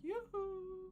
Yoo-hoo!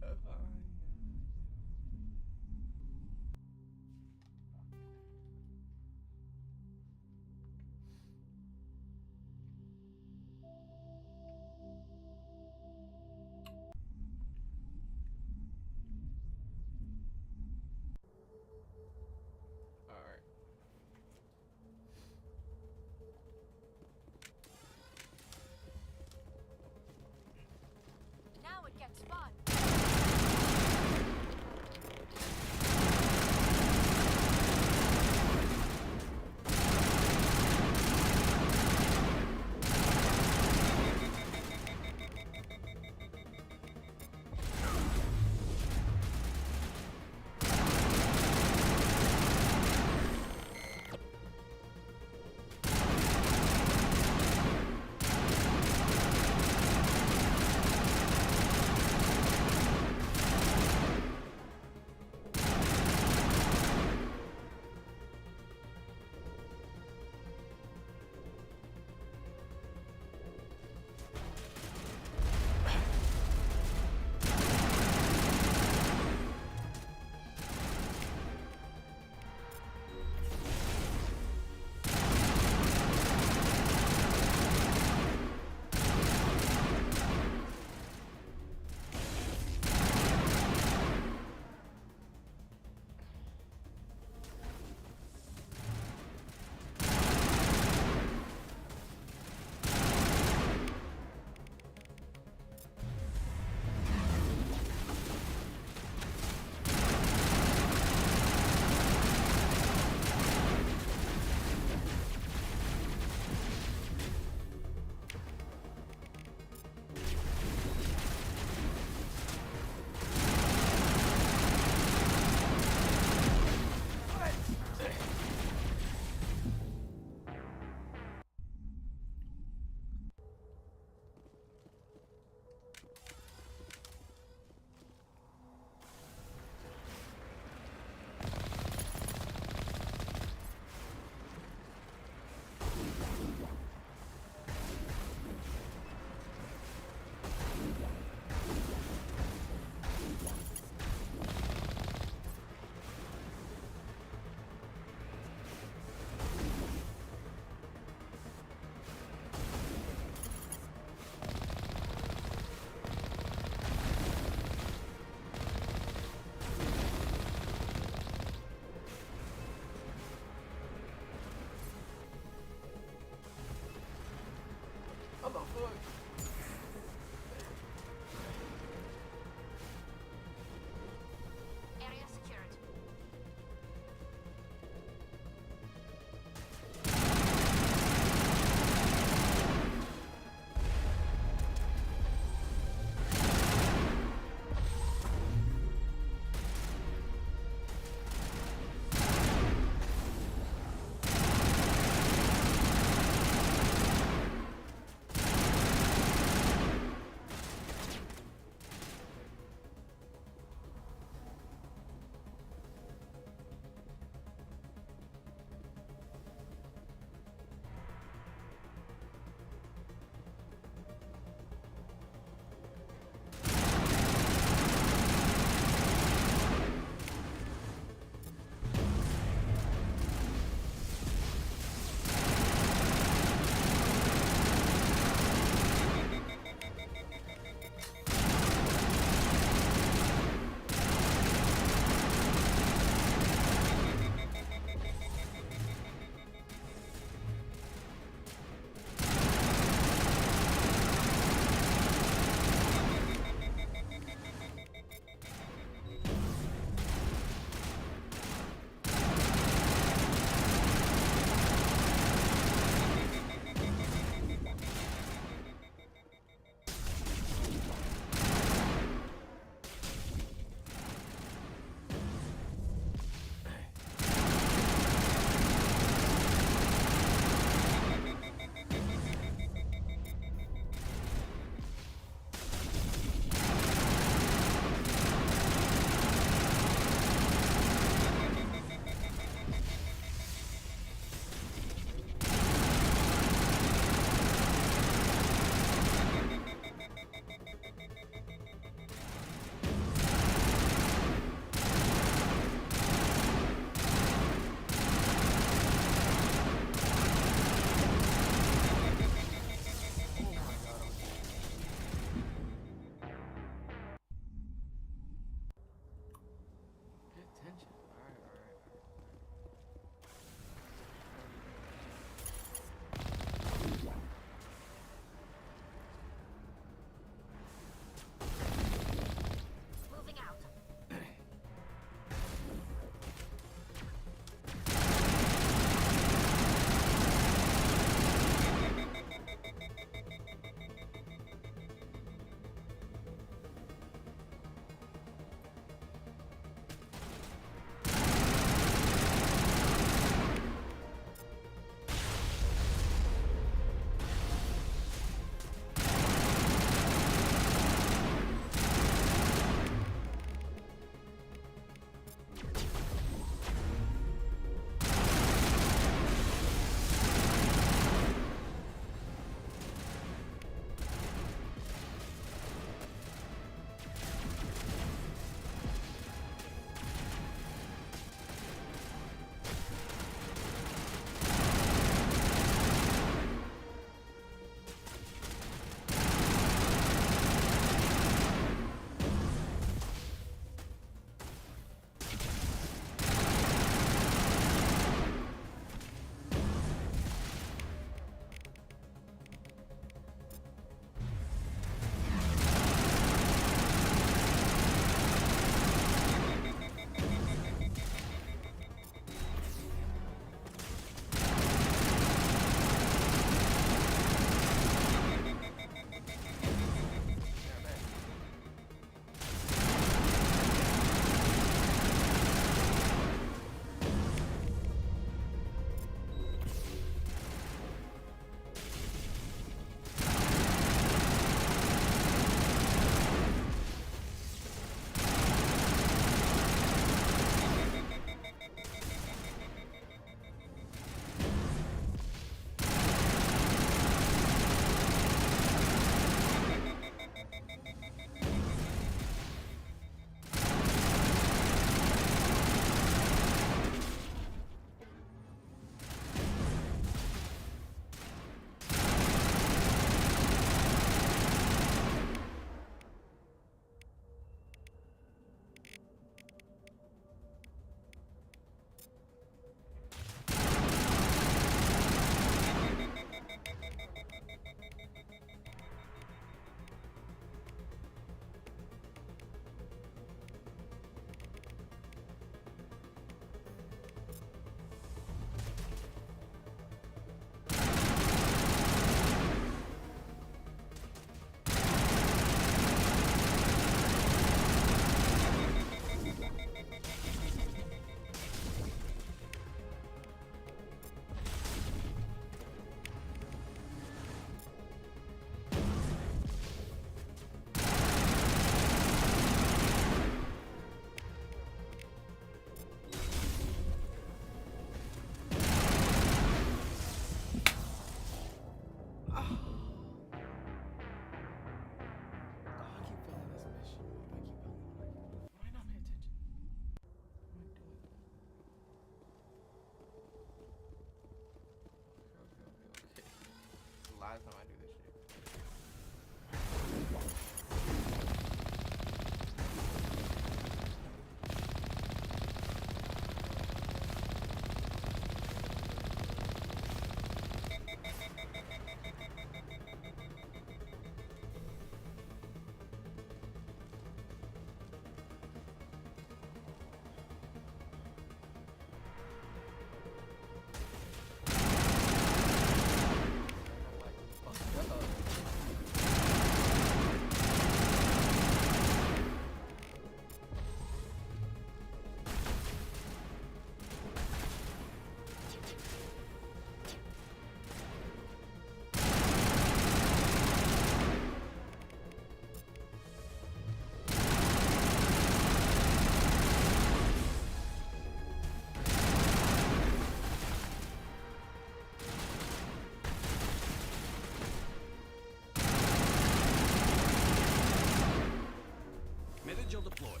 Vigil deployed.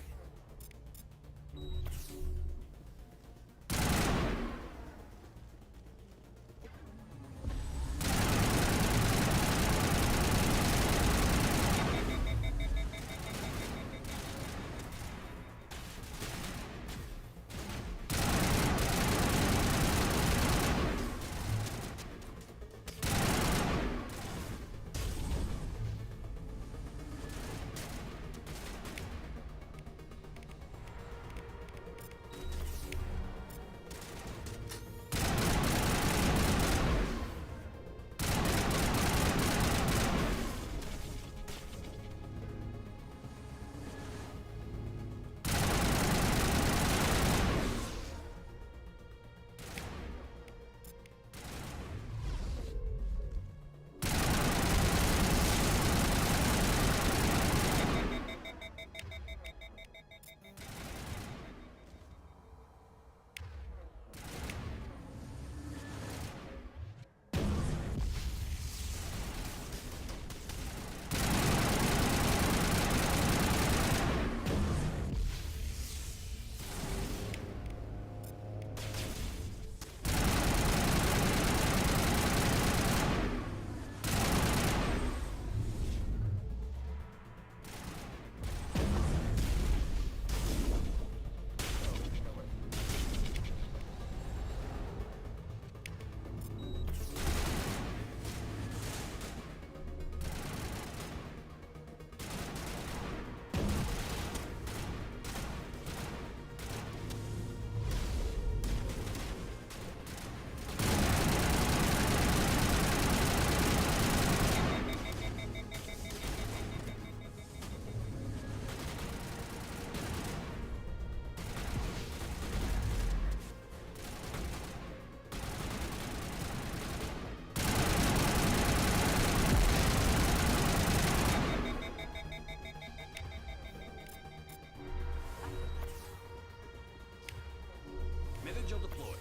Vigil deployed.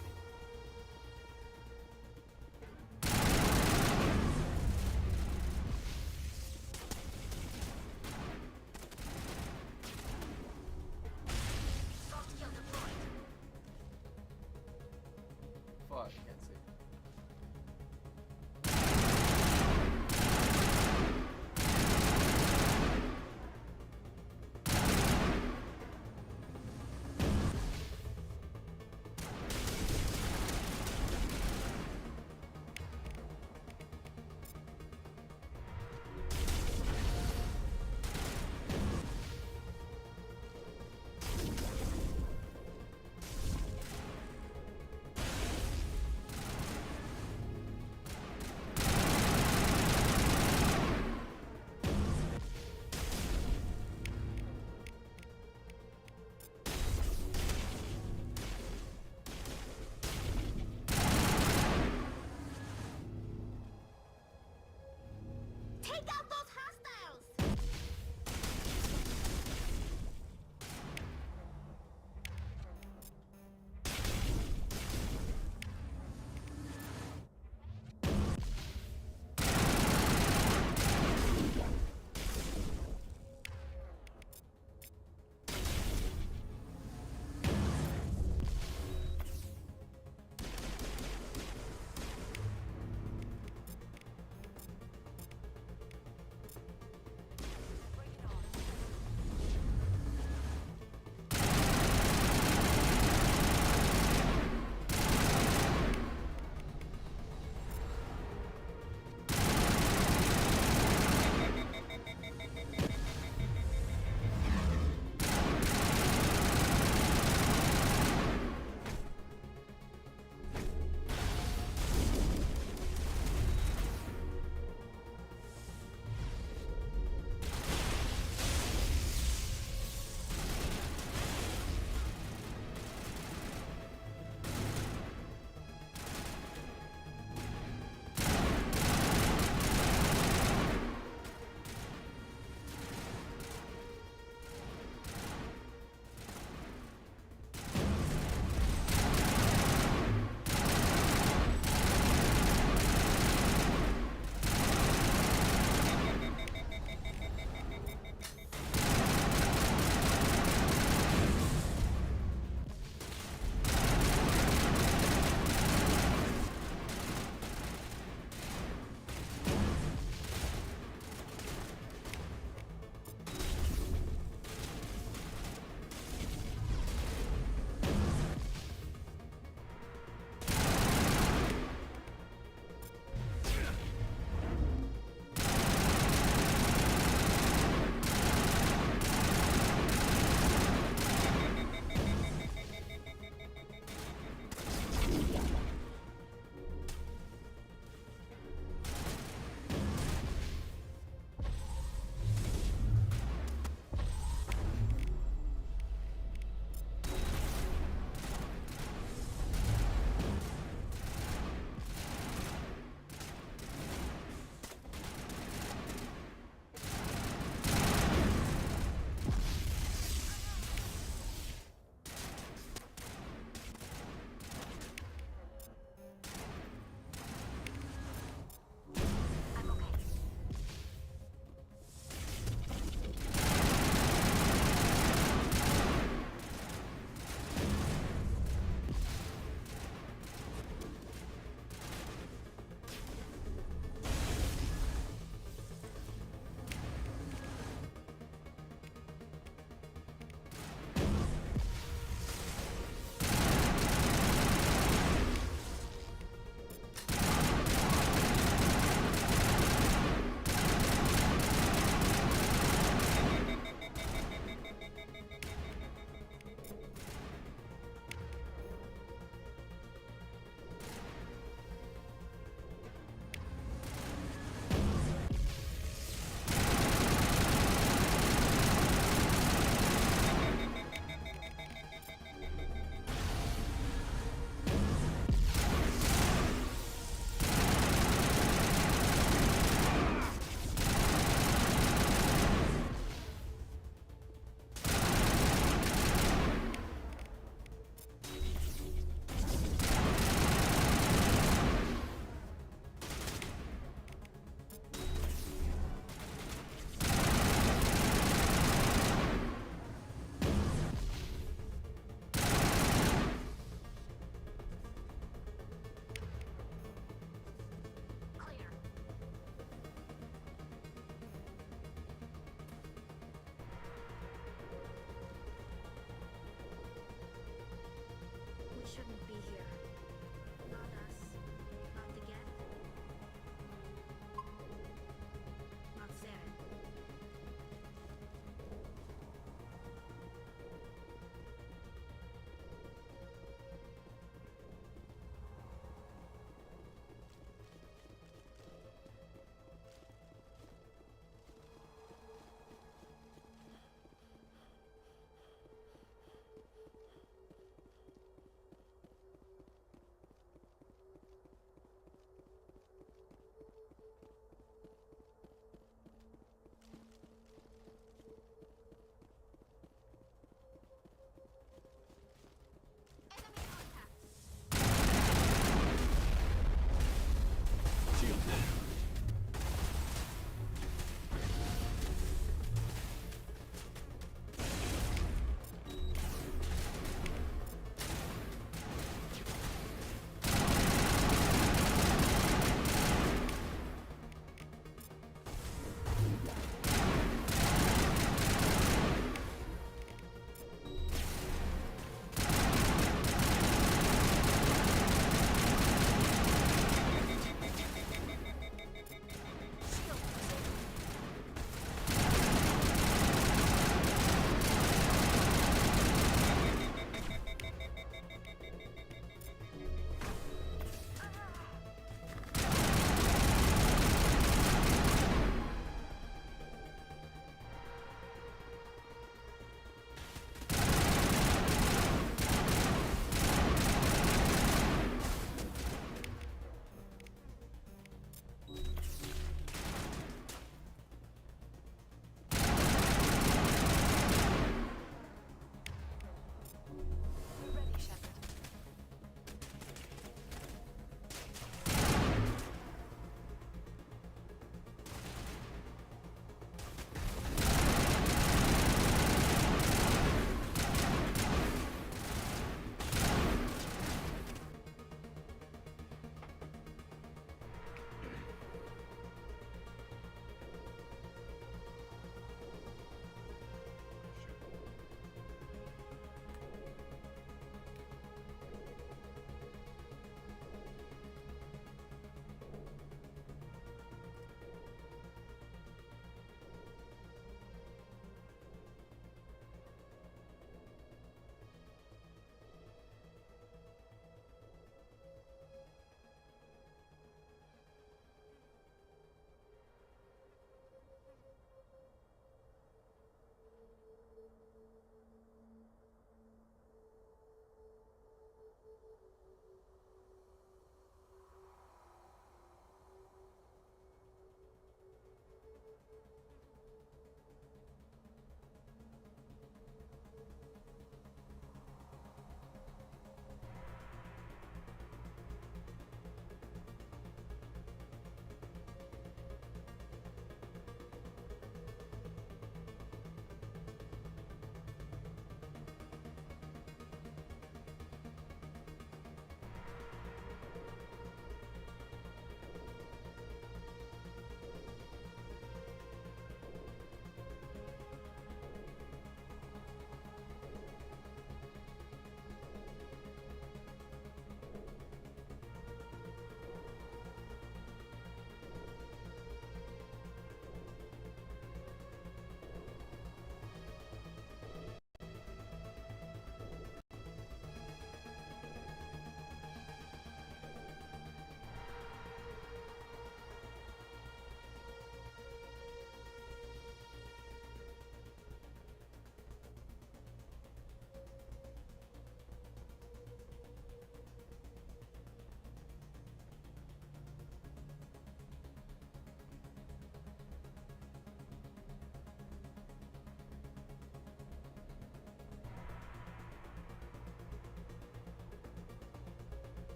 Fuck, can't see.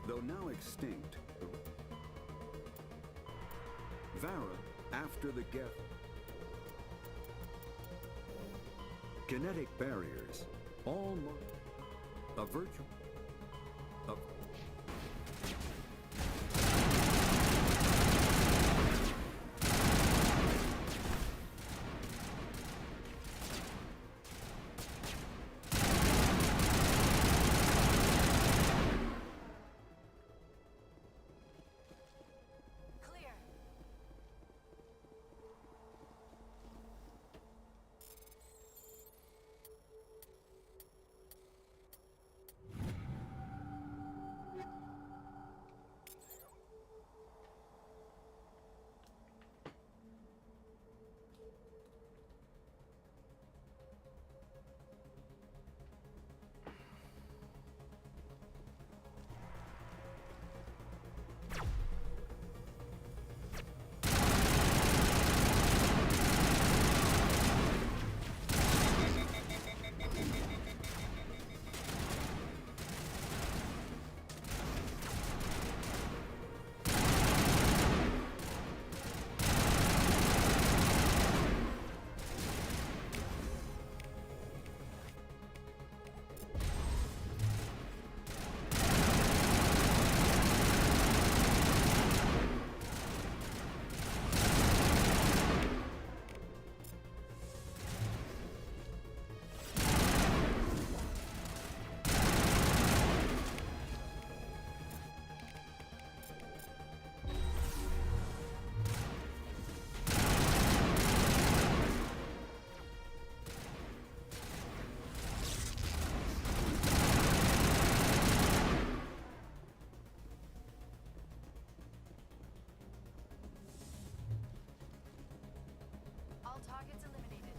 Though now extinct, Vara, after the Geth, kinetic barriers, all a virtual. All targets eliminated.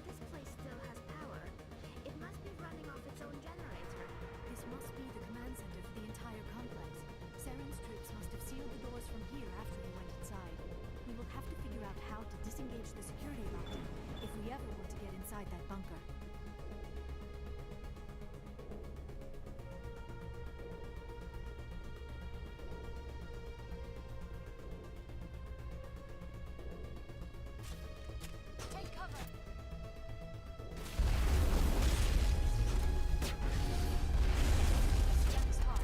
This place still has power. It must be running off its own generator. This must be the command center for the entire complex. SREAM's troops must have sealed the doors from here after they went inside. We will have to figure out how to disengage the security lock if we ever want to get inside that bunker. Take cover! Gun's hot.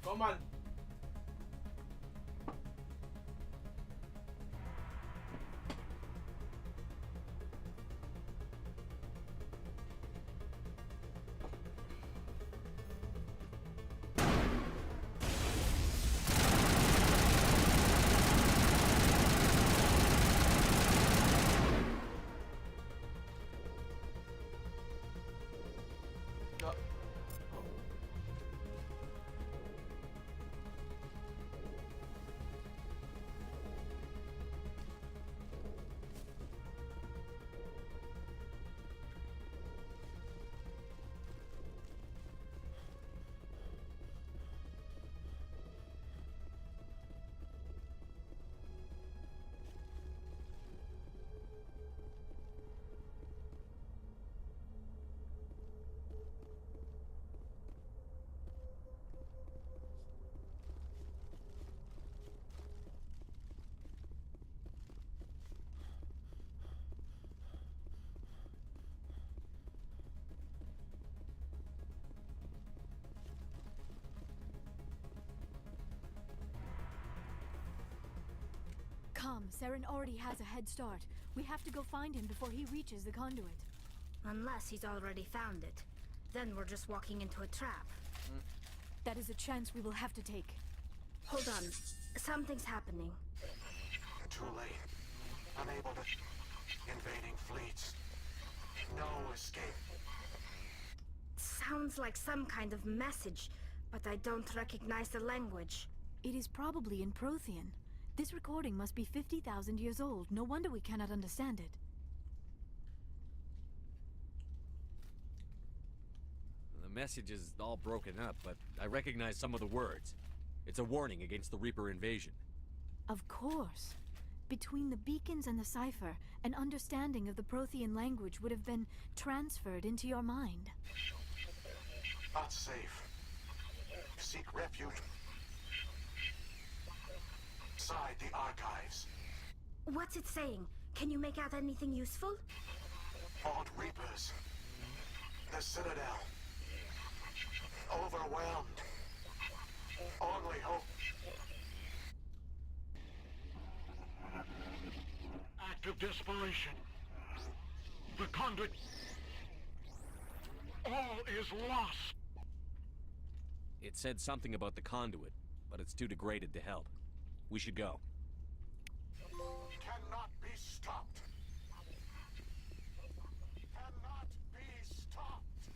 Come on. Come, Saren already has a head start. We have to go find him before he reaches the conduit. Unless he's already found it. Then we're just walking into a trap. That is a chance we will have to take. Hold on. Something's happening. Too late. Unable to... Invading fleets. No escape. Sounds like some kind of message, but I don't recognize the language. It is probably in Prothean. This recording must be 50,000 years old. No wonder we cannot understand it. The message is all broken up, but I recognize some of the words. It's a warning against the Reaper invasion. Of course. Between the beacons and the cipher, an understanding of the Prothean language would have been transferred into your mind. Not safe. Seek refuge. Inside the archives. What's it saying? Can you make out anything useful? Fought Reapers. The Citadel. Overwhelmed. Only hope. Act of desperation. The conduit. All is lost. It said something about the conduit, but it's too degraded to help. We should go. Cannot be stopped. Cannot be stopped.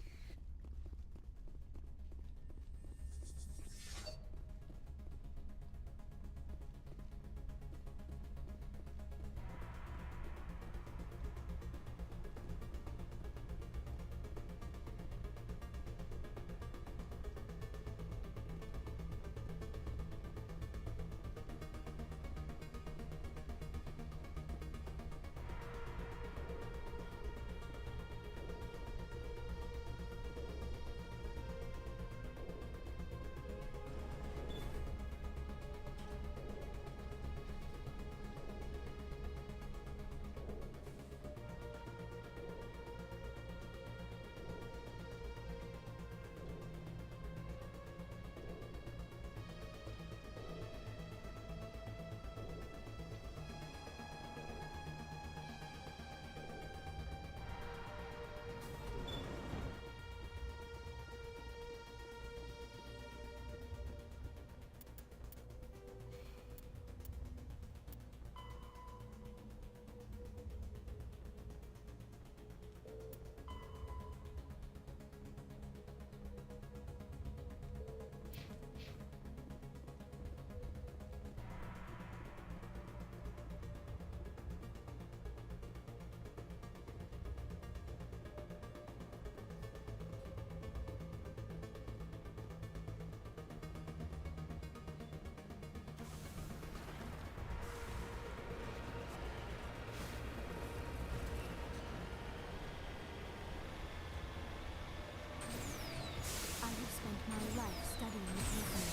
My life studying the Prothean,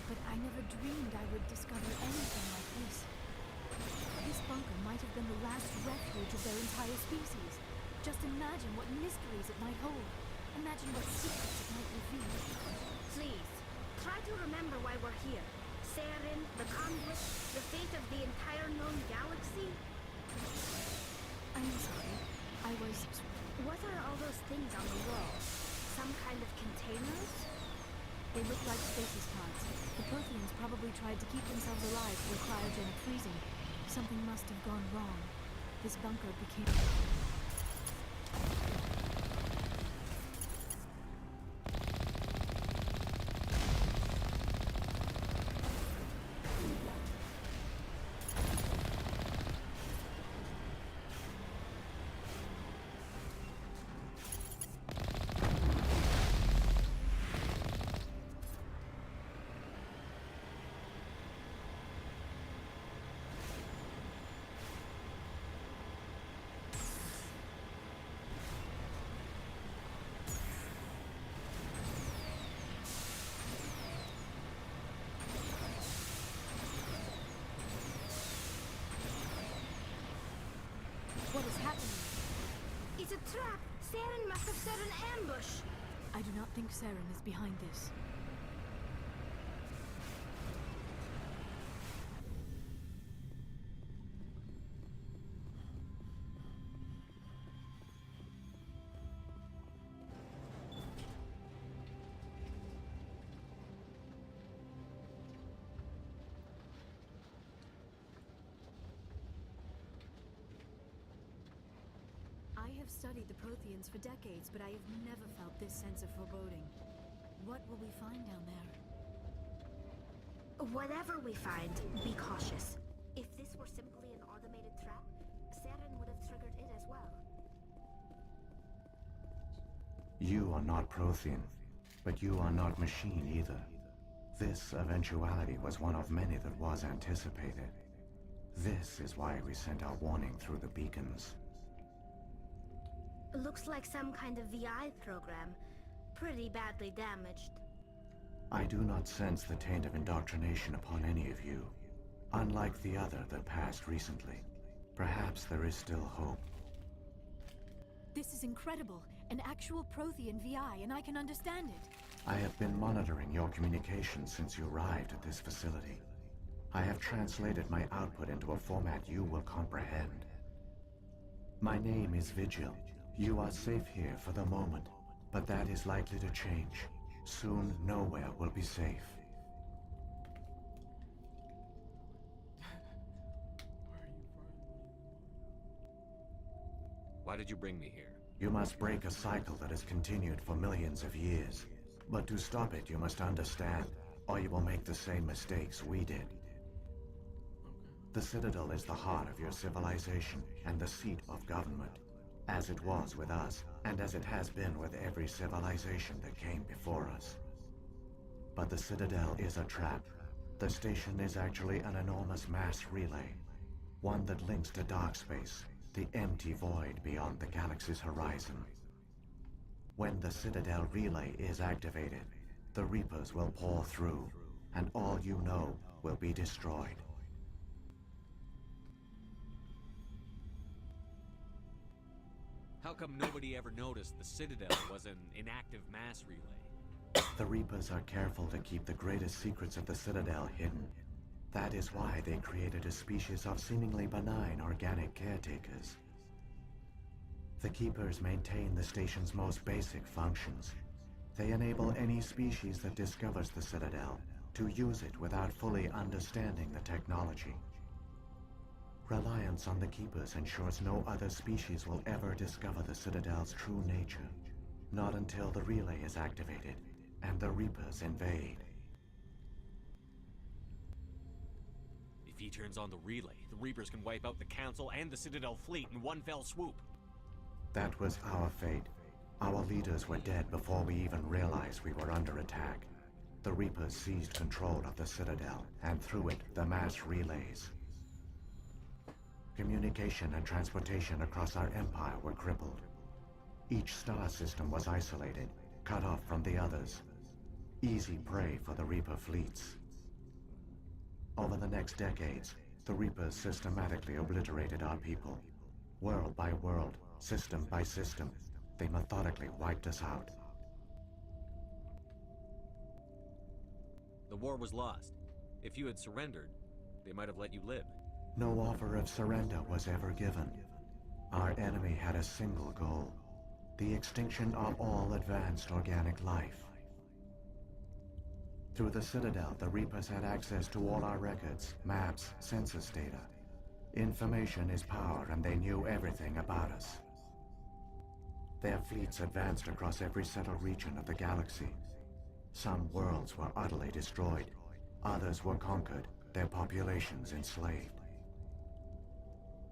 but I never dreamed I would discover anything like this. This bunker might have been the last refuge of their entire species. Just imagine what mysteries it might hold. Imagine what secrets it might reveal. Please, Try to remember why we're here. Saren, the conduit, the fate of the entire known galaxy. I'm sorry. I was... What are all those things on the wall? Some kind of containers? They look like stasis pods. The Protheans probably tried to keep themselves alive through cryogenic freezing. Something must have gone wrong. This bunker became... What is happening? It's a trap! Saren must have set an ambush! I do not think Saren is behind this. I have studied the Protheans for decades, but I have never felt this sense of foreboding. What will we find down there? Whatever we find, be cautious. If this were simply an automated trap, Saren would have triggered it as well. You are not Prothean, but you are not machine either. This eventuality was one of many that was anticipated. This is why we sent our warning through the beacons. Looks like some kind of VI program. Pretty badly damaged. I do not sense the taint of indoctrination upon any of you, unlike the other that passed recently. Perhaps there is still hope. This is incredible. An actual Prothean VI, and I can understand it. I have been monitoring your communications since you arrived at this facility. I have translated my output into a format you will comprehend. My name is Vigil. You are safe here for the moment, but that is likely to change. Soon, nowhere will be safe. Why did you bring me here? You must break a cycle that has continued for millions of years. But to stop it, you must understand, or you will make the same mistakes we did. The Citadel is the heart of your civilization and the seat of government, as it was with us, and as it has been with every civilization that came before us. But the Citadel is a trap. The station is actually an enormous mass relay, one that links to dark space, the empty void beyond the galaxy's horizon. When the Citadel relay is activated, the Reapers will pour through, and all you know will be destroyed. How come nobody ever noticed the Citadel was an inactive mass relay? The Reapers are careful to keep the greatest secrets of the Citadel hidden. That is why they created a species of seemingly benign organic caretakers. The Keepers maintain the station's most basic functions. They enable any species that discovers the Citadel to use it without fully understanding the technology. Reliance on the Keepers ensures no other species will ever discover the Citadel's true nature. Not until the relay is activated and the Reapers invade. If he turns on the relay, the Reapers can wipe out the Council and the Citadel fleet in one fell swoop. That was our fate. Our leaders were dead before we even realized we were under attack. The Reapers seized control of the Citadel, and through it, the mass relays. Communication and transportation across our empire were crippled. Each star system was isolated, cut off from the others. Easy prey for the Reaper fleets. Over the next decades, the Reapers systematically obliterated our people. World by world, system by system, they methodically wiped us out. The war was lost. If you had surrendered, they might have let you live. No offer of surrender was ever given. Our enemy had a single goal: the extinction of all advanced organic life. Through the Citadel, the Reapers had access to all our records, maps, census data. Information is power, and they knew everything about us. Their fleets advanced across every settled region of the galaxy. Some worlds were utterly destroyed. Others were conquered, their populations enslaved.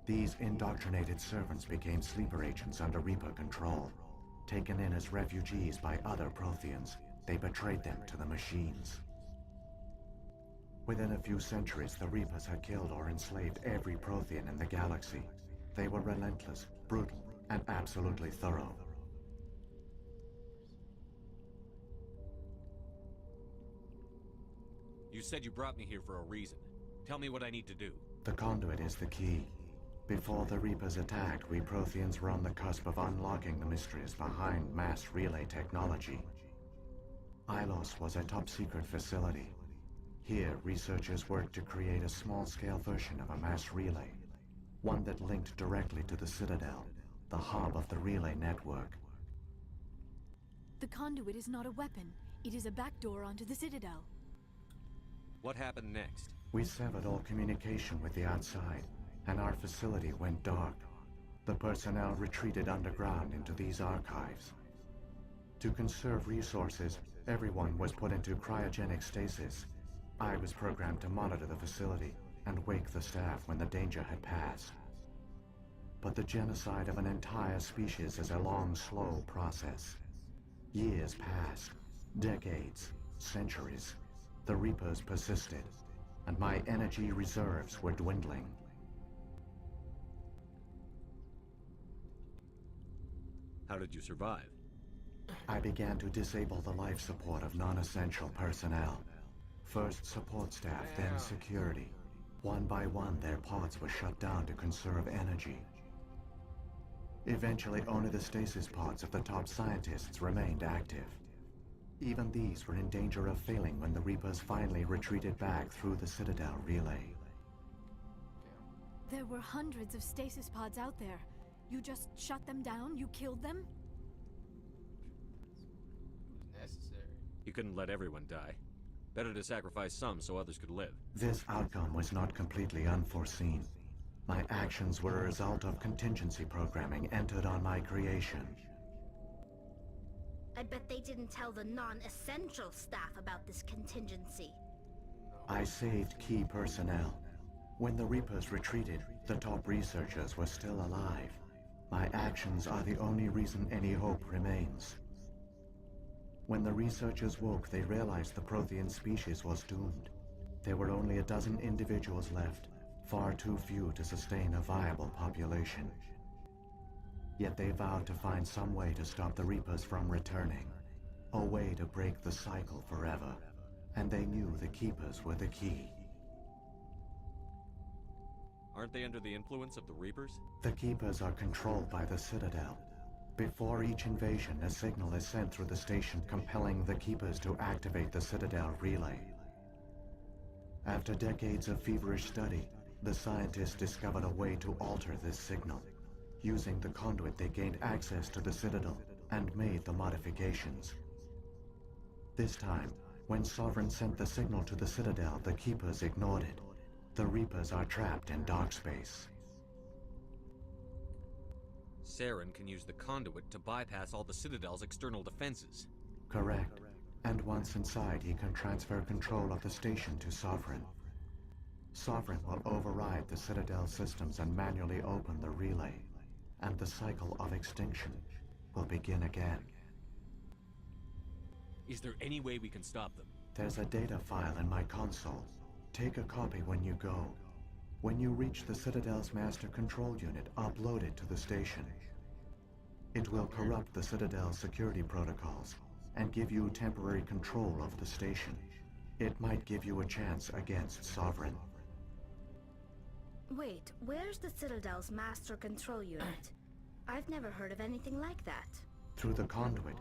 These indoctrinated servants became sleeper agents under Reaper control. Taken in as refugees by other Protheans, they betrayed them to the machines. Within a few centuries, the Reapers had killed or enslaved every Prothean in the galaxy. They were relentless, brutal, and absolutely thorough. You said you brought me here for a reason. Tell me what I need to do. The conduit is the key. Before the Reapers attacked, we Protheans were on the cusp of unlocking the mysteries behind mass relay technology. Ilos was a top-secret facility. Here, researchers worked to create a small-scale version of a mass relay, one that linked directly to the Citadel, the hub of the relay network. The conduit is not a weapon. It is a backdoor onto the Citadel. What happened next? We severed all communication with the outside, and our facility went dark. The personnel retreated underground into these archives. To conserve resources, everyone was put into cryogenic stasis. I was programmed to monitor the facility and wake the staff when the danger had passed. But the genocide of an entire species is a long, slow process. Years passed, decades, centuries. The Reapers persisted, and my energy reserves were dwindling. How did you survive? I began to disable the life support of non-essential personnel. First support staff, then security. One by one, their pods were shut down to conserve energy. Eventually, only the stasis pods of the top scientists remained active. Even these were in danger of failing when the Reapers finally retreated back through the Citadel relay. There were hundreds of stasis pods out there. You just shut them down? You killed them? Necessary. You couldn't let everyone die. Better to sacrifice some so others could live. This outcome was not completely unforeseen. My actions were a result of contingency programming entered on my creation. I bet they didn't tell the non-essential staff about this contingency. I saved key personnel. When the Reapers retreated, the top researchers were still alive. My actions are the only reason any hope remains. When the researchers woke, they realized the Prothean species was doomed. There were only a dozen individuals left, far too few to sustain a viable population. Yet they vowed to find some way to stop the Reapers from returning, a way to break the cycle forever. And they knew the Keepers were the key. Aren't they under the influence of the Reapers? The Keepers are controlled by the Citadel. Before each invasion, a signal is sent through the station compelling the Keepers to activate the Citadel relay. After decades of feverish study, the scientists discovered a way to alter this signal. Using the conduit, they gained access to the Citadel and made the modifications. This time, when Sovereign sent the signal to the Citadel, the Keepers ignored it. The Reapers are trapped in dark space. Saren can use the conduit to bypass all the Citadel's external defenses. Correct. And once inside, he can transfer control of the station to Sovereign. Sovereign will override the Citadel systems and manually open the relay, and the cycle of extinction will begin again. Is there any way we can stop them? There's a data file in my console. Take a copy when you go. When you reach the Citadel's master control unit, upload it to the station. It will corrupt the Citadel's security protocols and give you temporary control of the station. It might give you a chance against Sovereign. Wait, where's the Citadel's master control unit? I've never heard of anything like that. Through the conduit,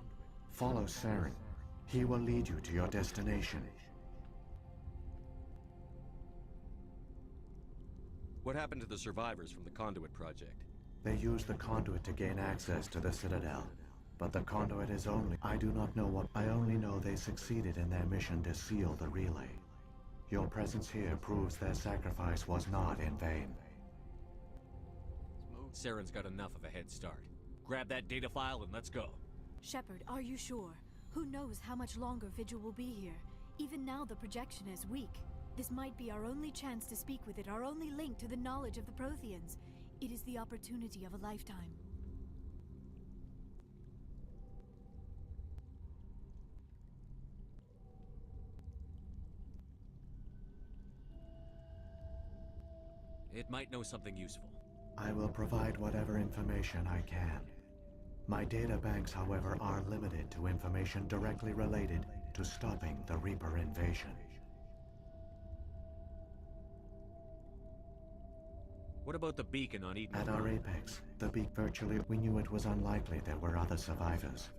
follow Saren. He will lead you to your destination. What happened to the survivors from the Conduit project? They used the conduit to gain access to the Citadel. But the conduit is only... I do not know what... I only know they succeeded in their mission to seal the relay. Your presence here proves their sacrifice was not in vain. Saren's got enough of a head start. Grab that data file and let's go. Shepard, are you sure? Who knows how much longer Vigil will be here? Even now the projection is weak. This might be our only chance to speak with it, our only link to the knowledge of the Protheans. It is the opportunity of a lifetime. It might know something useful. I will provide whatever information I can. My data banks, however, are limited to information directly related to stopping the Reaper invasion. What about the beacon on Eden? At our apex, the beak virtually... We knew it was unlikely there were other survivors.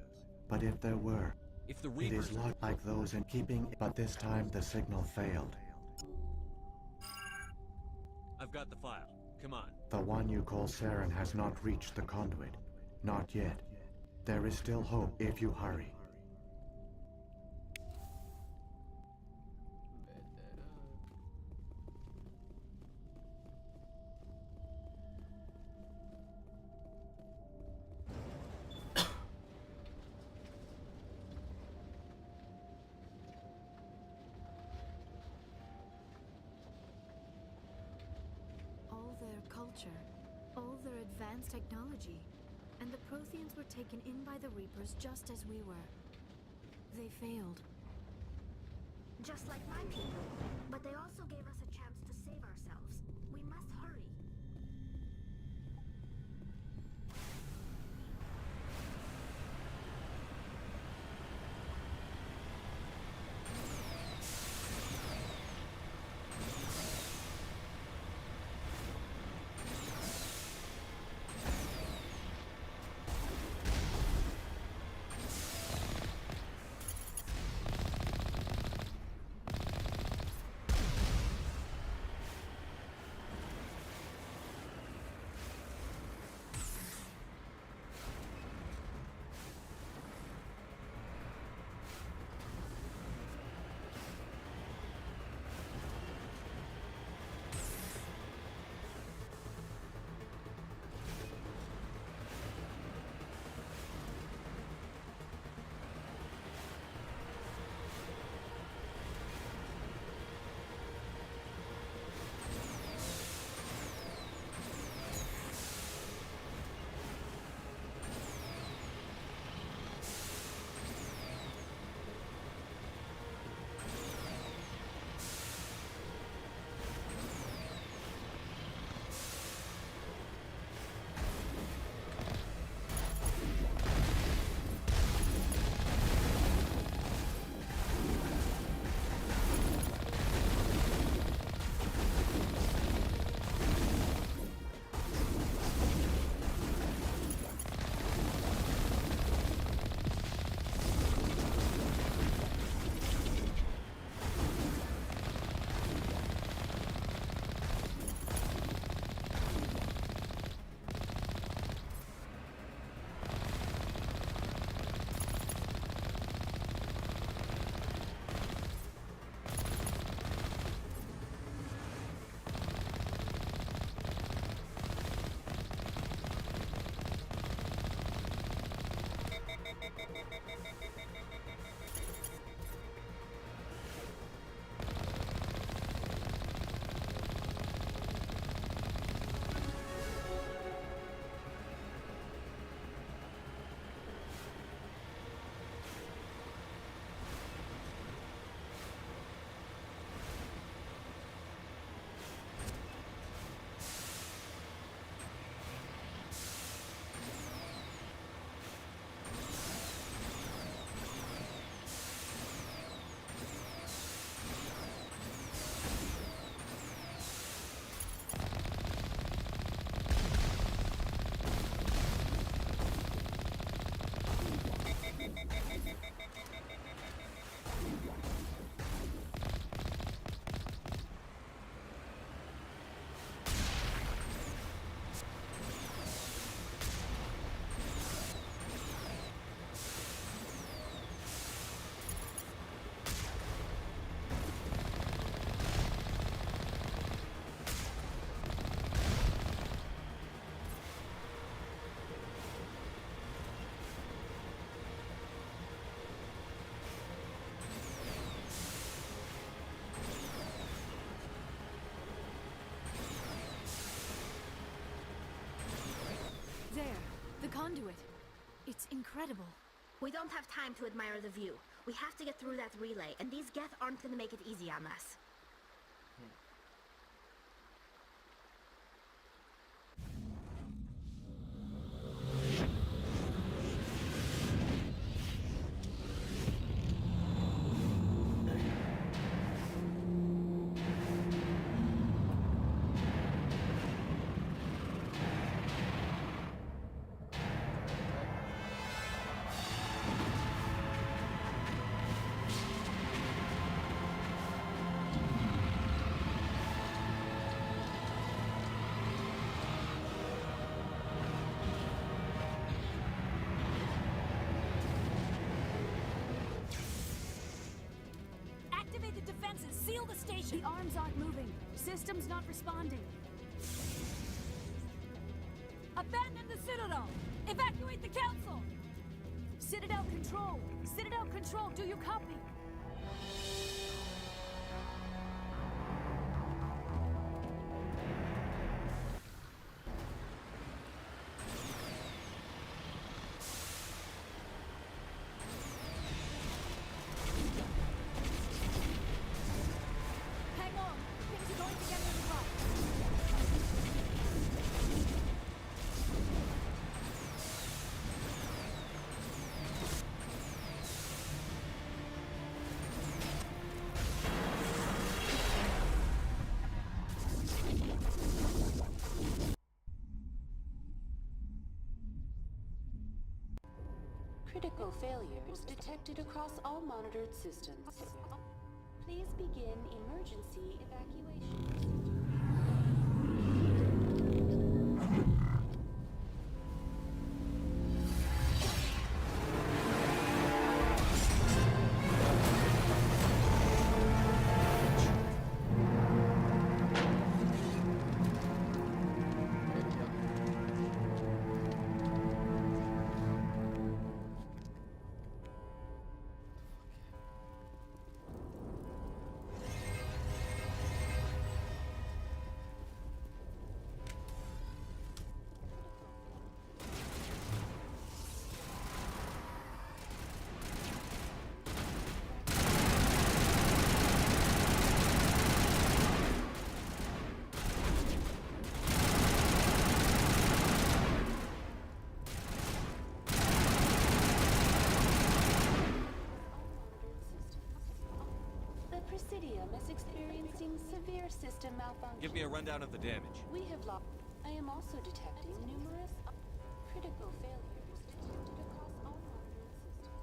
But if there were, If the it Reapers... is like those in keeping... But this time the signal failed. I've got the file. Come on. The one you call Saren has not reached the conduit. Not yet. There is still hope if you hurry. All their culture, all their advanced technology, and the Protheans were taken in by the Reapers just as we were. They failed. Just like my people. But they also gave us a chance to save ourselves. We must hurry. conduit. It's incredible. We don't have time to admire the view. We have to get through that relay, and these Geth aren't gonna make it easy on us. Activate the defenses! Seal the station! The arms aren't moving. System's not responding. Abandon the Citadel! Evacuate the Council! Citadel Control! Citadel Control, do you copy? Hang on! Things are going to get really rough. Critical failures detected across all monitored systems. Please begin emergency evacuation. Presidium is experiencing severe system malfunction. Give me a rundown of the damage. We have lost. I am also detecting numerous critical failures detected across all monitored systems.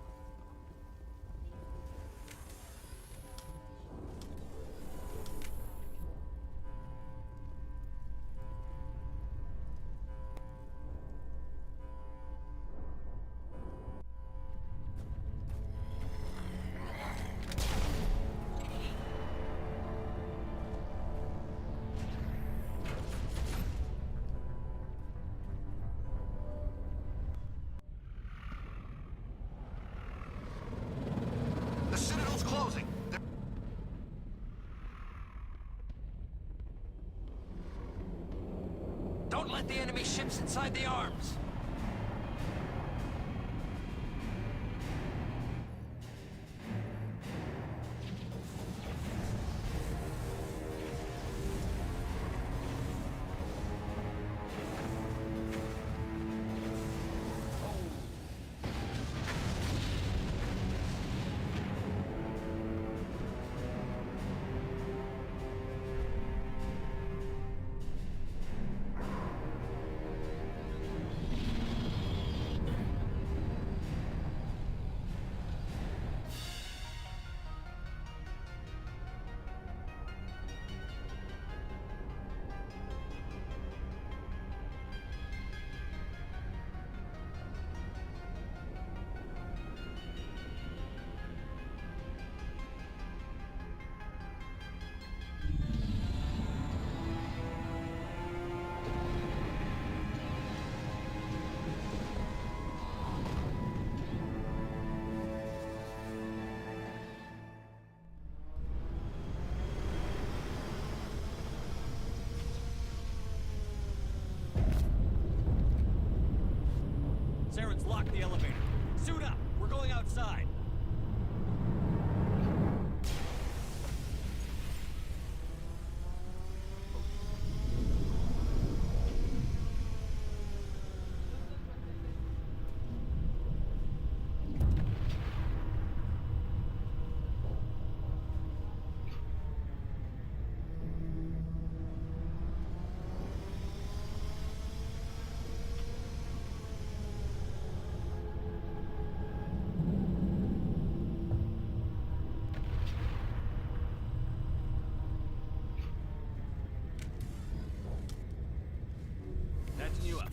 The Citadel's closing! Don't let the enemy ships inside the arms! block the elevator. Suit up! We're going outside! Patching you up.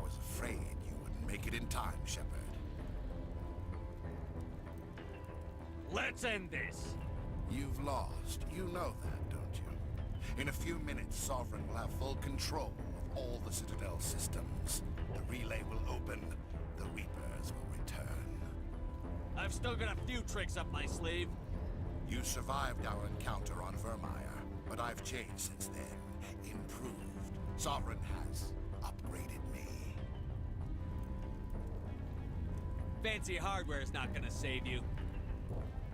was afraid you wouldn't make it in time, Shepard. Let's end this! You've lost. You know that, don't you? In a few minutes, Sovereign will have full control of all the Citadel systems. The relay will open. The Reapers will return. I've still got a few tricks up my sleeve. You survived our encounter on Vermeer, but I've changed since then. Improved. Sovereign has upgraded me. Fancy hardware's not gonna save you.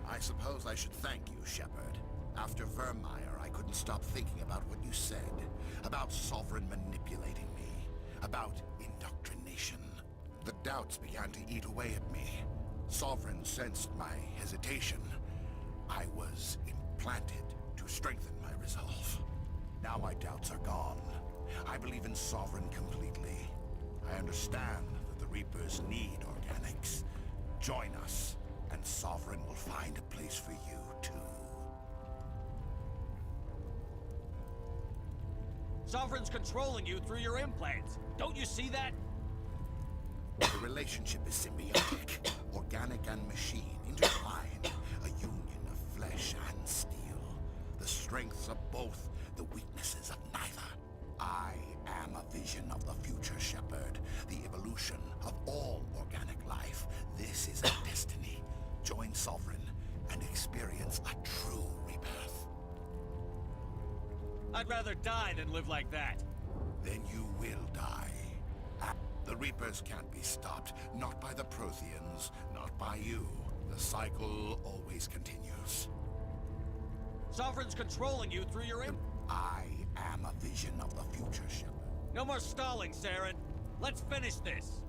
I suppose I should thank you, Shepard. After Vermeer, I couldn't stop thinking about what you said. About Sovereign manipulating me. About indoctrination. The doubts began to eat away at me. Sovereign sensed my hesitation. I was implanted to strengthen my resolve. Now my doubts are gone. I believe in Sovereign completely. I understand that the Reapers need organics. Join us, and Sovereign will find a place for you, too. Sovereign's controlling you through your implants. Don't you see that? The relationship is symbiotic. Organic and machine intertwined. A union of flesh and steel. The strengths of both, the weaknesses of neither. I am a vision of the future, Shepard. The evolution of all organic life. This is a destiny. Join Sovereign and experience a true rebirth. I'd rather die than live like that. Then you will die. The Reapers can't be stopped. Not by the Protheans, not by you. The cycle always continues. Sovereign's controlling you through your I am a vision of the future, Shepard. No more stalling, Saren. Let's finish this.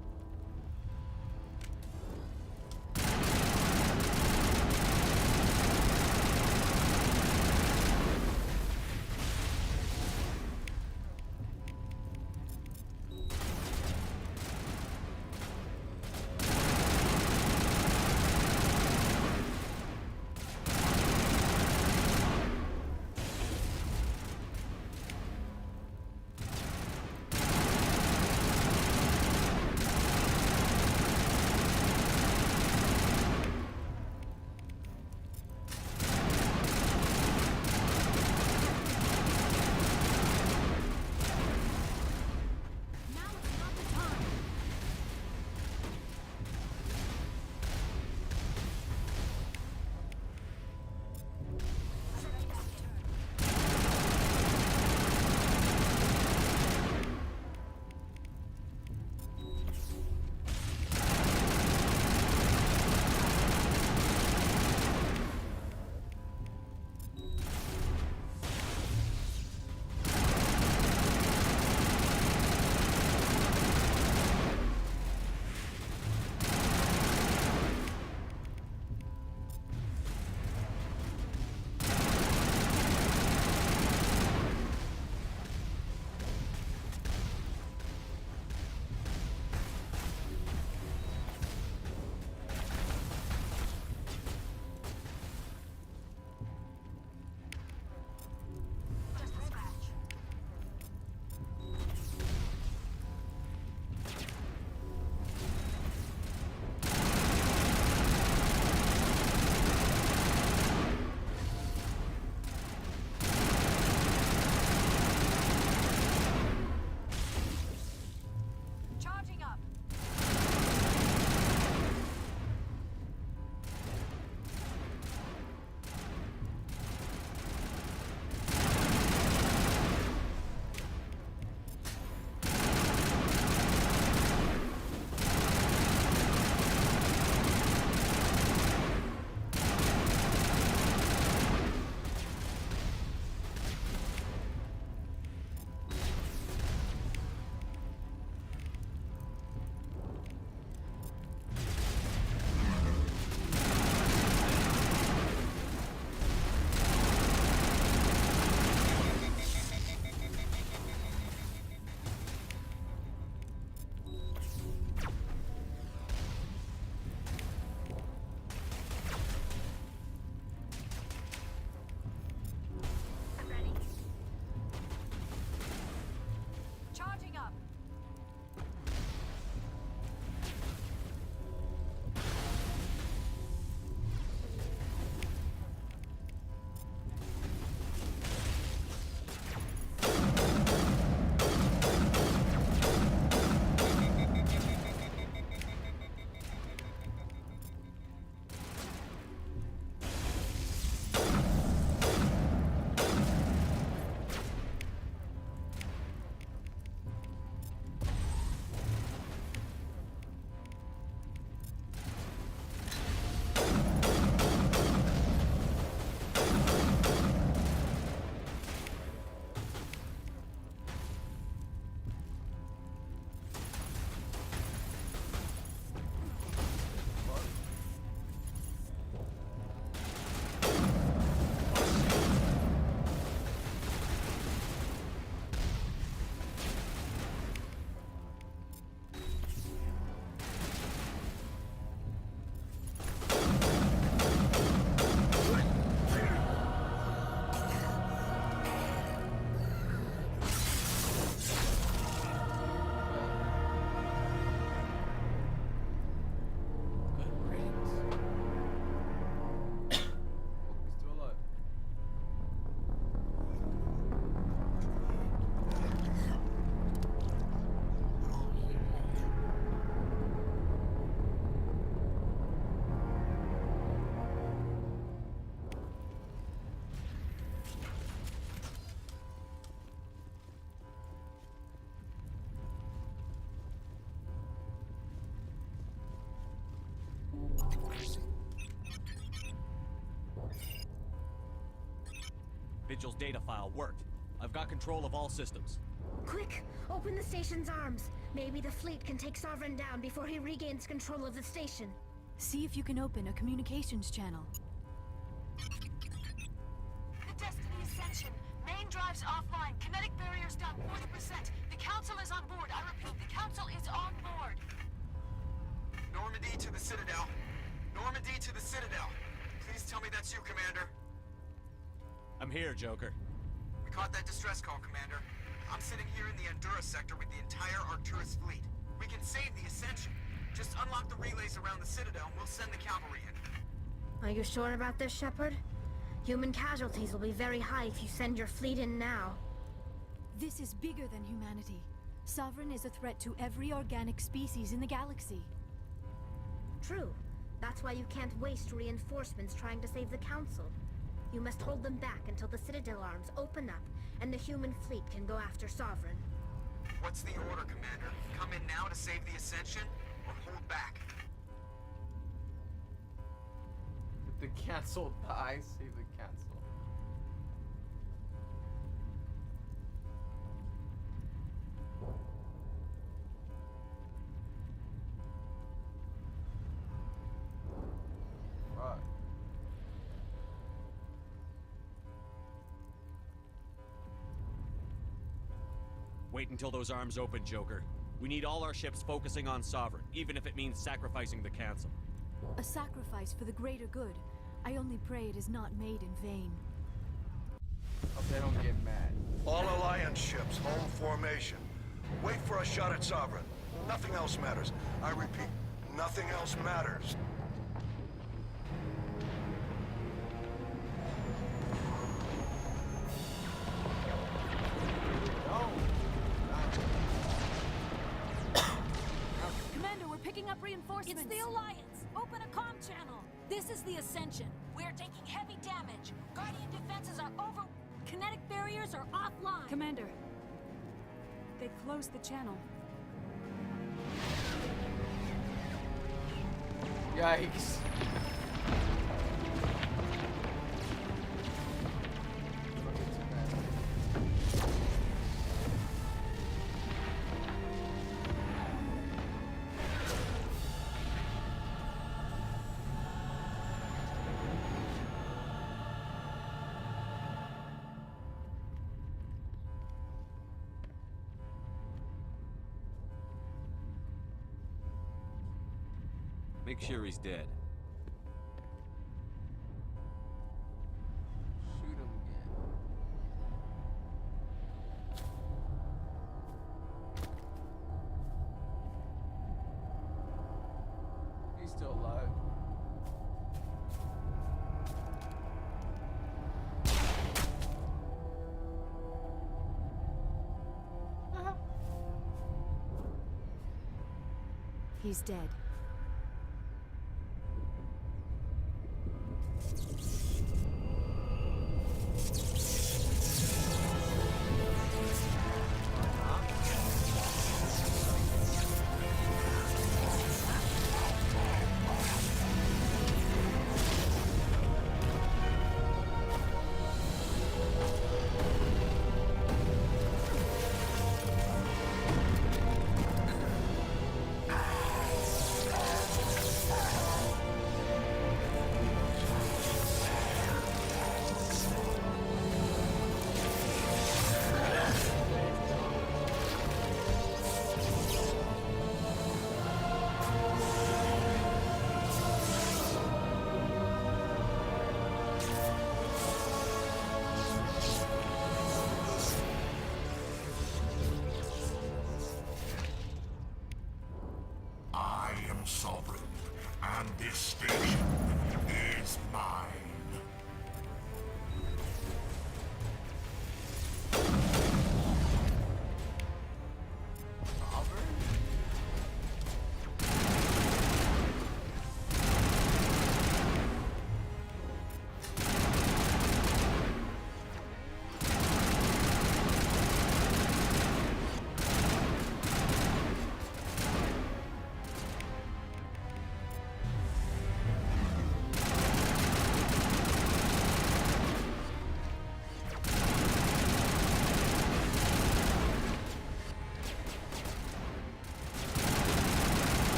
Vigil's data file worked. I've got control of all systems. Quick! Open the station's arms. Maybe the fleet can take Sovereign down before he regains control of the station. See if you can open a communications channel. The Destiny Ascension. Main drives offline. Kinetic barriers down 40%. The Council is on board. I repeat, the Council is on board. Normandy to the Citadel. Normandy to the Citadel. Please tell me that's you, Commander. I'm here, Joker. We caught that distress call, Commander. I'm sitting here in the Endura sector with the entire Arcturus fleet. We can save the Ascension. Just unlock the relays around the Citadel and we'll send the cavalry in. Are you sure about this, Shepard? Human casualties will be very high if you send your fleet in now. This is bigger than humanity. Sovereign is a threat to every organic species in the galaxy. True. That's why you can't waste reinforcements trying to save the Council. You must hold them back until the Citadel arms open up and the human fleet can go after Sovereign. What's the order, Commander? Come in now to save the Ascension, or hold back? If the Council dies, save the Council. Fuck. Wait until those arms open, Joker. We need all our ships focusing on Sovereign, even if it means sacrificing the Council. A sacrifice for the greater good. I only pray it is not made in vain. Hope they don't get mad. All Alliance ships, hold formation. Wait for a shot at Sovereign. Nothing else matters. I repeat, nothing else matters. Commander, we're picking up reinforcements. It's the Alliance! Open a comm channel! This is the Ascension. We're taking heavy damage. Guardian defenses are over... Kinetic barriers are offline. Commander, they've closed the channel. Yikes. Make sure he's dead. Shoot him again. He's still alive. He's dead. I am Sovereign, and this station is mine.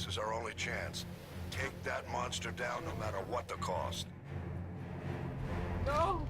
This is our only chance. Take that monster down no matter what the cost. No!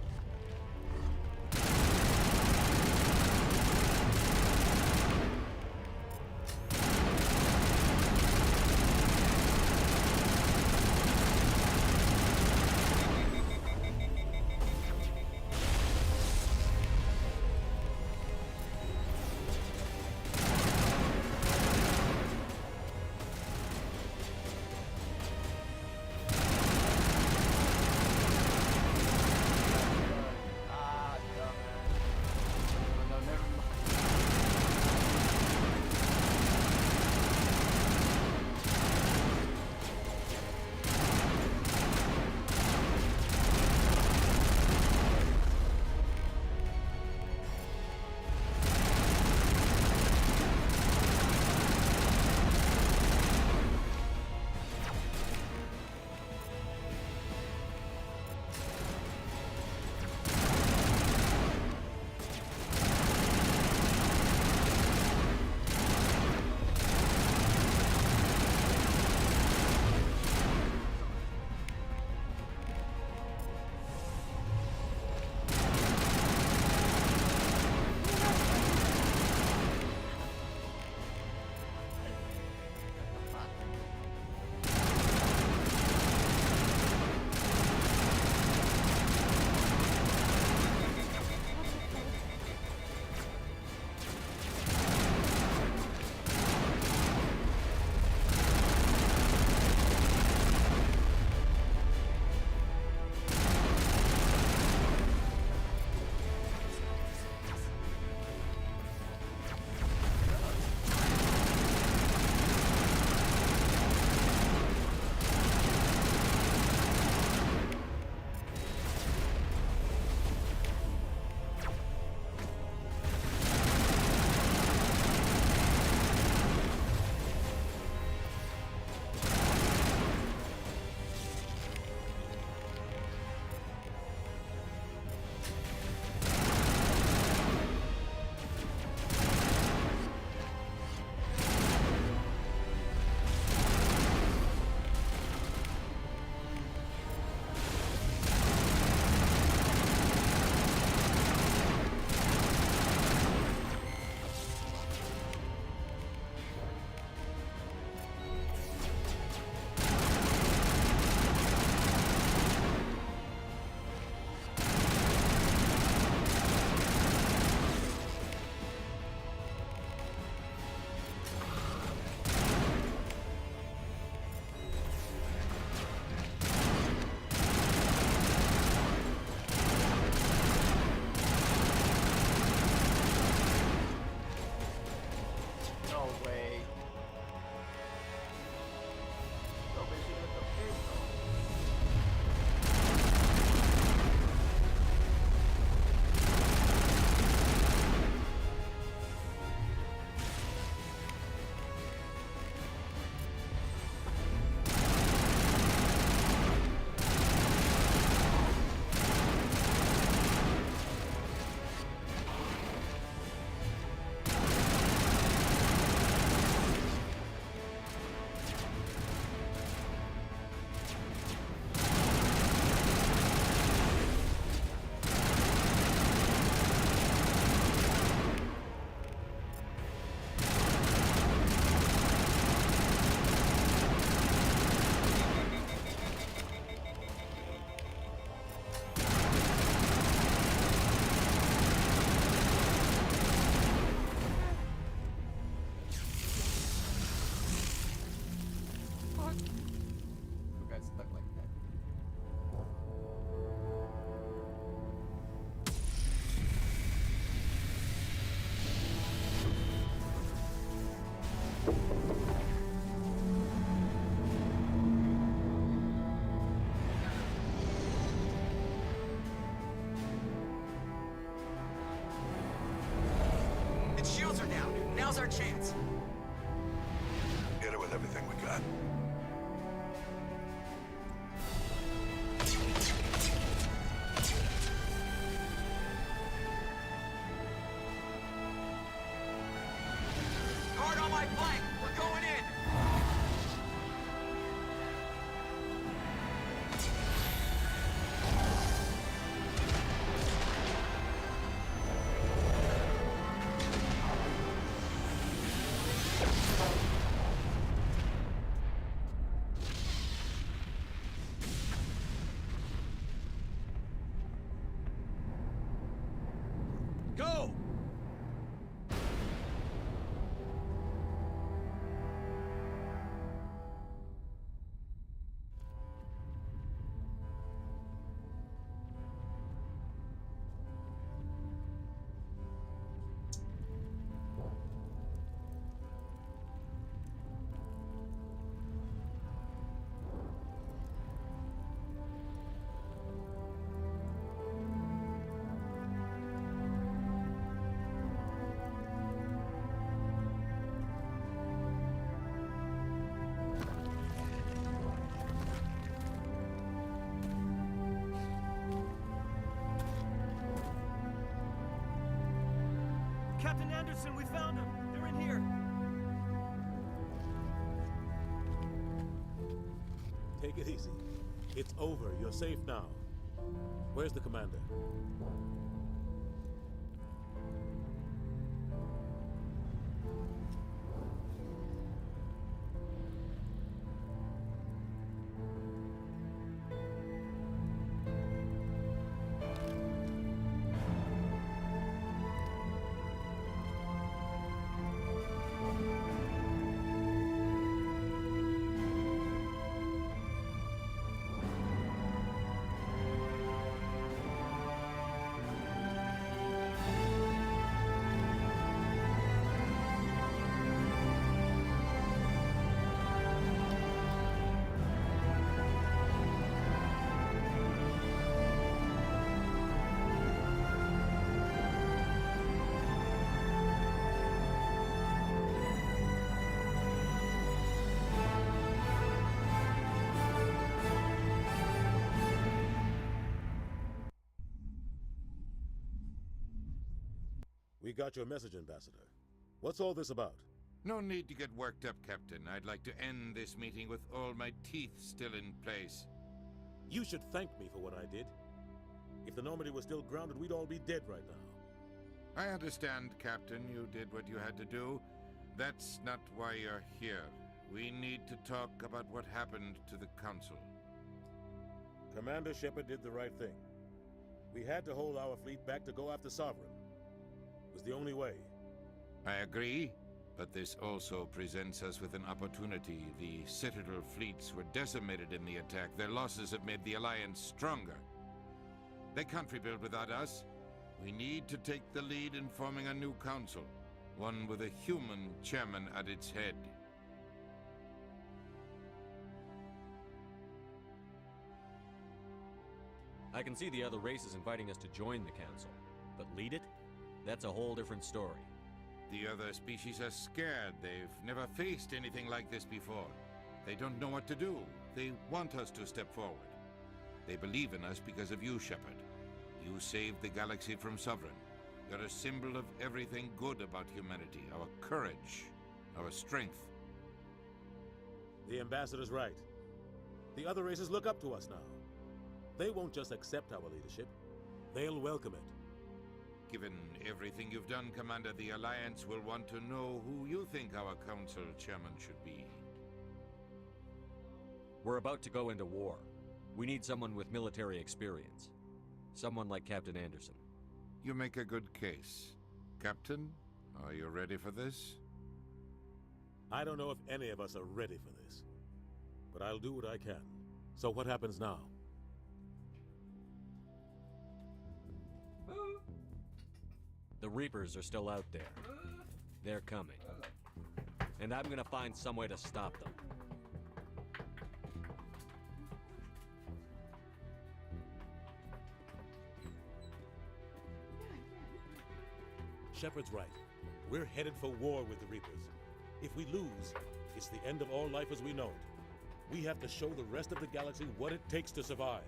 Now's our chance. Hit it with everything we got. Guard on my flank. We're going in. Anderson, we found them. They're in here. Take it easy. It's over. You're safe now. Where's the commander? We got your message, Ambassador. What's all this about? No need to get worked up, Captain. I'd like to end this meeting with all my teeth still in place. You should thank me for what I did. If the Normandy was still grounded, we'd all be dead right now. I understand, Captain. You did what you had to do. That's not why you're here. We need to talk about what happened to the Council. Commander Shepard did the right thing. We had to hold our fleet back to go after Sovereign. It was the only way. I agree, but this also presents us with an opportunity. The Citadel fleets were decimated in the attack. Their losses have made the Alliance stronger. They can't rebuild without us. We need to take the lead in forming a new council, one with a human chairman at its head. I can see the other races inviting us to join the council, but lead it? That's a whole different story. The other species are scared. They've never faced anything like this before. They don't know what to do. They want us to step forward. They believe in us because of you, Shepard. You saved the galaxy from Sovereign. You're a symbol of everything good about humanity. Our courage, our strength. The Ambassador's right. The other races look up to us now. They won't just accept our leadership. They'll welcome it. Given everything you've done, Commander, the Alliance will want to know who you think our council chairman should be. We're about to go into war. We need someone with military experience. Someone like Captain Anderson. You make a good case. Captain, are you ready for this? I don't know if any of us are ready for this, but I'll do what I can. So what happens now? The Reapers are still out there. They're coming. And I'm gonna find some way to stop them. Shepard's right. We're headed for war with the Reapers. If we lose, it's the end of all life as we know it. We have to show the rest of the galaxy what it takes to survive.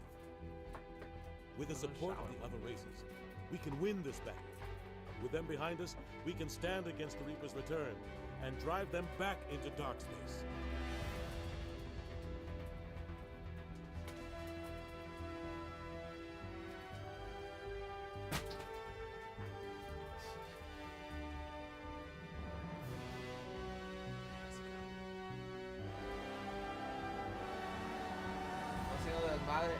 With the support of the other races, we can win this battle. With them behind us, we can stand against the Reaper's return and drive them back into dark space. Haciendo desmadre.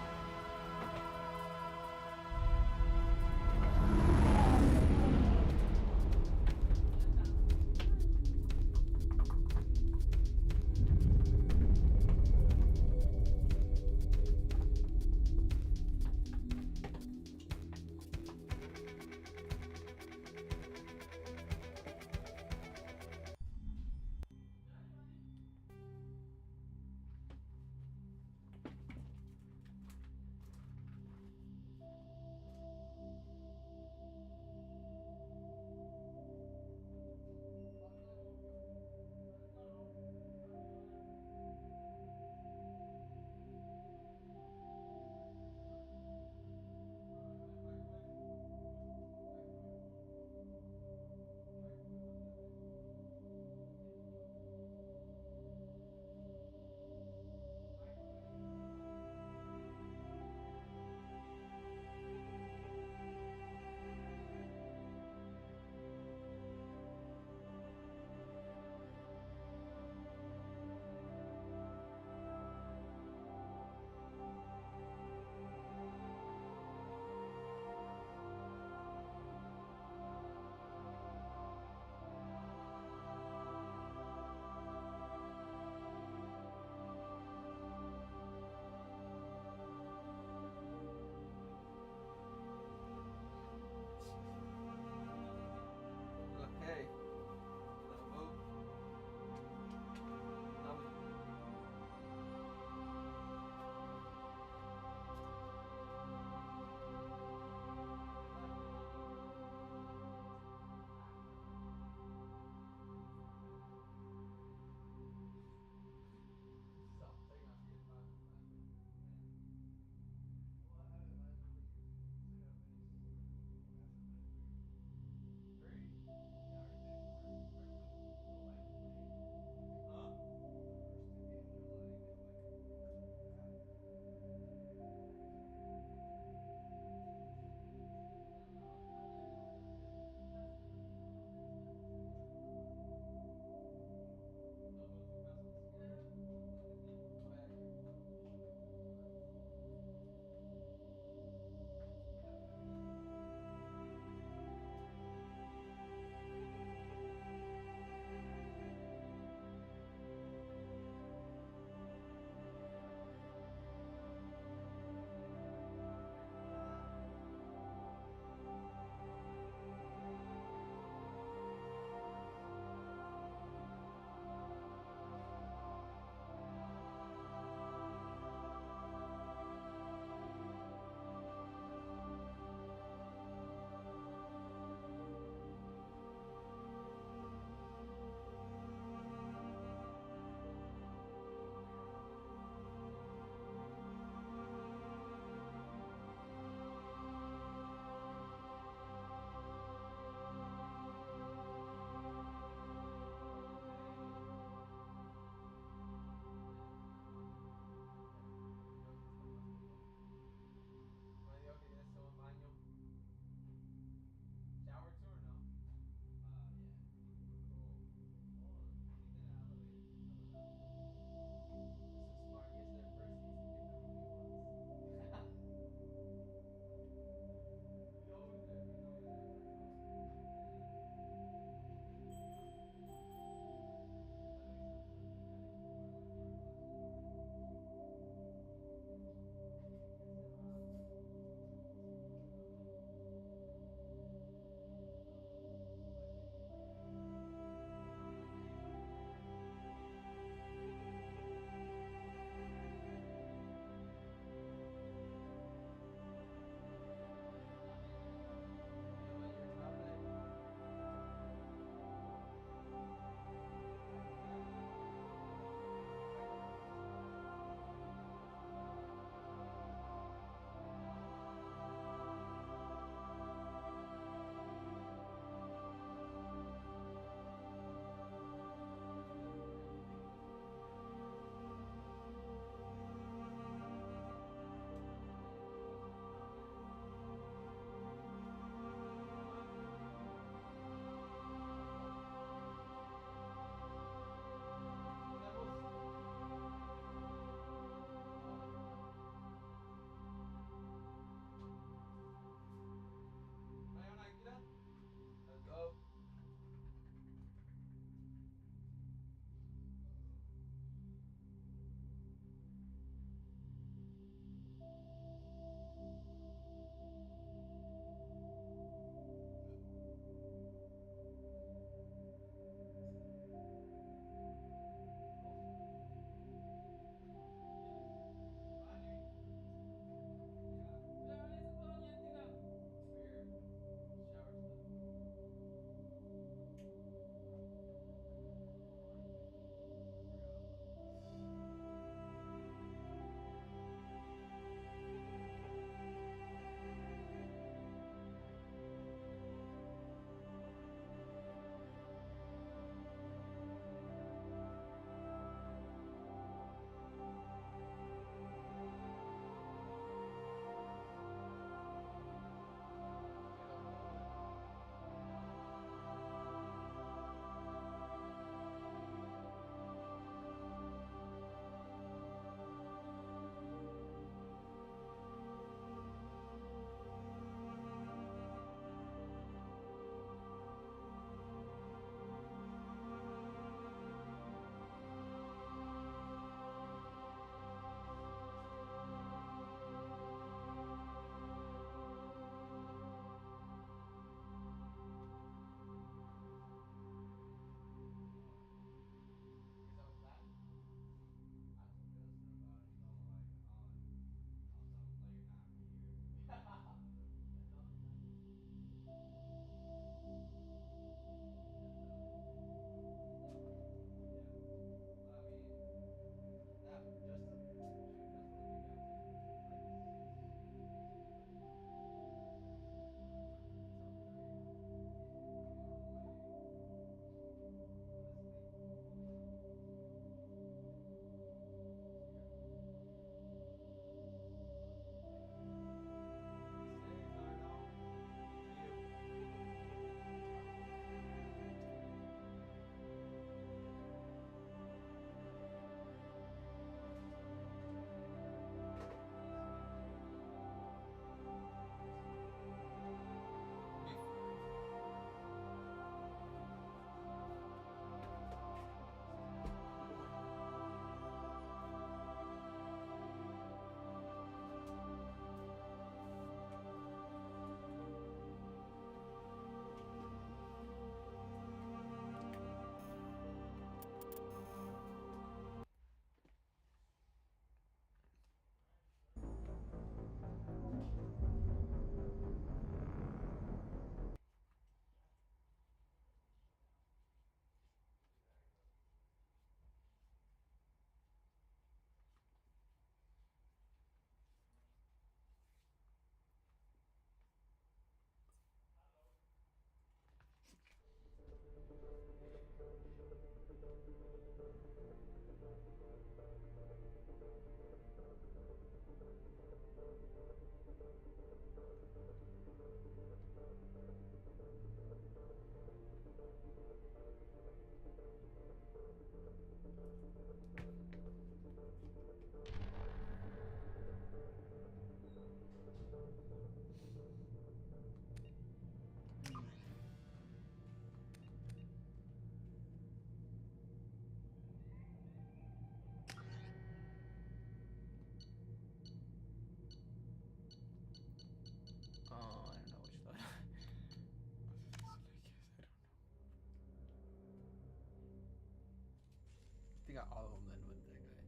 I got all of them then with that guy.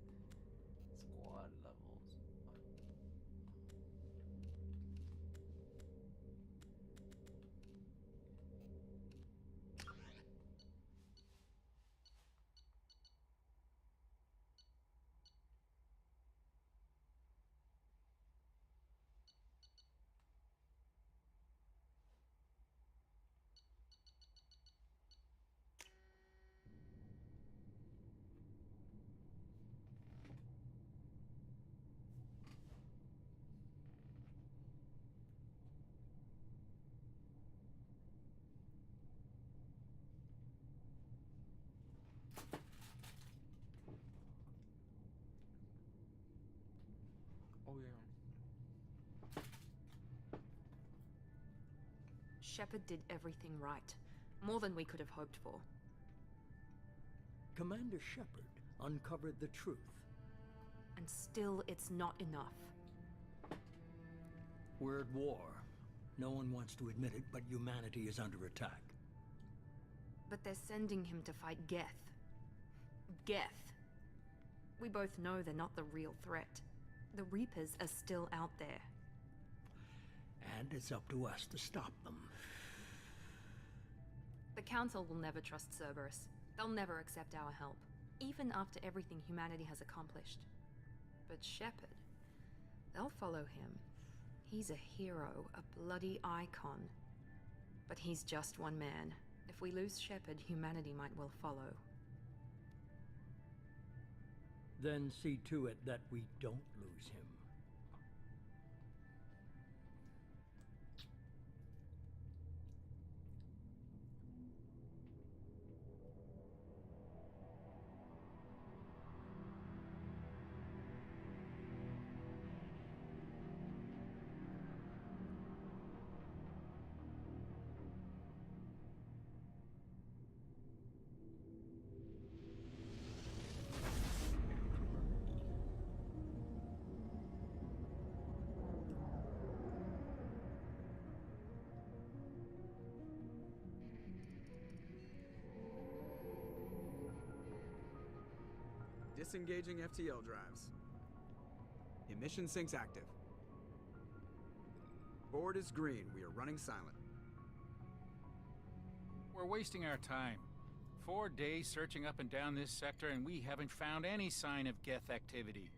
Squad levels. Oh yeah. Shepard did everything right. More than we could have hoped for. Commander Shepard uncovered the truth. And still, it's not enough. We're at war. No one wants to admit it, but humanity is under attack. But they're sending him to fight Geth. Geth. We both know they're not the real threat. The Reapers are still out there. And it's up to us to stop them. The Council will never trust Cerberus. They'll never accept our help, even after everything humanity has accomplished. But Shepard, they'll follow him. He's a hero, a bloody icon. But he's just one man. If we lose Shepard, humanity might well follow. Then see to it that we don't lose him. Disengaging FTL drives. Emission sinks active. Board is green. We are running silent. We're wasting our time. 4 days searching up and down this sector, and we haven't found any sign of Geth activity.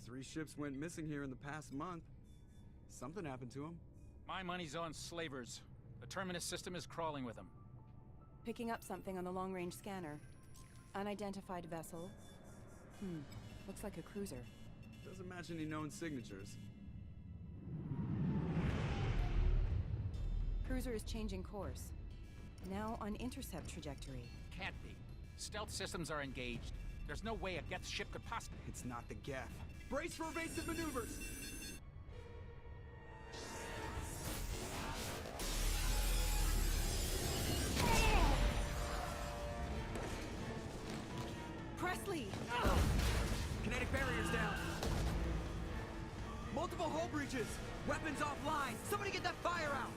3 ships went missing here in the past month. Something happened to them. My money's on slavers. The Terminus system is crawling with them. Picking up something on the long-range scanner. Unidentified vessel. Looks like a cruiser. Doesn't match any known signatures. Cruiser is changing course. Now on intercept trajectory. Can't be. Stealth systems are engaged. There's no way a Geth ship could possibly... It's not the Geth. Brace for evasive maneuvers! Presley! Kinetic barriers down. Multiple hull breaches. Weapons offline. Somebody get that fire out.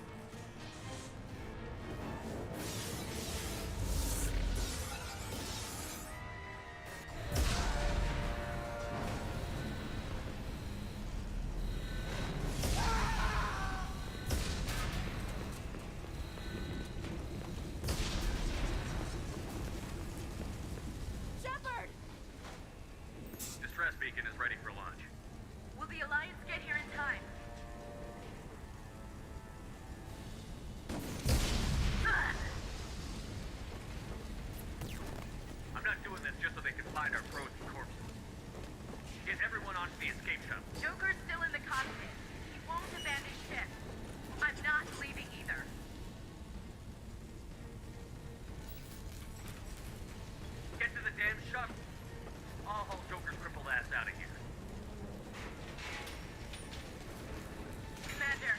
Distress beacon is ready for launch. Will the Alliance get here in time? I'm not doing this just so they can find our frozen corpses. Get everyone onto the escape shuttle. Joker's still in the cockpit. He won't abandon ship. I'm not leaving either. Get to the damn shuttle. I'll haul Joker's crippled ass out of here. Commander.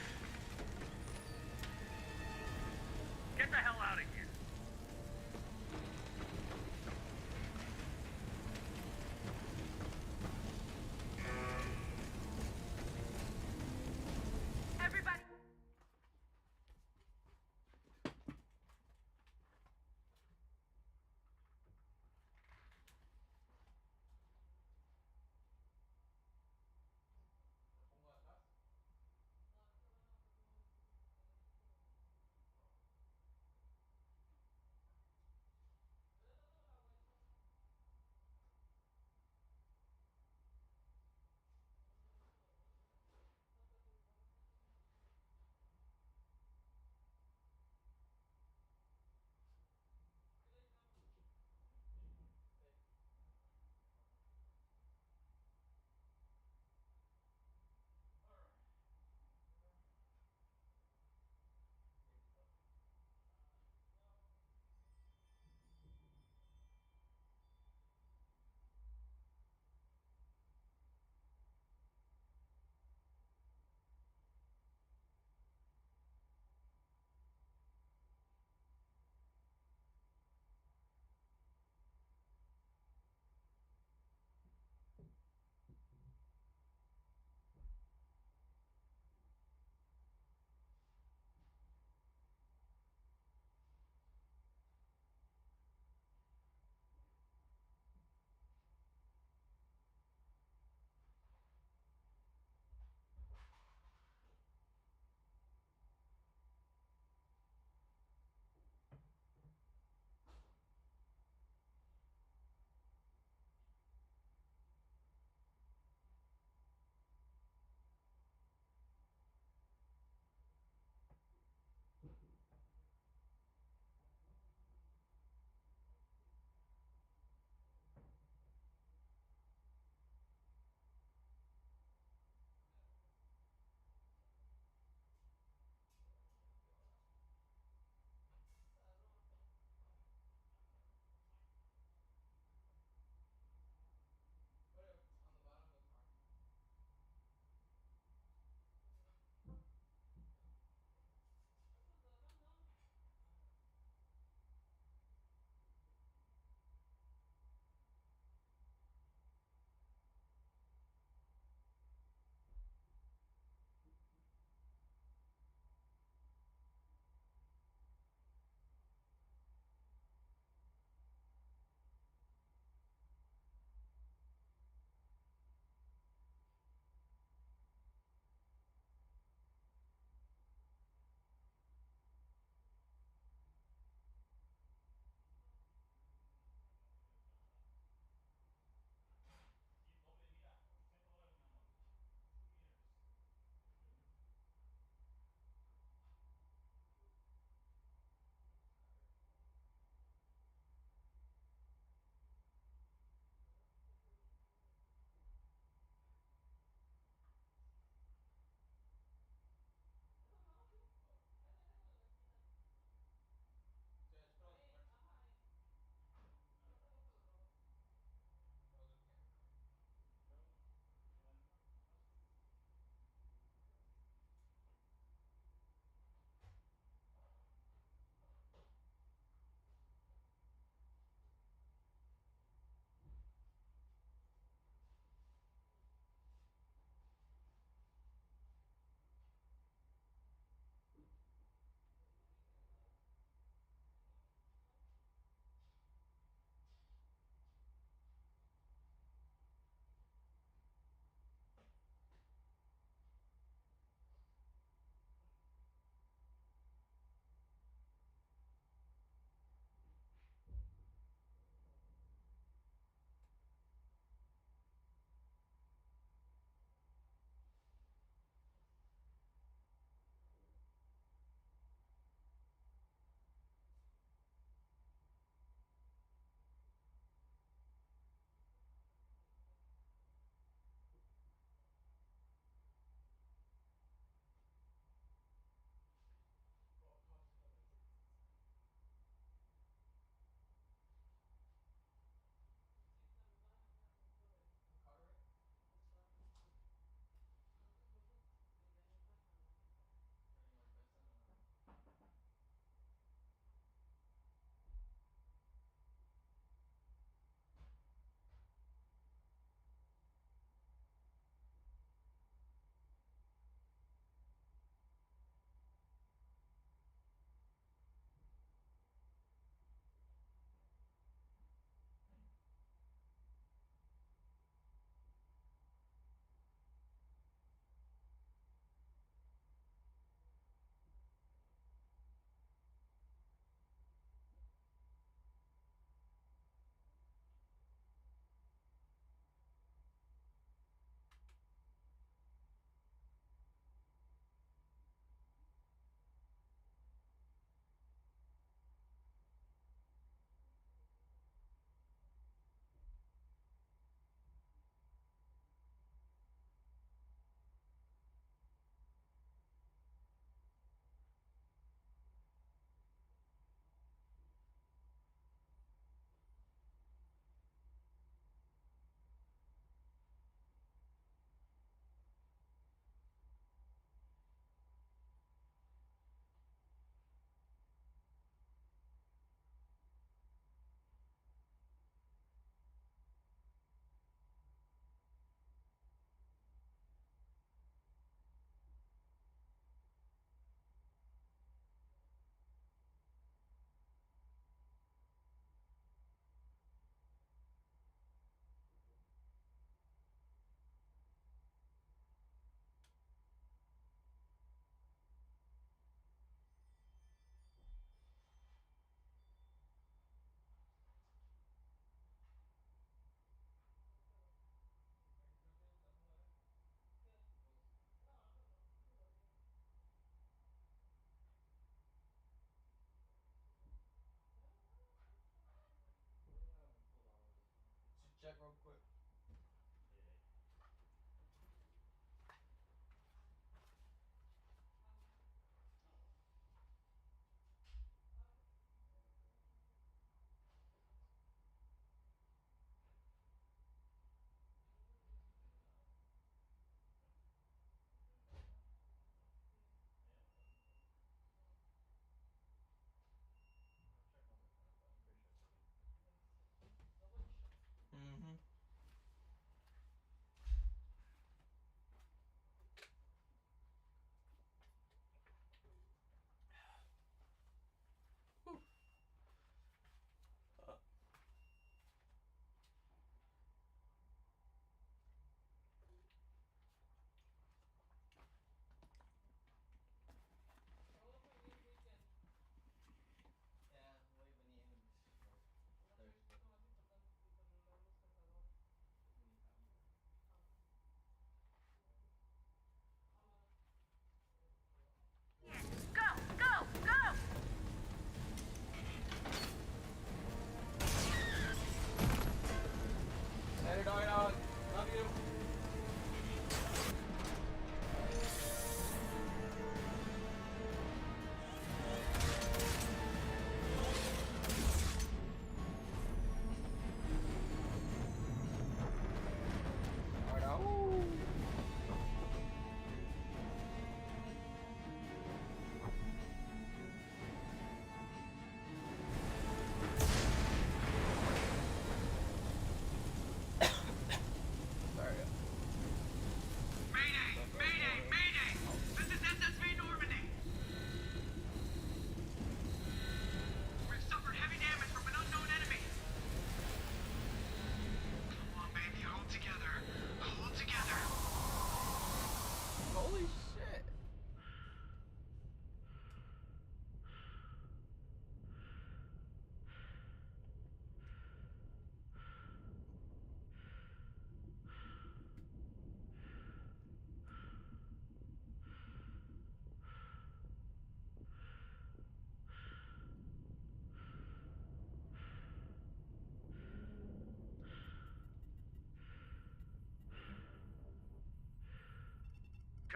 Get the hell out of here. Everybody.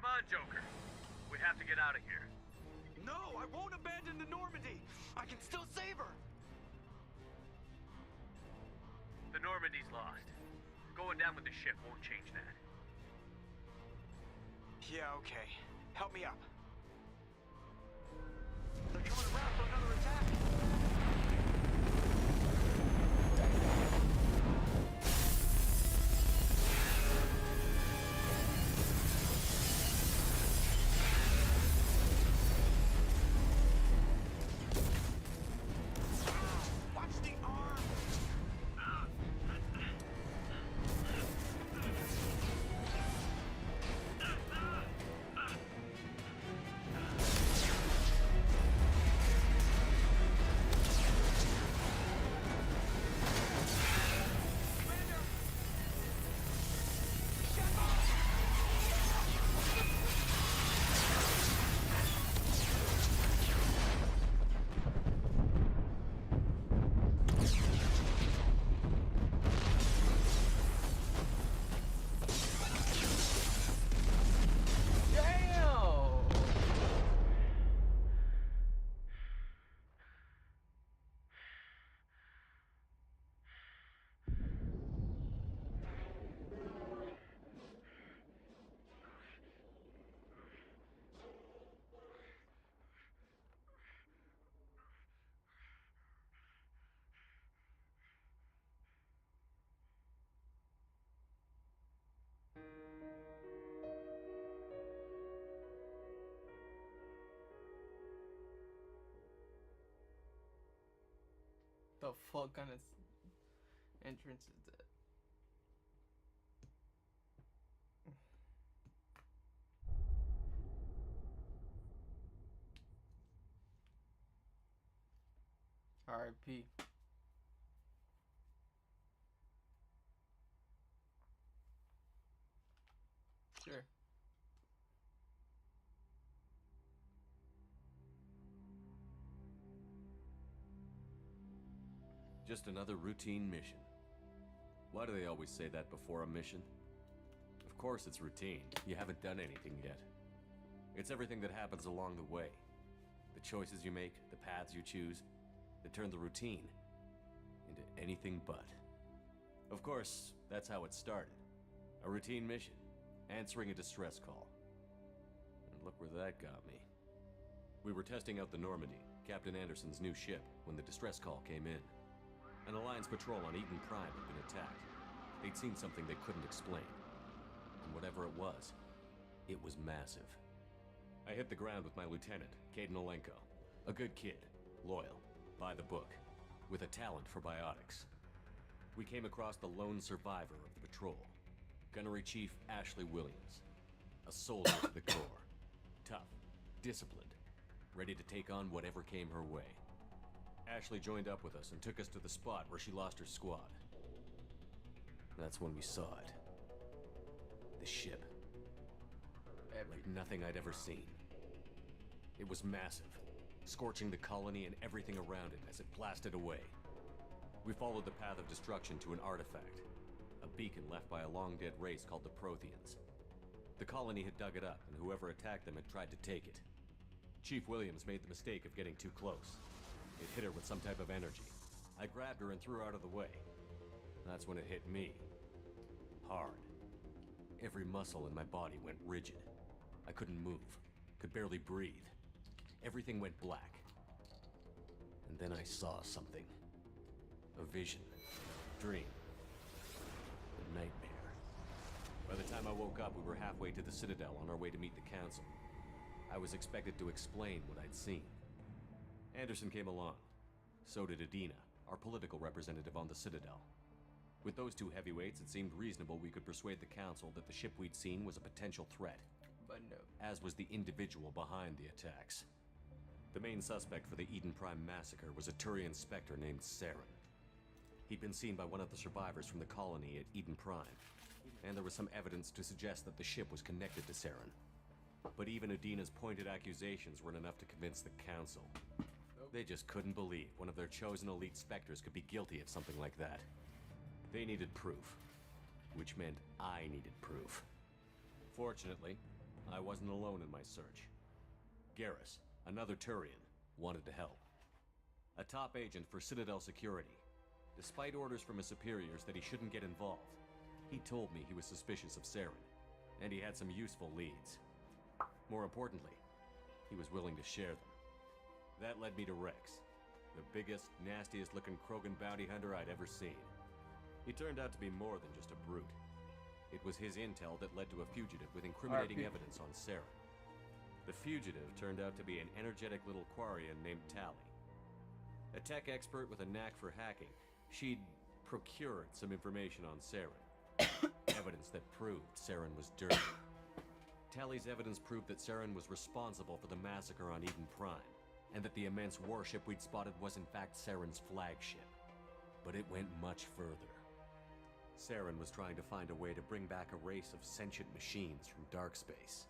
Come on, Joker. We have to get out of here. No, I won't abandon the Normandy. I can still save her. The Normandy's lost. Going down with the ship won't change that. Yeah, okay. Help me up. They're coming around for another attack. Watch the arm! The fuck kind of entrance is that? R.I.P. Sure. Just another routine mission. Why do they always say that before a mission? Of course it's routine. You haven't done anything yet. It's everything that happens along the way. The choices you make, the paths you choose, that turn the routine into anything but. Of course, that's how it started. A routine mission, answering a distress call. And look where that got me. We were testing out the Normandy, Captain Anderson's new ship, when the distress call came in. An Alliance patrol on Eden Prime had been attacked. They'd seen something they couldn't explain. And whatever it was massive. I hit the ground with my lieutenant, Caden Olenko. A good kid, loyal, by the book, with a talent for biotics. We came across the lone survivor of the patrol, Gunnery Chief Ashley Williams. A soldier to the core. Tough, disciplined, ready to take on whatever came her way. Ashley joined up with us and took us to the spot where she lost her squad. That's when we saw it. The ship. Like nothing I'd ever seen. It was massive, scorching the colony and everything around it as it blasted away. We followed the path of destruction to an artifact, a beacon left by a long-dead race called the Protheans. The colony had dug it up, and whoever attacked them had tried to take it. Chief Williams made the mistake of getting too close. It hit her with some type of energy. I grabbed her and threw her out of the way. That's when it hit me. Hard. Every muscle in my body went rigid. I couldn't move, could barely breathe. Everything went black. And then I saw something. A vision. Dream. A nightmare. By the time I woke up, we were halfway to the Citadel on our way to meet the Council. I was expected to explain what I'd seen. Anderson came along. So did Adina, our political representative on the Citadel. With those two heavyweights, it seemed reasonable we could persuade the Council that the ship we'd seen was a potential threat. But no. As was the individual behind the attacks. The main suspect for the Eden Prime massacre was a Turian Spectre named Saren. He'd been seen by one of the survivors from the colony at Eden Prime, and there was some evidence to suggest that the ship was connected to Saren. But even Adina's pointed accusations weren't enough to convince the Council. They just couldn't believe one of their chosen elite Spectres could be guilty of something like that. They needed proof, which meant I needed proof. Fortunately, I wasn't alone in my search. Garrus, another Turian, wanted to help. A top agent for Citadel Security. Despite orders from his superiors that he shouldn't get involved, he told me he was suspicious of Saren, and he had some useful leads. More importantly, he was willing to share them. That led me to Rex, the biggest, nastiest-looking Krogan bounty hunter I'd ever seen. He turned out to be more than just a brute. It was his intel that led to a fugitive with incriminating evidence on Saren. The fugitive turned out to be an energetic little Quarian named Tally. A tech expert with a knack for hacking, she'd procured some information on Saren. Evidence that proved Saren was dirty. Tally's evidence proved that Saren was responsible for the massacre on Eden Prime, and that the immense warship we'd spotted was in fact Saren's flagship. But it went much further. Saren was trying to find a way to bring back a race of sentient machines from dark space.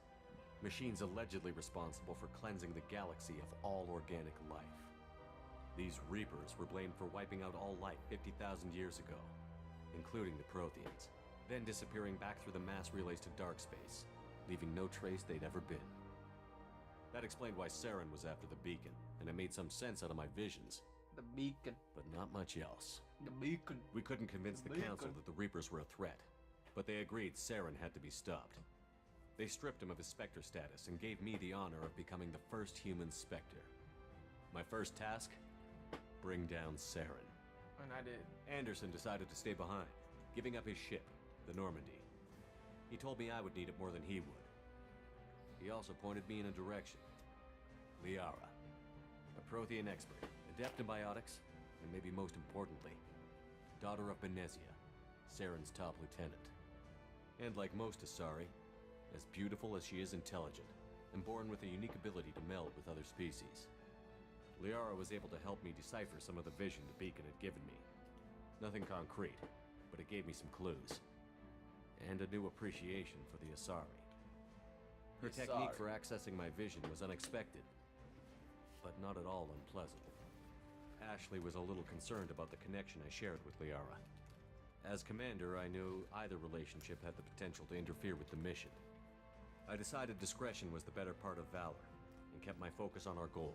Machines allegedly responsible for cleansing the galaxy of all organic life. These Reapers were blamed for wiping out all life 50,000 years ago, including the Protheans, then disappearing back through the mass relays to dark space, leaving no trace they'd ever been. That explained why Saren was after the beacon, and it made some sense out of my visions. The beacon. But not much else. The beacon. We couldn't convince the Council that the Reapers were a threat, but they agreed Saren had to be stopped. They stripped him of his Spectre status and gave me the honor of becoming the first human Spectre. My first task? Bring down Saren. And I did. Anderson decided to stay behind, giving up his ship, the Normandy. He told me I would need it more than he would. He also pointed me in a direction. Liara, a Prothean expert, adept in biotics, and maybe most importantly, daughter of Benezia, Saren's top lieutenant. And like most Asari, as beautiful as she is intelligent, and born with a unique ability to meld with other species. Liara was able to help me decipher some of the vision the beacon had given me. Nothing concrete, but it gave me some clues. And a new appreciation for the Asari. Her technique for accessing my vision was unexpected, but not at all unpleasant. Ashley was a little concerned about the connection I shared with Liara. As commander, I knew either relationship had the potential to interfere with the mission. I decided discretion was the better part of valor, and kept my focus on our goal,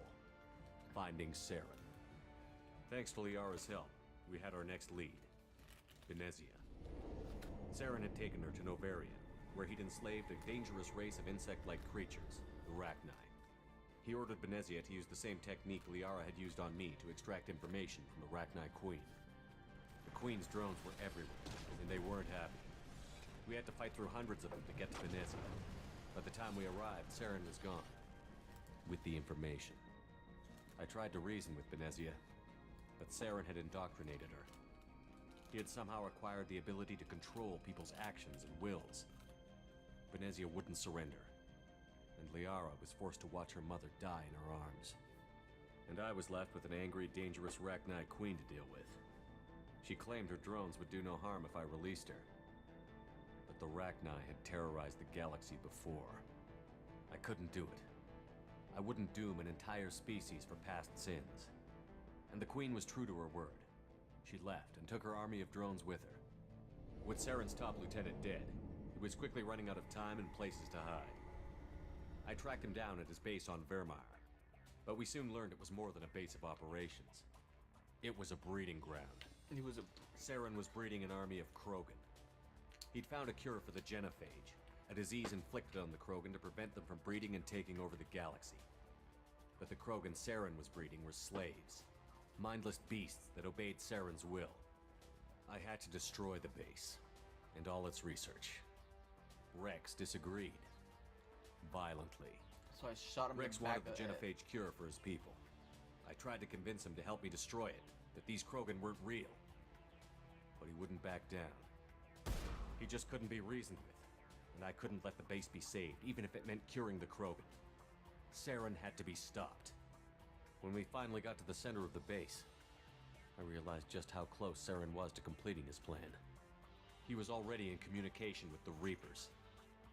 finding Saren. Thanks to Liara's help, we had our next lead, Benezia. Saren had taken her to Novaria, where he'd enslaved a dangerous race of insect-like creatures, the Rachni. He ordered Benezia to use the same technique Liara had used on me to extract information from the Rachni Queen. The Queen's drones were everywhere, and they weren't happy. We had to fight through hundreds of them to get to Benezia. By the time we arrived, Saren was gone, with the information. I tried to reason with Benezia, but Saren had indoctrinated her. He had somehow acquired the ability to control people's actions and wills. Benezia wouldn't surrender, and Liara was forced to watch her mother die in her arms. And I was left with an angry, dangerous Rachni Queen to deal with. She claimed her drones would do no harm if I released her. But the Rachni had terrorized the galaxy before. I couldn't do it. I wouldn't doom an entire species for past sins. And the Queen was true to her word. She left and took her army of drones with her. With Saren's top lieutenant dead, he was quickly running out of time and places to hide. I tracked him down at his base on Vermeer, but we soon learned it was more than a base of operations. It was a breeding ground. Saren was breeding an army of Krogan. He'd found a cure for the genophage, a disease inflicted on the Krogan to prevent them from breeding and taking over the galaxy. But the Krogan Saren was breeding were slaves, mindless beasts that obeyed Saren's will. I had to destroy the base, and all its research. Rex disagreed. Violently. So I shot him Rex in the back wanted the of genophage cure for his people. I tried to convince him to help me destroy it, that these Krogan weren't real. But he wouldn't back down. He just couldn't be reasoned with, and I couldn't let the base be saved, even if it meant curing the Krogan. Saren had to be stopped. When we finally got to the center of the base, I realized just how close Saren was to completing his plan. He was already in communication with the Reapers.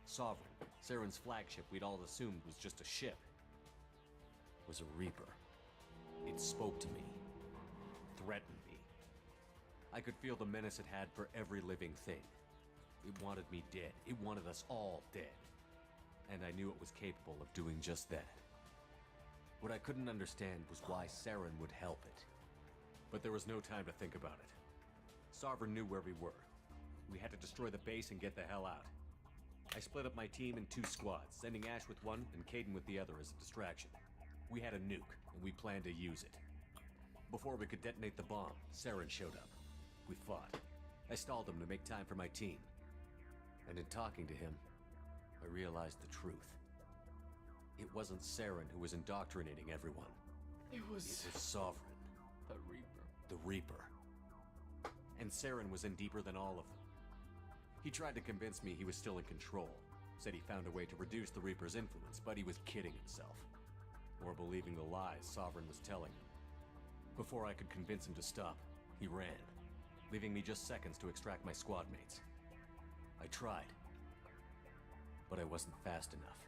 Sovereign, Saren's flagship we'd all assumed was just a ship, was a Reaper. It spoke to me, threatened me. I could feel the menace it had for every living thing. It wanted me dead. It wanted us all dead. and I knew it was capable of doing just that. What I couldn't understand was why Saren would help it. But there was no time to think about it. Sovereign knew where we were. We had to destroy the base and get the hell out. I split up my team in 2 squads, sending Ash with one and Caden with the other as a distraction. We had a nuke, and we planned to use it. Before we could detonate the bomb, Saren showed up. We fought. I stalled him to make time for my team. And in talking to him, I realized the truth. It wasn't Saren who was indoctrinating everyone. It was Sovereign. The Reaper. The Reaper. And Saren was in deeper than all of them. He tried to convince me he was still in control. Said he found a way to reduce the Reaper's influence, but he was kidding himself. Or believing the lies Sovereign was telling him. Before I could convince him to stop, he ran, leaving me just seconds to extract my squad mates. I tried, but I wasn't fast enough.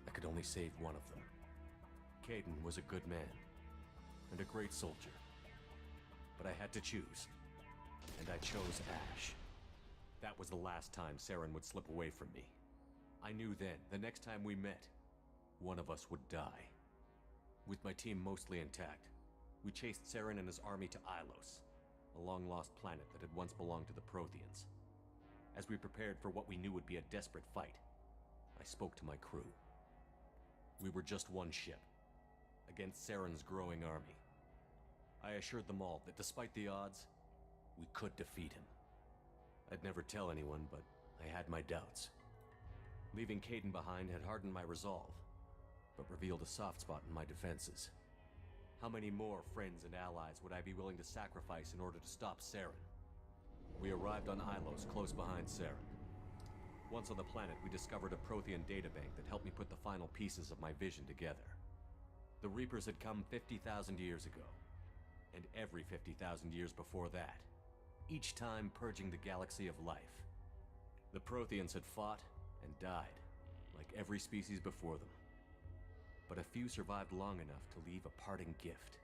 I could only save one of them. Caden was a good man, and a great soldier. But I had to choose, and I chose Ash. That was the last time Saren would slip away from me. I knew then, the next time we met, one of us would die. With my team mostly intact, we chased Saren and his army to Ilos, a long-lost planet that had once belonged to the Protheans. As we prepared for what we knew would be a desperate fight, I spoke to my crew. We were just one ship, against Saren's growing army. I assured them all that despite the odds, we could defeat him. I'd never tell anyone, but I had my doubts. Leaving Caden behind had hardened my resolve, but revealed a soft spot in my defenses. How many more friends and allies would I be willing to sacrifice in order to stop Saren? We arrived on Ilos, close behind Saren. Once on the planet, we discovered a Prothean databank that helped me put the final pieces of my vision together. The Reapers had come 50,000 years ago, and every 50,000 years before that, each time purging the galaxy of life. The Protheans had fought and died, like every species before them. But a few survived long enough to leave a parting gift.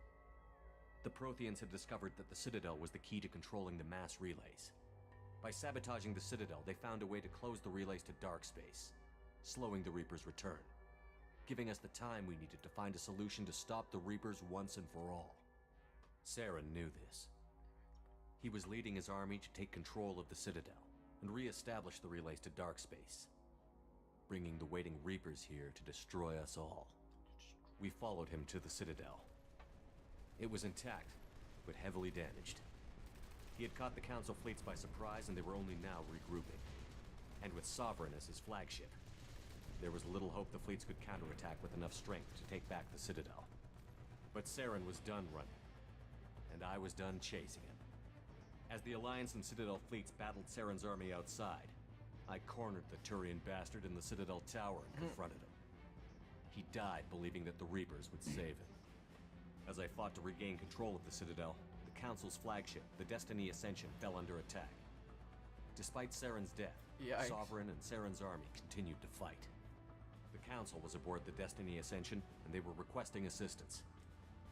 The Protheans had discovered that the Citadel was the key to controlling the mass relays. By sabotaging the Citadel, they found a way to close the relays to dark space, slowing the Reapers' return, giving us the time we needed to find a solution to stop the Reapers once and for all. Saren knew this. He was leading his army to take control of the Citadel and re-establish the relays to dark space, bringing the waiting Reapers here to destroy us all. We followed him to the Citadel. It was intact, but heavily damaged. He had caught the Council fleets by surprise, and they were only now regrouping. And with Sovereign as his flagship, there was little hope the fleets could counterattack with enough strength to take back the Citadel. But Saren was done running, and I was done chasing him. As the Alliance and Citadel fleets battled Saren's army outside, I cornered the Turian bastard in the Citadel tower and confronted him. He died believing that the Reapers would save him. As I fought to regain control of the Citadel, the Council's flagship, the Destiny Ascension, fell under attack. Despite Saren's death, Yikes. Sovereign and Saren's army continued to fight. The Council was aboard the Destiny Ascension, and they were requesting assistance.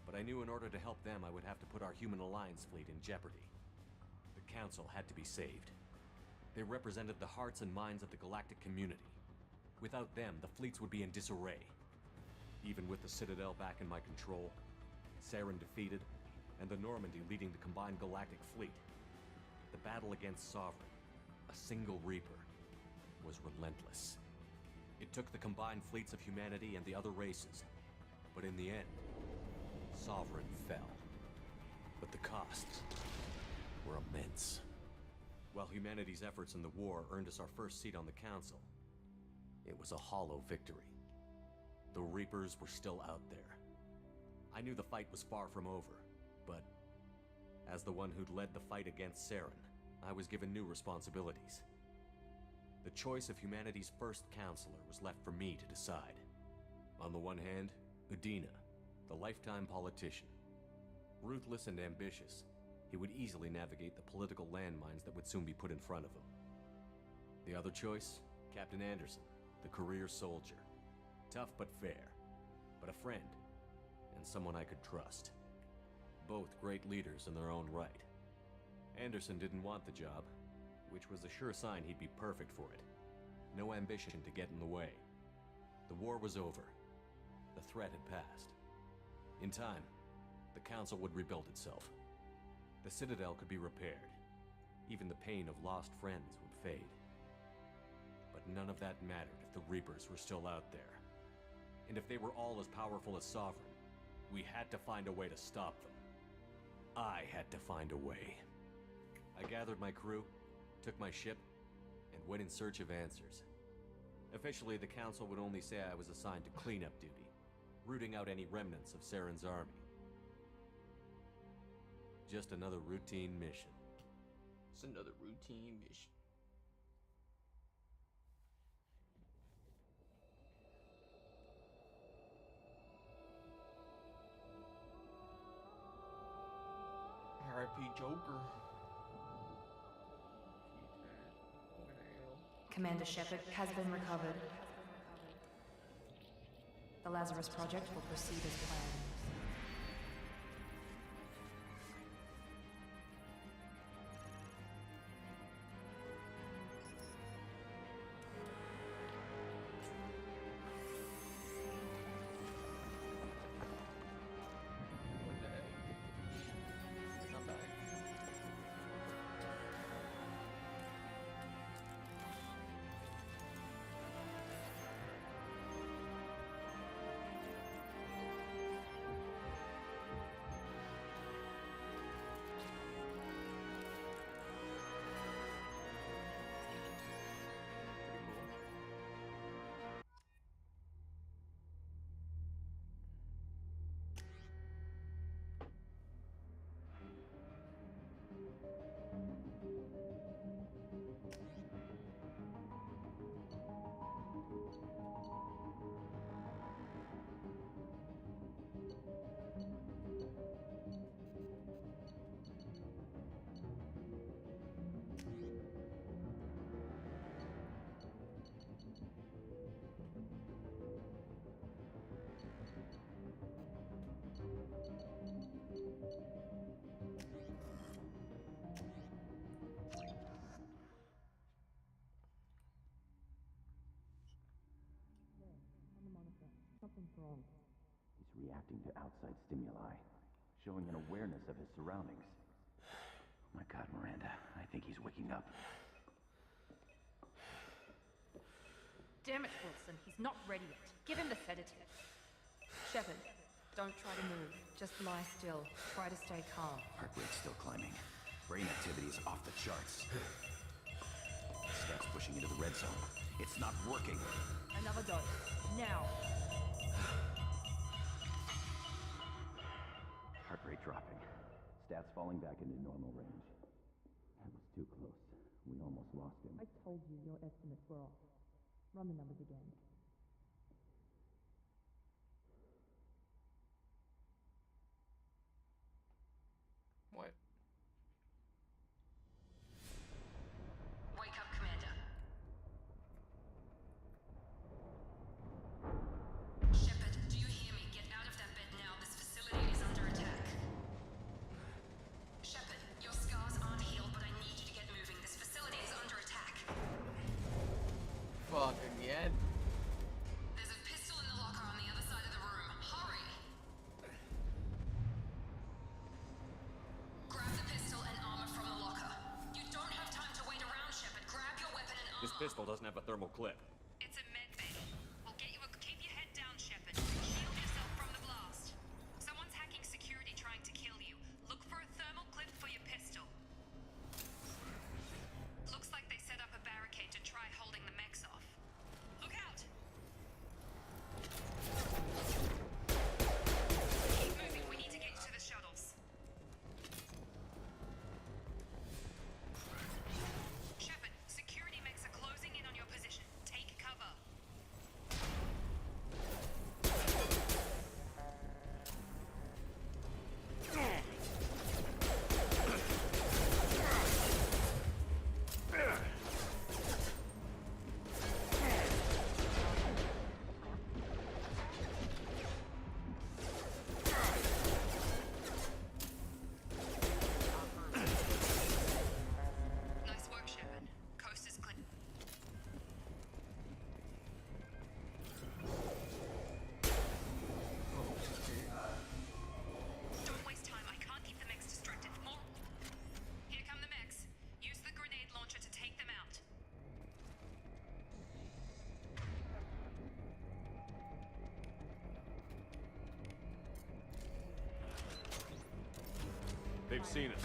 But I knew in order to help them, I would have to put our human alliance fleet in jeopardy. The Council had to be saved. They represented the hearts and minds of the galactic community. Without them, the fleets would be in disarray. Even with the Citadel back in my control, Saren defeated, and the Normandy leading the combined galactic fleet, the battle against Sovereign, a single Reaper, was relentless. It took the combined fleets of humanity and the other races, but in the end, Sovereign fell. But the costs were immense. While humanity's efforts in the war earned us our first seat on the Council, it was a hollow victory. The Reapers were still out there. I knew the fight was far from over, but as the one who'd led the fight against Saren, I was given new responsibilities. The choice of humanity's first counselor was left for me to decide. On the one hand, Udina, the lifetime politician. Ruthless and ambitious, he would easily navigate the political landmines that would soon be put in front of him. The other choice, Captain Anderson, the career soldier. Tough but fair, but a friend, and someone I could trust. Both great leaders in their own right. Anderson didn't want the job, which was a sure sign he'd be perfect for it. No ambition to get in the way. The war was over. The threat had passed. In time, the Council would rebuild itself. The Citadel could be repaired. Even the pain of lost friends would fade. But none of that mattered if the Reapers were still out there. And if they were all as powerful as Sovereign, we had to find a way to stop them. I had to find a way. I gathered my crew, took my ship, and went in search of answers. Officially, the Council would only say I was assigned to cleanup duty, rooting out any remnants of Saren's army. Just another routine mission. It's another routine mission. R.I.P. Joker. Commander Shepard has been recovered. The Lazarus Project will proceed as planned. Something's wrong. He's reacting to outside stimuli, showing an awareness of his surroundings. Oh my God, Miranda, I think he's waking up. Damn it, Wilson, he's not ready yet. Give him the sedative. Shepard, don't try to move. Just lie still. Try to stay calm. Heart rate's still climbing. Brain activity is off the charts. Steps pushing into the red zone. It's not working. Another dose. Now. Heart rate dropping. Stats falling back into normal range. That was too close. We almost lost him. I told you your estimates were off. Run the numbers again. What? Wake up, Commander. Shepard, do you hear me? Get out of that bed now. This facility is under attack. Shepard, your scars aren't healed, but I need you to get moving. This facility is under attack. Fuck again. There's a pistol in the locker on the other side of the room. Hurry! Grab the pistol and armor from the locker. You don't have time to wait around, Shepard. Grab your weapon and armor. This pistol doesn't have a thermal clip. It's a med bay. We'll get you a... Keep your head down, Shepard. Shield yourself from the blast. Someone's hacking security trying to kill you. Look for a thermal clip for your pistol. Looks like they set up a barricade to try holding the mechs off. Look out! Keep moving. We need to get you to the shuttles. Shepard, security mechs are closing in on your position. Take they've seen us.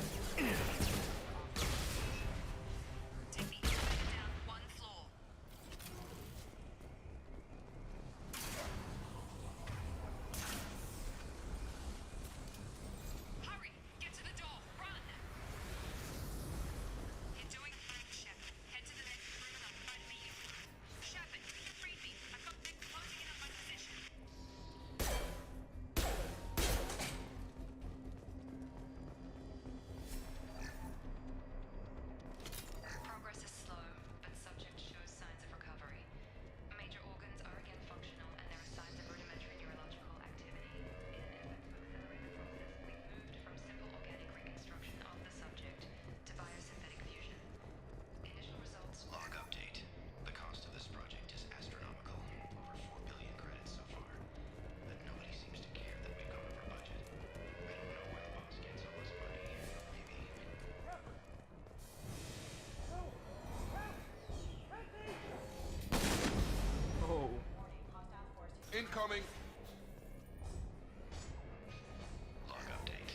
Take the elevator down one floor. Hurry! Get to the door! Run! You're doing fine, Shepard. Head to the next room and I'll try to meet you. Shepard, read me. I've got men closing in on my position. Progress is slow, but subject shows signs of recovery. Major organs are again functional, and there are signs of rudimentary neurological activity. In an effort to accelerate the process, we've moved from simple organic reconstruction of the subject to biosynthetic fusion. Initial results... Log update. The cost of this project is astronomical. Over 4 billion credits so far. But nobody seems to care that we've gone over budget. I don't know where the boss gets all this money. Maybe... Oh. Incoming! Log update.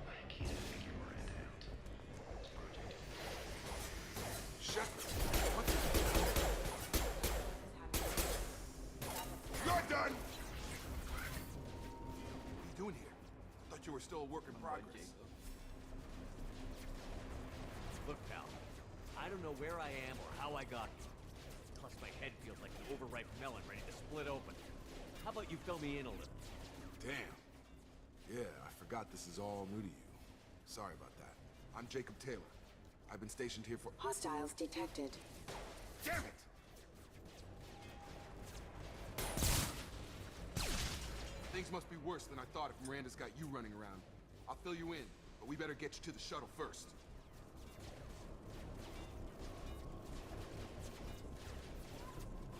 I can't figure Miranda out. This project... Shepard! What the... You're done! What are you doing here? Thought you were still a work in progress. Look, pal, I don't know where I am or how I got here. Plus, my head feels like an overripe melon ready to split open. How about you fill me in a little? Damn. Yeah, I forgot this is all new to you. Sorry about that. I'm Jacob Taylor. I've been stationed here for... Hostiles detected. Damn it! Things must be worse than I thought if Miranda's got you running around. I'll fill you in, but we better get you to the shuttle first.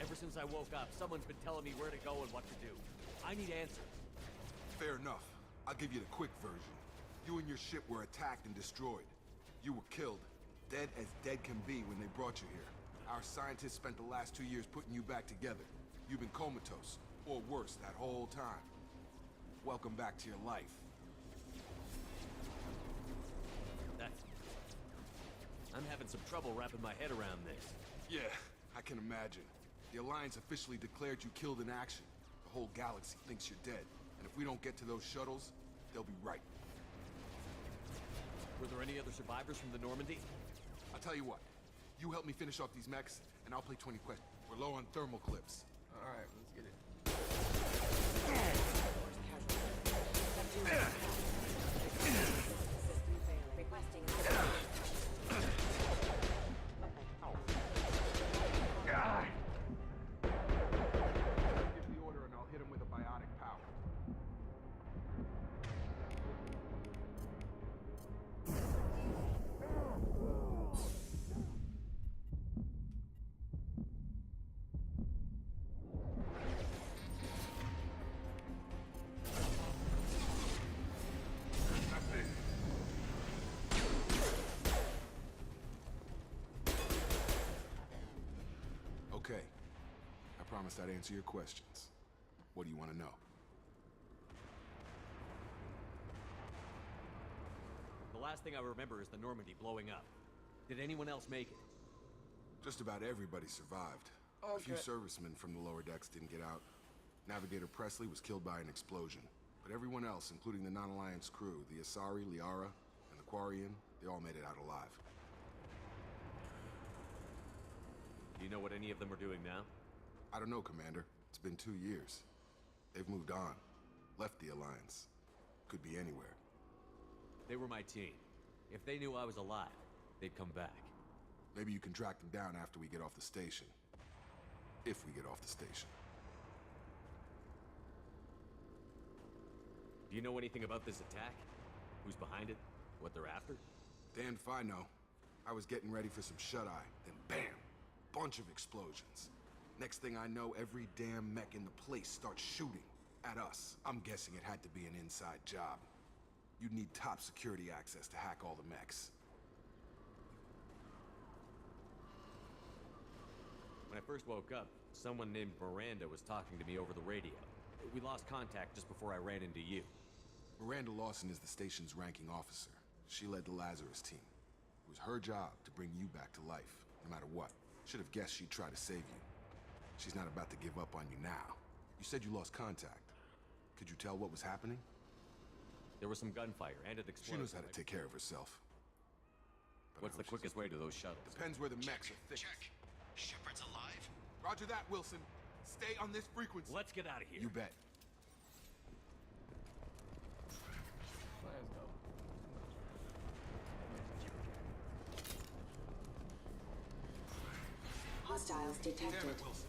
Ever since I woke up, someone's been telling me where to go and what to do. I need answers. Fair enough. I'll give you the quick version. You and your ship were attacked and destroyed. You were killed. Dead as dead can be when they brought you here. Our scientists spent the last 2 years putting you back together. You've been comatose, or worse, that whole time. Welcome back to your life. I'm having some trouble wrapping my head around this. Yeah, I can imagine. The Alliance officially declared you killed in action. The whole galaxy thinks you're dead. And if we don't get to those shuttles, they'll be right. Were there any other survivors from the Normandy? I'll tell you what. You help me finish off these mechs, and I'll play 20 questions. We're low on thermal clips. Alright, let's get it. Requesting Give the order and I'll hit him with a biotic power. Okay. I promised I'd answer your questions. What do you want to know? The last thing I remember is the Normandy blowing up. Did anyone else make it? Just about everybody survived. A few servicemen from the lower decks didn't get out. Navigator Presley was killed by an explosion. But everyone else, including the non-Alliance crew, the Asari, Liara, and the Quarian, they all made it out alive. Do you know what any of them are doing now? I don't know, Commander. It's been 2 years. They've moved on. Left the Alliance. Could be anywhere. They were my team. If they knew I was alive, they'd come back. Maybe you can track them down after we get off the station. If we get off the station. Do you know anything about this attack? Who's behind it? What they're after? Damned if I know. I was getting ready for some shut-eye, then bam! Bunch of explosions. Next thing I know, every damn mech in the place starts shooting at us. I'm guessing it had to be an inside job. You'd need top security access to hack all the mechs. When I first woke up, someone named Miranda was talking to me over the radio. We lost contact just before I ran into you. Miranda Lawson is the station's ranking officer. She led the Lazarus team. It was her job to bring you back to life, no matter what. Should have guessed she'd try to save you. She's not about to give up on you now. You said you lost contact. Could you tell what was happening? There was some gunfire and an explosion. She knows how to take care of herself. But What's the quickest way to those shuttles? Depends where the mechs are thickest. Check. Shepard's alive? Roger that, Wilson. Stay on this frequency. Let's get out of here. You bet. Let's go. Hostiles detected. Damn it, Wilson.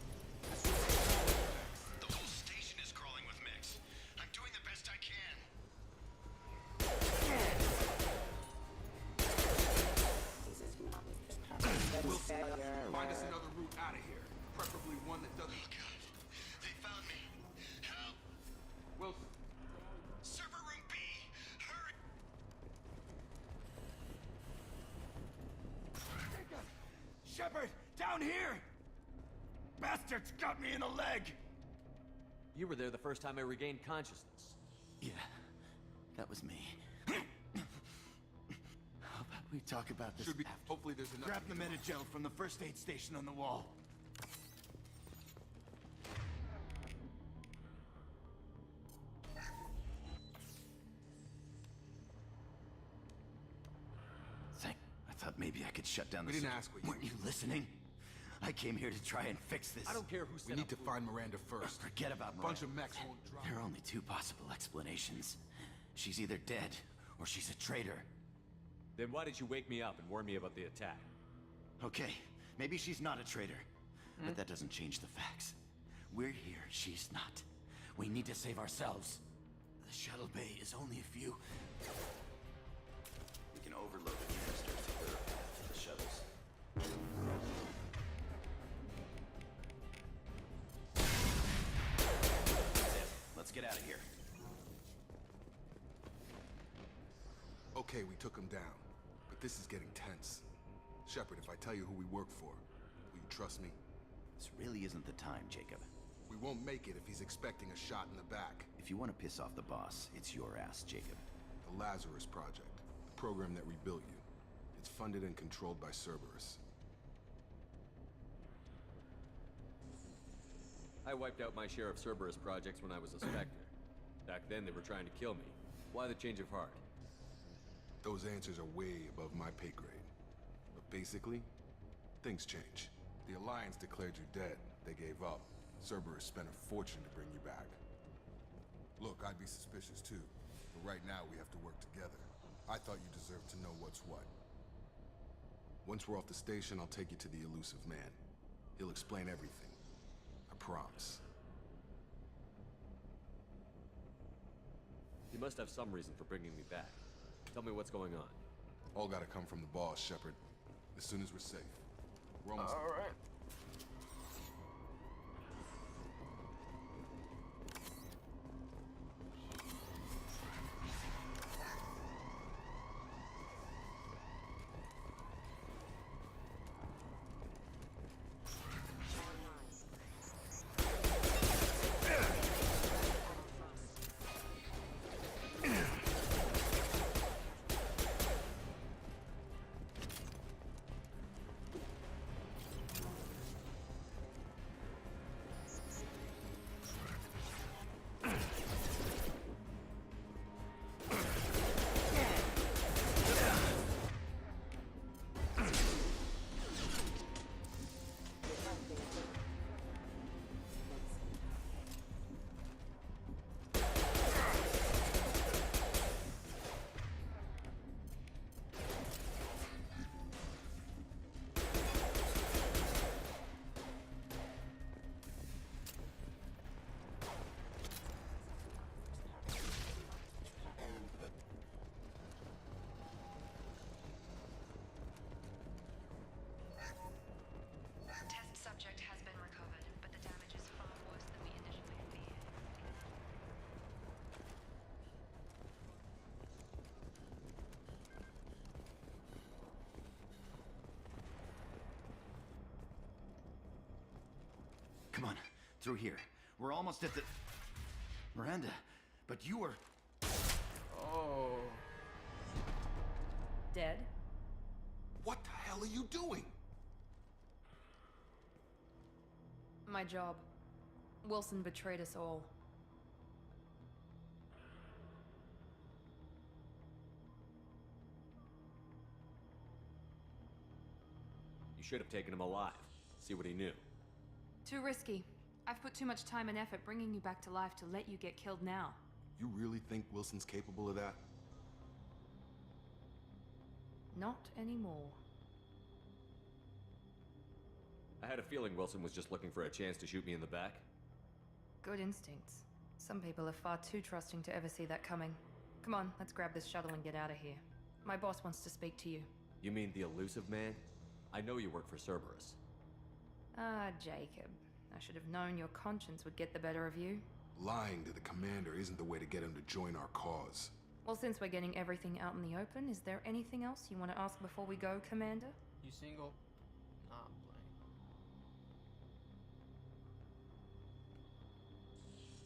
The whole station is crawling with mechs. I'm doing the best I can. Wilson, find us another route out of here. Preferably one that doesn't... Oh, God. They found me. Help! Wilson. Server room B! Hurry! Shepard, down here! Bastards got me in the leg! You were there the first time I regained consciousness. Yeah, that was me. How about we talk about this Should be. after? Hopefully there's enough. Grab the Medi-gel from the first aid station on the wall. I thought maybe I could shut down the... We didn't ask what you... Weren't you listening? I came here to try and fix this. I don't care who We set need up to find Miranda first. Forget about A bunch Miranda. of mechs won't drop. There are only two possible explanations. She's either dead, or she's a traitor. Then why did you wake me up and warn me about the attack? Okay, maybe she's not a traitor. But that doesn't change the facts. We're here, she's not. We need to save ourselves. The shuttle bay is only a few... We can overload the canisters to clear a path to the shuttles. That's it. Let's get out of here. Okay, we took him down. But this is getting tense. Shepard, if I tell you who we work for, will you trust me? This really isn't the time, Jacob. We won't make it if he's expecting a shot in the back. If you want to piss off the boss, it's your ass, Jacob. The Lazarus Project, the program that rebuilt you. It's funded and controlled by Cerberus. I wiped out my share of Cerberus projects when I was a Spectre. Back then, they were trying to kill me. Why the change of heart? Those answers are way above my pay grade. But basically, things change. The Alliance declared you dead. They gave up. Cerberus spent a fortune to bring you back. Look, I'd be suspicious too. But right now, we have to work together. I thought you deserved to know what's what. Once we're off the station, I'll take you to the elusive man. He'll explain everything. I promise. You must have some reason for bringing me back. Tell me what's going on. All gotta come from the boss, Shepard. As soon as we're safe. We're almost... All right. Test subject has been recovered, but the damage is far worse than we initially feared. Come on, through here. We're almost at the... Miranda, but you were... Oh. Dead? What the hell are you doing? My job. Wilson betrayed us all. You should have taken him alive. See what he knew. Too risky. I've put too much time and effort bringing you back to life to let you get killed now. You really think Wilson's capable of that? Not anymore. I had a feeling Wilson was just looking for a chance to shoot me in the back. Good instincts. Some people are far too trusting to ever see that coming. Come on, let's grab this shuttle and get out of here. My boss wants to speak to you. You mean the elusive man? I know you work for Cerberus. Ah, Jacob. I should have known your conscience would get the better of you. Lying to the commander isn't the way to get him to join our cause. Well, since we're getting everything out in the open, is there anything else you want to ask before we go, Commander? You single? Nah, I'm playing.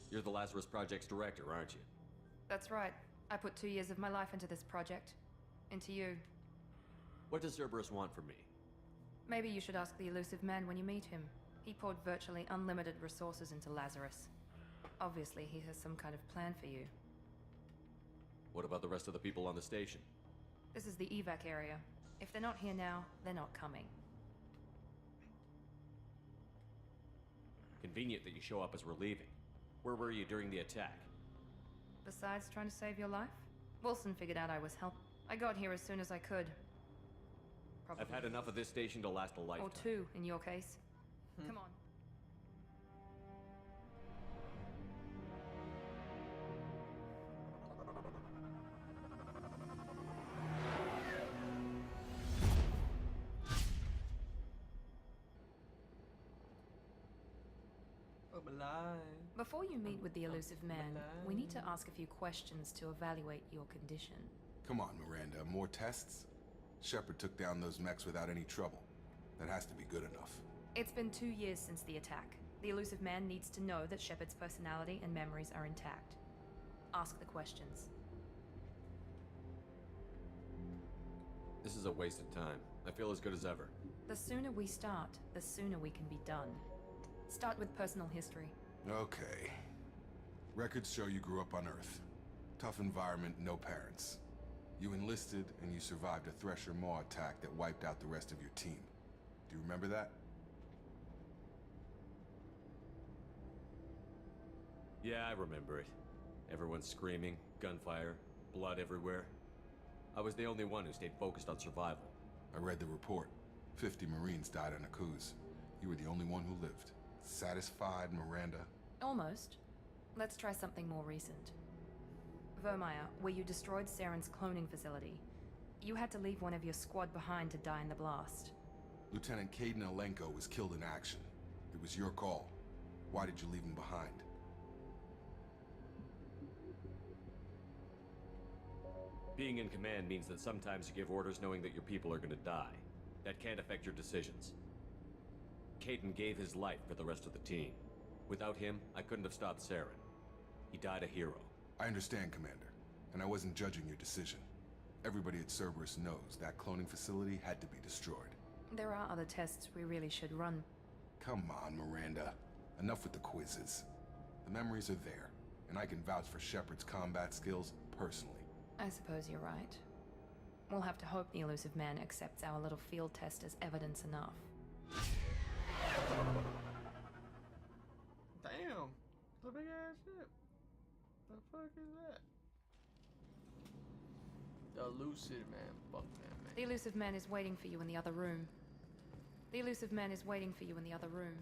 You're the Lazarus Project's director, aren't you? That's right. I put 2 years of my life into this project. Into you. What does Cerberus want from me? Maybe you should ask the elusive man when you meet him. He poured virtually unlimited resources into Lazarus. Obviously, he has some kind of plan for you. What about the rest of the people on the station? This is the evac area. If they're not here now, they're not coming. Convenient that you show up as we're leaving. Where were you during the attack? Besides trying to save your life, Wilson figured out I was help. I got here as soon as I could. Probably. I've had enough of this station to last a lifetime. Or 2, in your case. Come on. I'm alive. Before you meet with the elusive man, we need to ask a few questions to evaluate your condition. Come on, Miranda. More tests? Shepard took down those mechs without any trouble. That has to be good enough. It's been 2 years since the attack. The elusive man needs to know that Shepard's personality and memories are intact. Ask the questions. This is a waste of time. I feel as good as ever. The sooner we start, the sooner we can be done. Start with personal history. Okay. Records show you grew up on Earth. Tough environment, no parents. You enlisted, and you survived a Thresher Maw attack that wiped out the rest of your team. Do you remember that? Yeah, I remember it. Everyone screaming, gunfire, blood everywhere. I was the only one who stayed focused on survival. I read the report. 50 Marines died on a cruise. You were the only one who lived. Satisfied, Miranda? Almost. Let's try something more recent. Vermeer, where you destroyed Saren's cloning facility. You had to leave one of your squad behind to die in the blast. Lieutenant Caden Alenko was killed in action. It was your call. Why did you leave him behind? Being in command means that sometimes you give orders knowing that your people are gonna die. That can't affect your decisions. Caden gave his life for the rest of the team. Without him, I couldn't have stopped Saren. He died a hero. I understand, Commander, and I wasn't judging your decision. Everybody at Cerberus knows that cloning facility had to be destroyed. There are other tests we really should run. Come on, Miranda. Enough with the quizzes. The memories are there, and I can vouch for Shepard's combat skills personally. I suppose you're right. We'll have to hope the elusive man accepts our little field test as evidence enough. Damn. It's a big ass ship. The fuck is that? The elusive man. Fuck that man. The elusive man is waiting for you in the other room. The elusive man is waiting for you in the other room.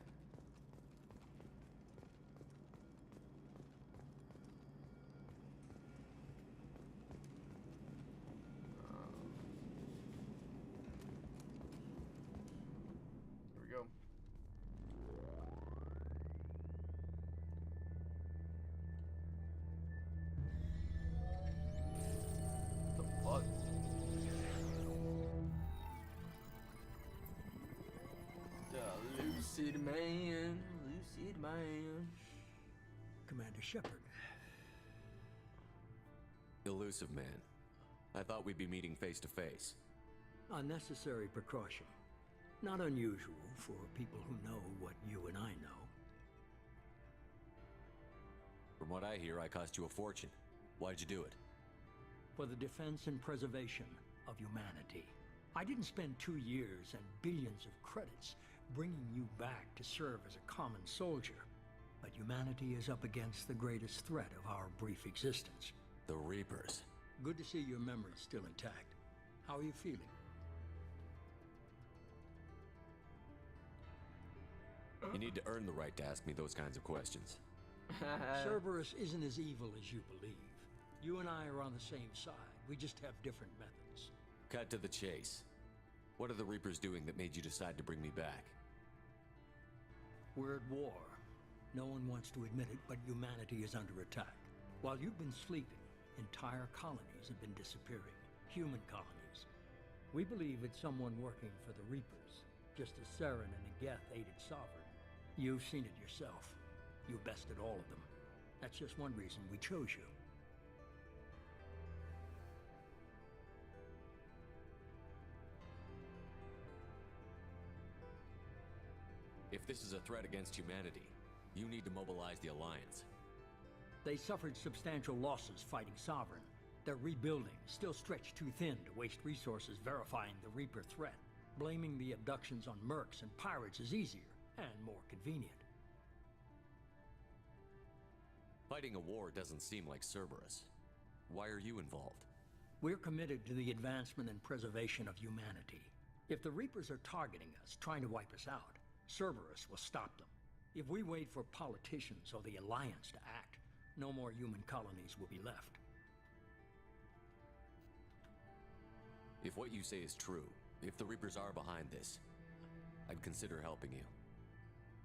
Here we go. The fuck? The lucid man. Lucid man. Commander Shepard. Elusive man. I thought we'd be meeting face to face. A necessary precaution. Not unusual for people who know what you and I know. From what I hear, I cost you a fortune. Why'd you do it? For the defense and preservation of humanity. I didn't spend 2 years and billions of credits bringing you back to serve as a common soldier. But humanity is up against the greatest threat of our brief existence. The Reapers. Good to see your memory's still intact. How are you feeling? You need to earn the right to ask me those kinds of questions. Cerberus isn't as evil as you believe. You and I are on the same side. We just have different methods. Cut to the chase. What are the Reapers doing that made you decide to bring me back? We're at war. No one wants to admit it, but humanity is under attack. While you've been sleeping, entire colonies have been disappearing. Human colonies. We believe it's someone working for the Reapers, just as Saren and Geth aided Sovereign. You've seen it yourself. You bested all of them. That's just one reason we chose you. If this is a threat against humanity, you need to mobilize the Alliance. They suffered substantial losses fighting Sovereign. They're rebuilding, still stretched too thin to waste resources verifying the Reaper threat. Blaming the abductions on mercs and pirates is easier and more convenient. Fighting a war doesn't seem like Cerberus. Why are you involved? We're committed to the advancement and preservation of humanity. If the Reapers are targeting us, trying to wipe us out, Cerberus will stop them. If we wait for politicians or the Alliance to act, no more human colonies will be left. If what you say is true, if the Reapers are behind this, I'd consider helping you.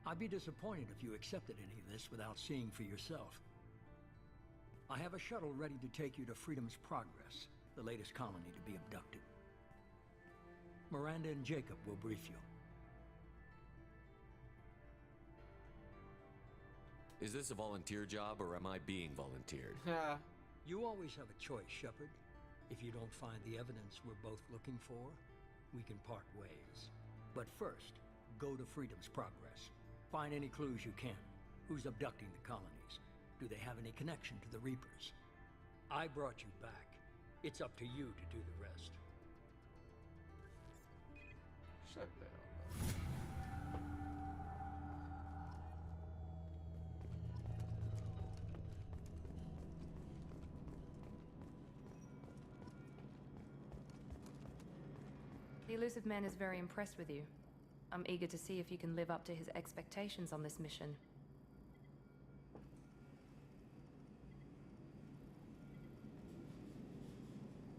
I'd be disappointed if you accepted any of this without seeing for yourself. I have a shuttle ready to take you to Freedom's Progress, the latest colony to be abducted. Miranda and Jacob will brief you. Is this a volunteer job, or am I being volunteered? You always have a choice, Shepard. If you don't find the evidence we're both looking for, we can part ways. But first, go to Freedom's Progress. Find any clues you can. Who's abducting the colonies? Do they have any connection to the Reapers? I brought you back. It's up to you to do the rest. Shut down. The elusive man is very impressed with you. I'm eager to see if you can live up to his expectations on this mission.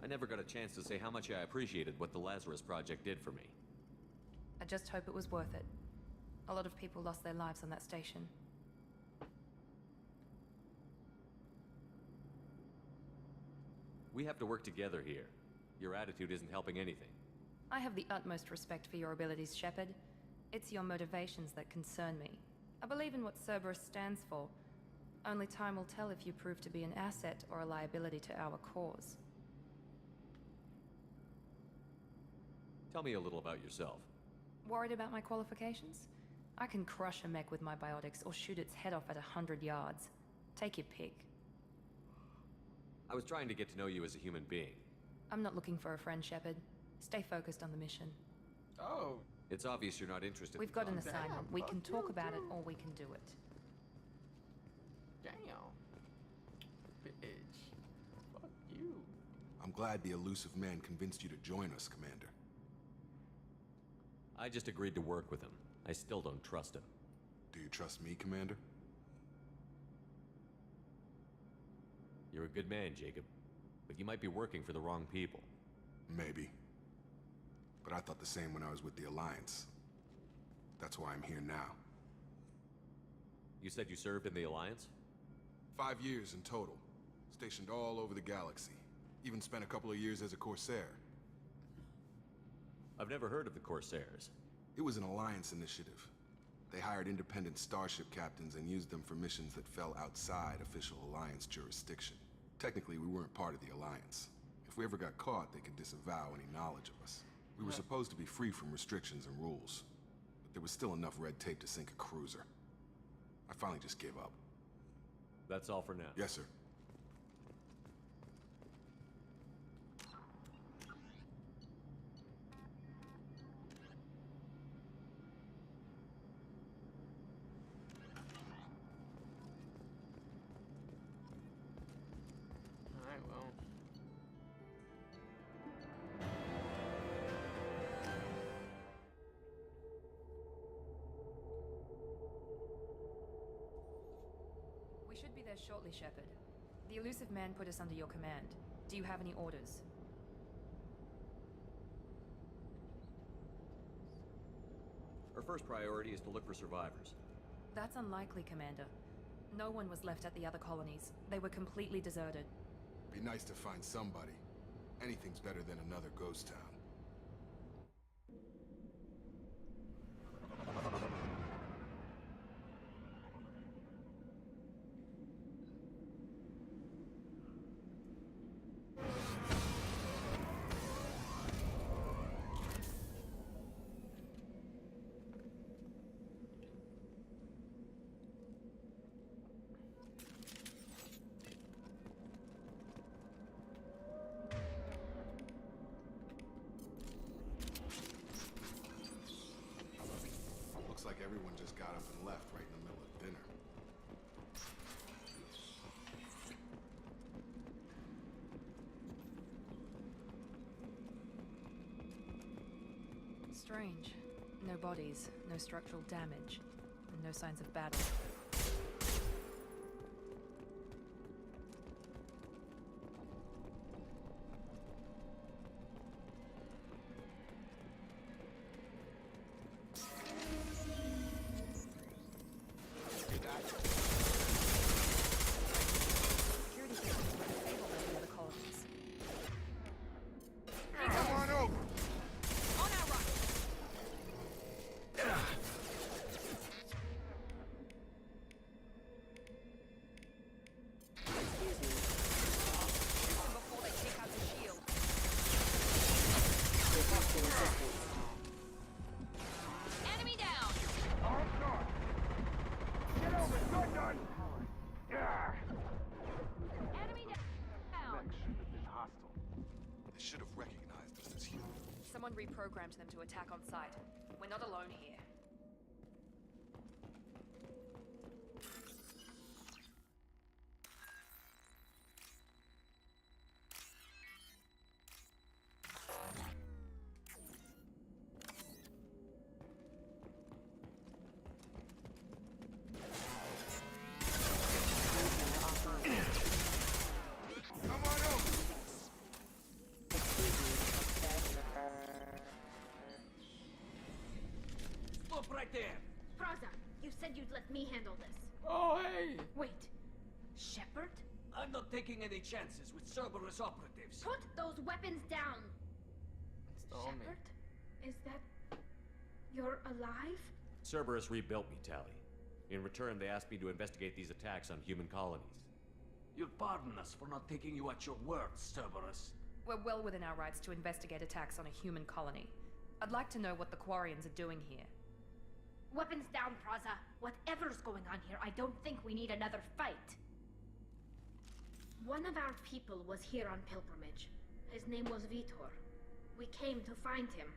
I never got a chance to say how much I appreciated what the Lazarus Project did for me. I just hope it was worth it. A lot of people lost their lives on that station. We have to work together here. Your attitude isn't helping anything. I have the utmost respect for your abilities, Shepard. It's your motivations that concern me. I believe in what Cerberus stands for. Only time will tell if you prove to be an asset or a liability to our cause. Tell me a little about yourself. Worried about my qualifications? I can crush a mech with my biotics or shoot its head off at 100 yards. Take your pick. I was trying to get to know you as a human being. I'm not looking for a friend, Shepard. Stay focused on the mission. Oh. It's obvious you're not interested. We've got an assignment. We can talk about it or we can do it. Damn. Bitch. Fuck you. I'm glad the elusive man convinced you to join us, Commander. I just agreed to work with him. I still don't trust him. Do you trust me, Commander? You're a good man, Jacob. But you might be working for the wrong people. Maybe. But I thought the same when I was with the Alliance. That's why I'm here now. You said you served in the Alliance? 5 years in total. Stationed all over the galaxy. Even spent a couple of years as a Corsair. I've never heard of the Corsairs. It was an Alliance initiative. They hired independent starship captains and used them for missions that fell outside official Alliance jurisdiction. Technically, we weren't part of the Alliance. If we ever got caught, they could disavow any knowledge of us. We were supposed to be free from restrictions and rules, but there was still enough red tape to sink a cruiser. I finally just gave up. That's all for now. Yes, sir. Alright, well. We should be there shortly, Shepard. The elusive man put us under your command. Do you have any orders? Our first priority is to look for survivors. That's unlikely, Commander. No one was left at the other colonies. They were completely deserted. Be nice to find somebody. Anything's better than another ghost town. Looks like everyone just got up and left right in the middle of dinner. Strange. No bodies, no structural damage, and no signs of battle. Security systems were disabled at the other colonies. Come on over! On our right! Before they take out the shield. Enemy down! Get over it! Gun gun! Enemy down! Rex should have been hostile. They should have recognized us as human. Someone reprogrammed them to attack on sight. We're not alone here. Come on over! Stop right there! Praza, you said you'd let me handle this. Oh, hey! Wait. Shepard? I'm not taking any chances with Cerberus operatives. Put those weapons down! It's the homie. Shepard? Is that... You're alive? Cerberus rebuilt me, Tally. In return, they asked me to investigate these attacks on human colonies. You'll pardon us for not taking you at your word, Cerberus. We're well within our rights to investigate attacks on a human colony. I'd like to know what the Quarians are doing here. Weapons down, Praza. Whatever's going on here, I don't think we need another fight. One of our people was here on pilgrimage. His name was Vitor. We came to find him.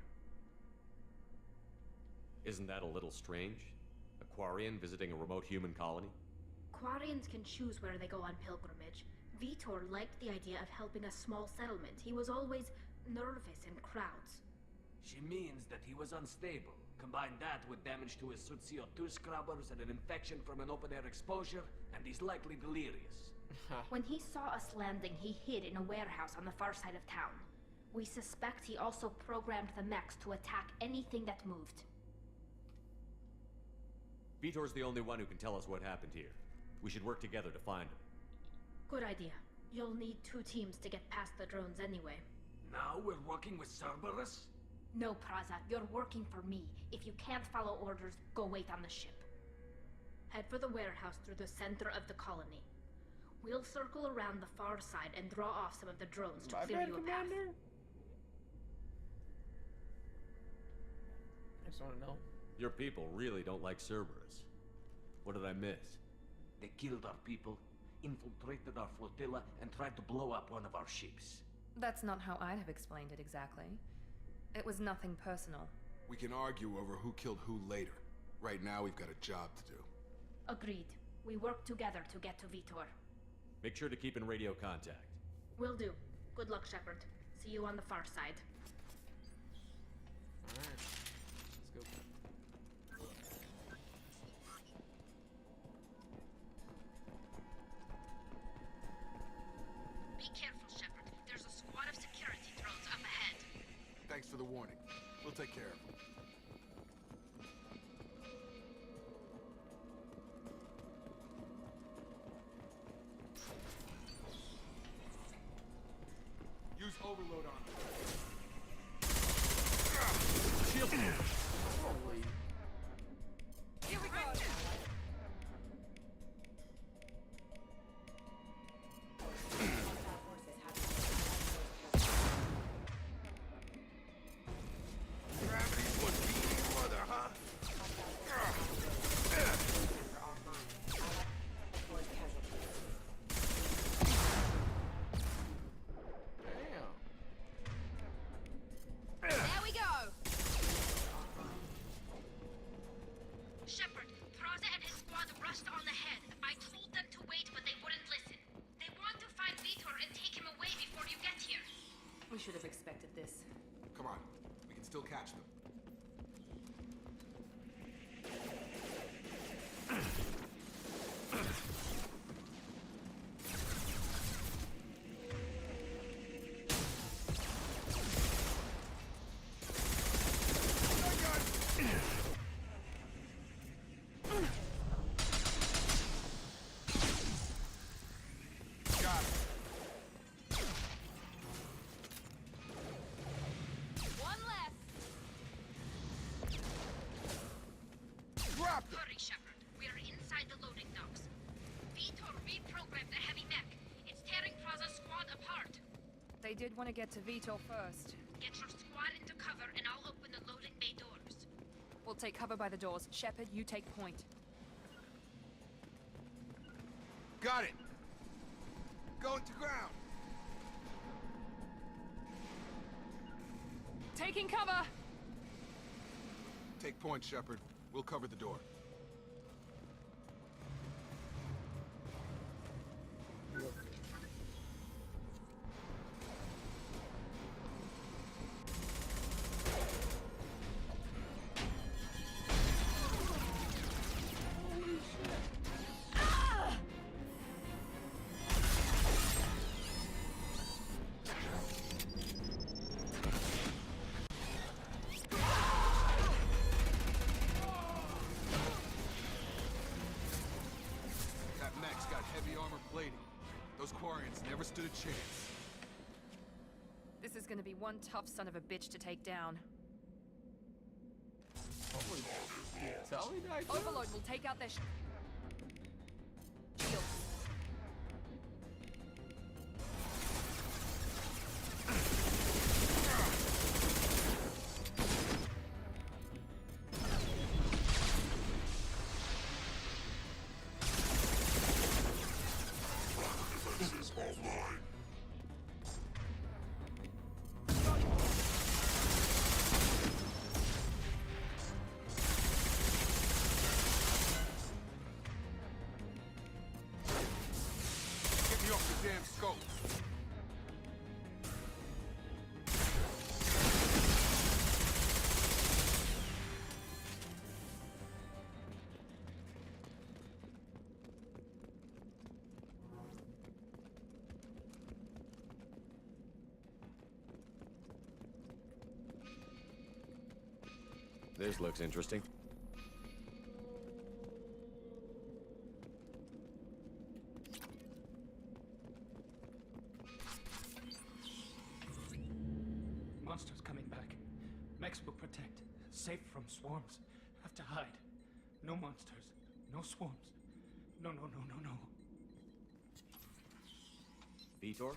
Isn't that a little strange? A Quarian visiting a remote human colony? Quarians can choose where they go on pilgrimage. Vitor liked the idea of helping a small settlement. He was always nervous in crowds. She means that he was unstable. Combine that with damage to his suit CO2 scrubbers and an infection from an open-air exposure, and he's likely delirious. When he saw us landing, he hid in a warehouse on the far side of town. We suspect he also programmed the mechs to attack anything that moved. Vitor's the only one who can tell us what happened here. We should work together to find him. Good idea. You'll need 2 teams to get past the drones anyway. Now we're working with Cerberus? No, Praza, you're working for me. If you can't follow orders, go wait on the ship. Head for the warehouse through the center of the colony. We'll circle around the far side and draw off some of the drones to My clear bad, you a path. Commander. I just want to know. Your people really don't like Cerberus. What did I miss? They killed our people, infiltrated our flotilla, and tried to blow up one of our ships. That's not how I'd have explained it exactly. It was nothing personal. We can argue over who killed who later. Right now, we've got a job to do. Agreed. We work together to get to Vitor. Make sure to keep in radio contact. Will do. Good luck, Shepard. See you on the far side. Alright. Let's go. Be careful, Shepard. There's a squad of security drones up ahead. Thanks for the warning. We'll take care of them. Use overload on them. Shield. Holy. Here we go. Gravity's what beat your mother, huh? There we go. Shepard, Praza and his squad rushed on ahead. I told them to wait, but they wouldn't listen. They want to find Vitor and take him away before you get here. We should have expected this. Come on. We can still catch them. Got it. One left. Dropped him. Hurry, Shepard. We are inside the loading docks. Vitor reprogrammed the heavy mech. It's tearing Praza's squad apart. They did want to get to Vitor first. Get your squad into cover and I'll open the loading bay doors. We'll take cover by the doors. Shepard, you take point. Got it. Going to ground. Taking cover! Take point, Shepard. We'll cover the door. That mech's got heavy armor plating. Those Quarians never stood a chance. This is gonna be one tough son of a bitch to take down. Holy. Tell me that. Overload will take out their shields. Get me off the damn scope. This looks interesting. Monsters coming back. Mechs will protect. Safe from swarms. Have to hide. No monsters. No swarms. No, no, no, no, no. Vitor?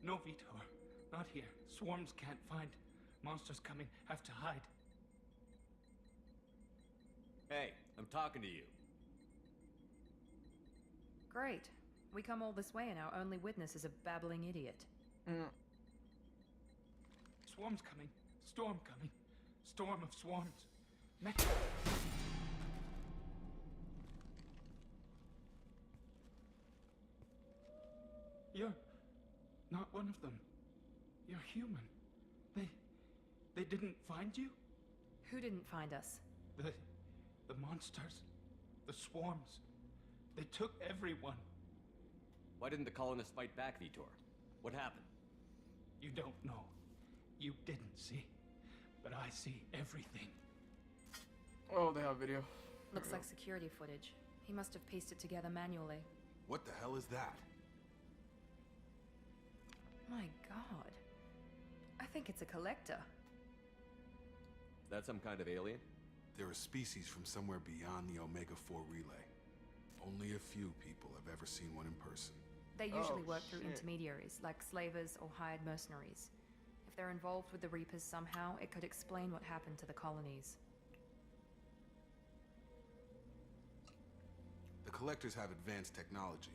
No, Vitor. Not here. Swarms can't find. Monsters coming. Have to hide. Hey, I'm talking to you. Great. We come all this way and our only witness is a babbling idiot. Swarms coming. Storm coming. Storm of swarms. You're not one of them. You're human. They didn't find you? Who didn't find us? The monsters. The swarms. They took everyone. Why didn't the colonists fight back, Vitor? What happened? You don't know. You didn't see. But I see everything. Oh, they have video. Looks like security footage. He must have pieced it together manually. What the hell is that? My god. I think it's a collector. Is that some kind of alien? They're a species from somewhere beyond the Omega-4 relay. Only a few people have ever seen one in person. They usually work through intermediaries, like slavers or hired mercenaries. If they're involved with the Reapers somehow, it could explain what happened to the colonies. The Collectors have advanced technology.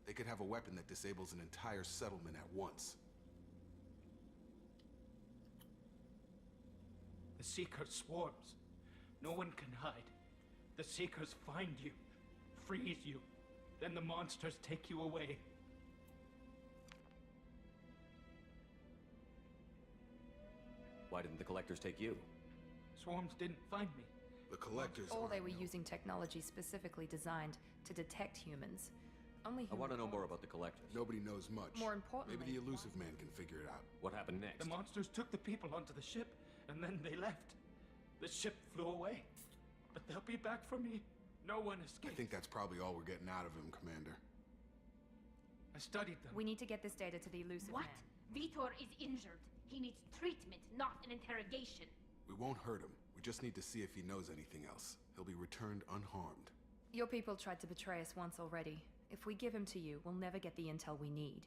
They could have a weapon that disables an entire settlement at once. The Seekers swarms. No one can hide. The Seekers find you, freeze you, then the monsters take you away. Why didn't the Collectors take you? Swarms didn't find me. The Collectors Or they were using technology specifically designed to detect humans. Only I want to know more about the Collectors. Nobody knows much. More importantly, maybe the Elusive Man can figure it out. What happened next? The monsters took the people onto the ship, and then they left. The ship flew away. But they'll be back for me. No one escaped. I think that's probably all we're getting out of him, Commander. I studied them. We need to get this data to the Elusive What? Man. Vitor is injured. He needs treatment, not an interrogation. We won't hurt him. We just need to see if he knows anything else. He'll be returned unharmed. Your people tried to betray us once already. If we give him to you, we'll never get the intel we need.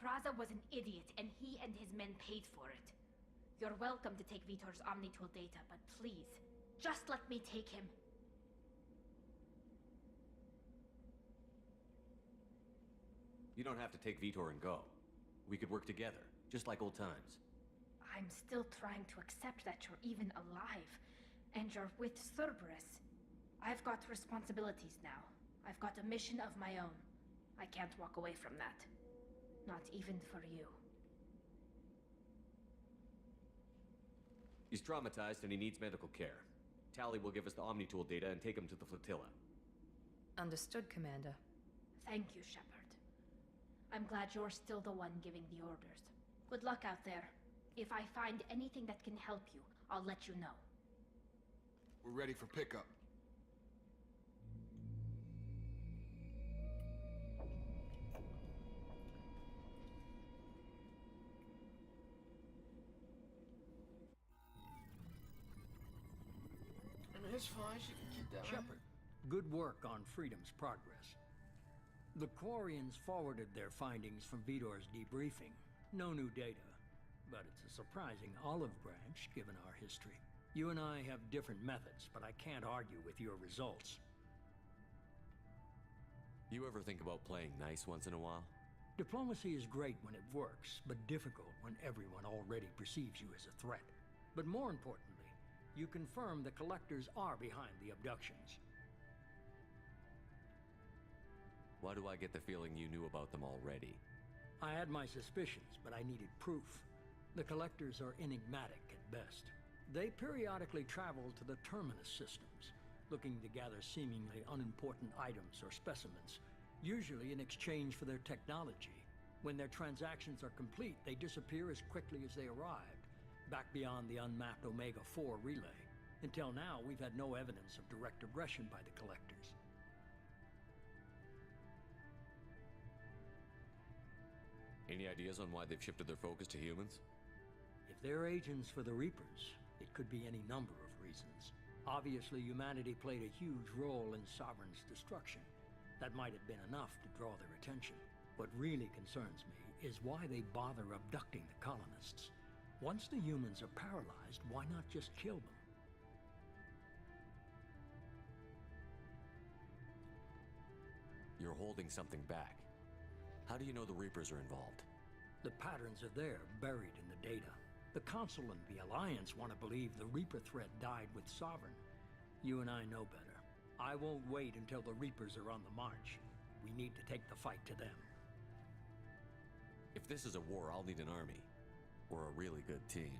Praza was an idiot, and he and his men paid for it. You're welcome to take Vitor's Omnitool data, but please, just let me take him. You don't have to take Vitor and go. We could work together, just like old times. I'm still trying to accept that you're even alive, and you're with Cerberus. I've got responsibilities now. I've got a mission of my own. I can't walk away from that. Not even for you. He's traumatized and he needs medical care. Tally will give us the Omnitool data and take him to the flotilla. Understood, Commander. Thank you, Shepard. I'm glad you're still the one giving the orders. Good luck out there. If I find anything that can help you, I'll let you know. We're ready for pickup. It's fine, she can keep that. Shepard, good work on Freedom's progress. The Quarians forwarded their findings from Vitor's debriefing. No new data, but it's a surprising olive branch given our history. You and I have different methods, but I can't argue with your results. You ever think about playing nice once in a while? Diplomacy is great when it works, but difficult when everyone already perceives you as a threat. But more importantly, you confirm the Collectors are behind the abductions. Why do I get the feeling you knew about them already? I had my suspicions, but I needed proof. The Collectors are enigmatic at best. They periodically travel to the Terminus systems, looking to gather seemingly unimportant items or specimens, usually in exchange for their technology. When their transactions are complete, they disappear as quickly as they arrived, back beyond the unmapped Omega-4 relay. Until now, we've had no evidence of direct aggression by the Collectors. Any ideas on why they've shifted their focus to humans? If they're agents for the Reapers, it could be any number of reasons. Obviously, humanity played a huge role in Sovereign's destruction. That might have been enough to draw their attention. What really concerns me is why they bother abducting the colonists. Once the humans are paralyzed, why not just kill them? You're holding something back. How do you know the Reapers are involved? The patterns are there, buried in the data. The Council and the Alliance want to believe the Reaper threat died with Sovereign. You and I know better. I won't wait until the Reapers are on the march. We need to take the fight to them. If this is a war, I'll need an army. Or a really good team.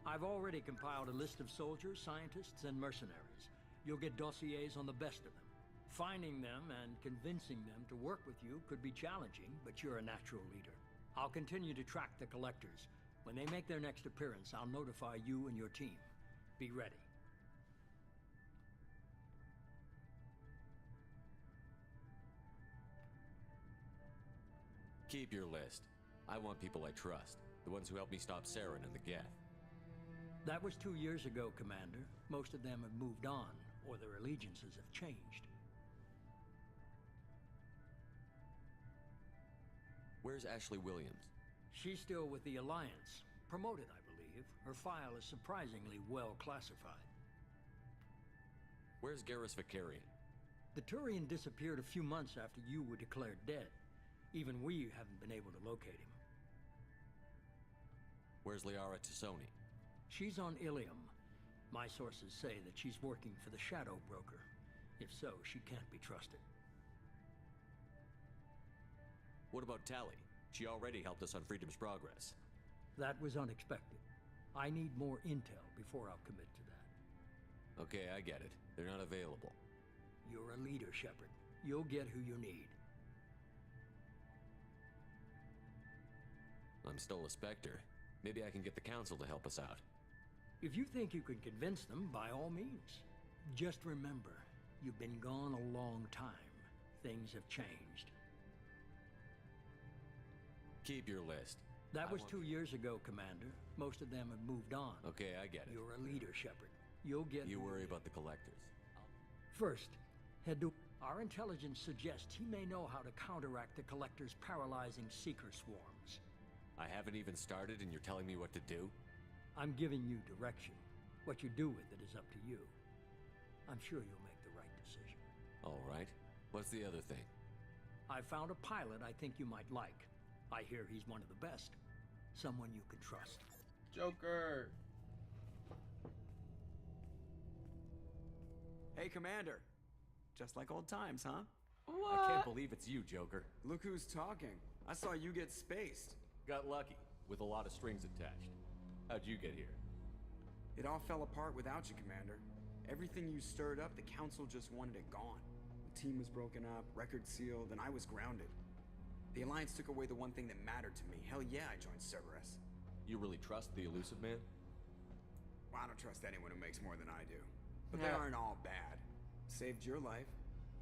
I've already compiled a list of soldiers, scientists, and mercenaries. You'll get dossiers on the best of them. Finding them and convincing them to work with you could be challenging, but you're a natural leader. I'll continue to track the collectors. When they make their next appearance, I'll notify you and your team. Be ready. Keep your list. I want people I trust. The ones who helped me stop Saren and the Geth. That was 2 years ago, Commander. Most of them have moved on, or their allegiances have changed. Where's Ashley Williams? She's still with the Alliance. Promoted, I believe. Her file is surprisingly well classified. Where's Garrus Vicarian? The Turian disappeared a few months after you were declared dead. Even we haven't been able to locate him. Where's Liara Tassoni? She's on Ilium. My sources say that she's working for the Shadow Broker. If so, she can't be trusted. What about Tally? She already helped us on Freedom's Progress. That was unexpected. I need more intel before I'll commit to that. Okay, I get it. They're not available. You're a leader, Shepard. You'll get who you need. I'm still a Spectre. Maybe I can get the Council to help us out. If you think you can convince them, by all means. Just remember, you've been gone a long time. Things have changed. Keep your list. That was 2 years ago, Commander. Most of them have moved on. Okay, I get it. You're a leader, Shepard. You'll get... You worry about the Collectors. First, head to... Our intelligence suggests he may know how to counteract the Collector's paralyzing Seeker swarms. I haven't even started and you're telling me what to do? I'm giving you direction. What you do with it is up to you. I'm sure you'll make the right decision. All right. What's the other thing? I found a pilot I think you might like. I hear he's one of the best. Someone you can trust. Joker! Hey, Commander. Just like old times, huh? What? I can't believe it's you, Joker. Look who's talking. I saw you get spaced. Got lucky, with a lot of strings attached. How'd you get here? It all fell apart without you, Commander. Everything you stirred up, the Council just wanted it gone. The team was broken up, record sealed, and I was grounded. The Alliance took away the one thing that mattered to me. Hell yeah, I joined Cerberus. You really trust the Elusive Man? Well, I don't trust anyone who makes more than I do. But they aren't all bad. Saved your life,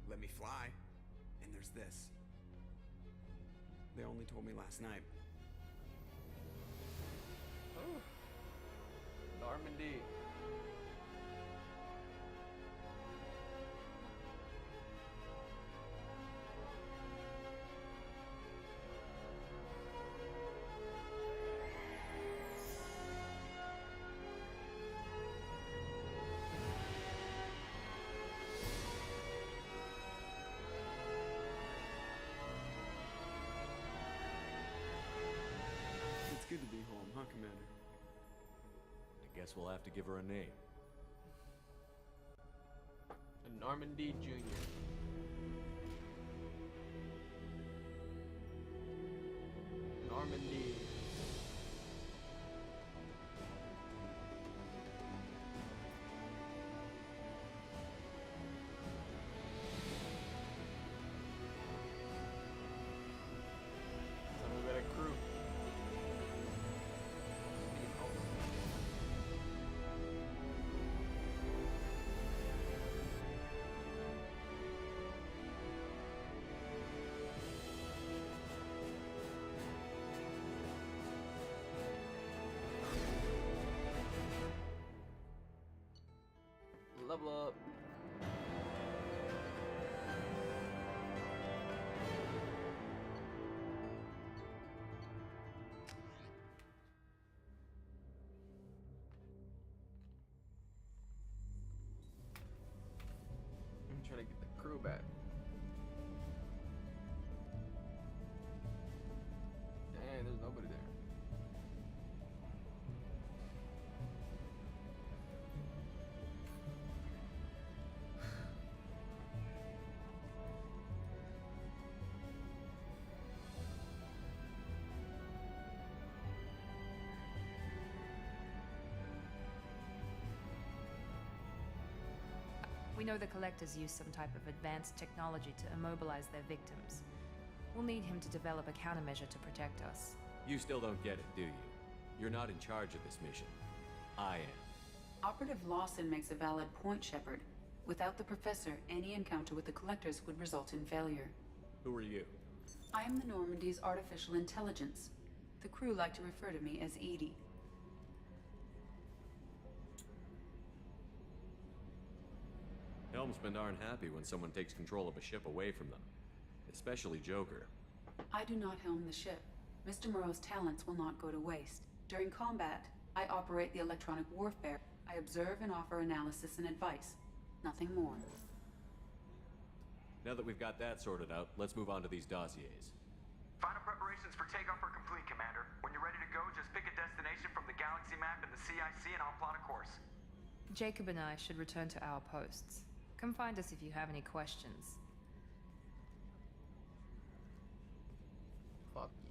let me fly, and there's this. They only told me last night. Ooh. Normandy. It's good to be home, huh, Commander? I guess we'll have to give her a name. Normandy Jr. Normandy. Tell me about a crew. Level up. back. Dang, there's nobody there. We know the Collectors use some type of advanced technology to immobilize their victims. We'll need him to develop a countermeasure to protect us. You still don't get it, do you? You're not in charge of this mission. I am. Operative Lawson makes a valid point, Shepard. Without the Professor, any encounter with the Collectors would result in failure. Who are you? I am the Normandy's artificial intelligence. The crew like to refer to me as Edie. Helmsmen aren't happy when someone takes control of a ship away from them. Especially Joker. I do not helm the ship. Mr. Moreau's talents will not go to waste. During combat, I operate the electronic warfare. I observe and offer analysis and advice. Nothing more. Now that we've got that sorted out, let's move on to these dossiers. Final preparations for takeoff are complete, Commander. When you're ready to go, just pick a destination from the galaxy map and the CIC and I'll plot a course. Jacob and I should return to our posts. Come find us if you have any questions. Fuck you.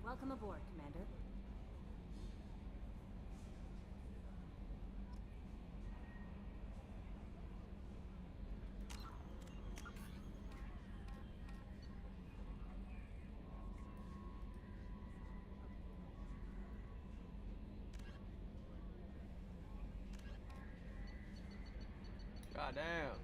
Welcome aboard, Commander. Goddamn.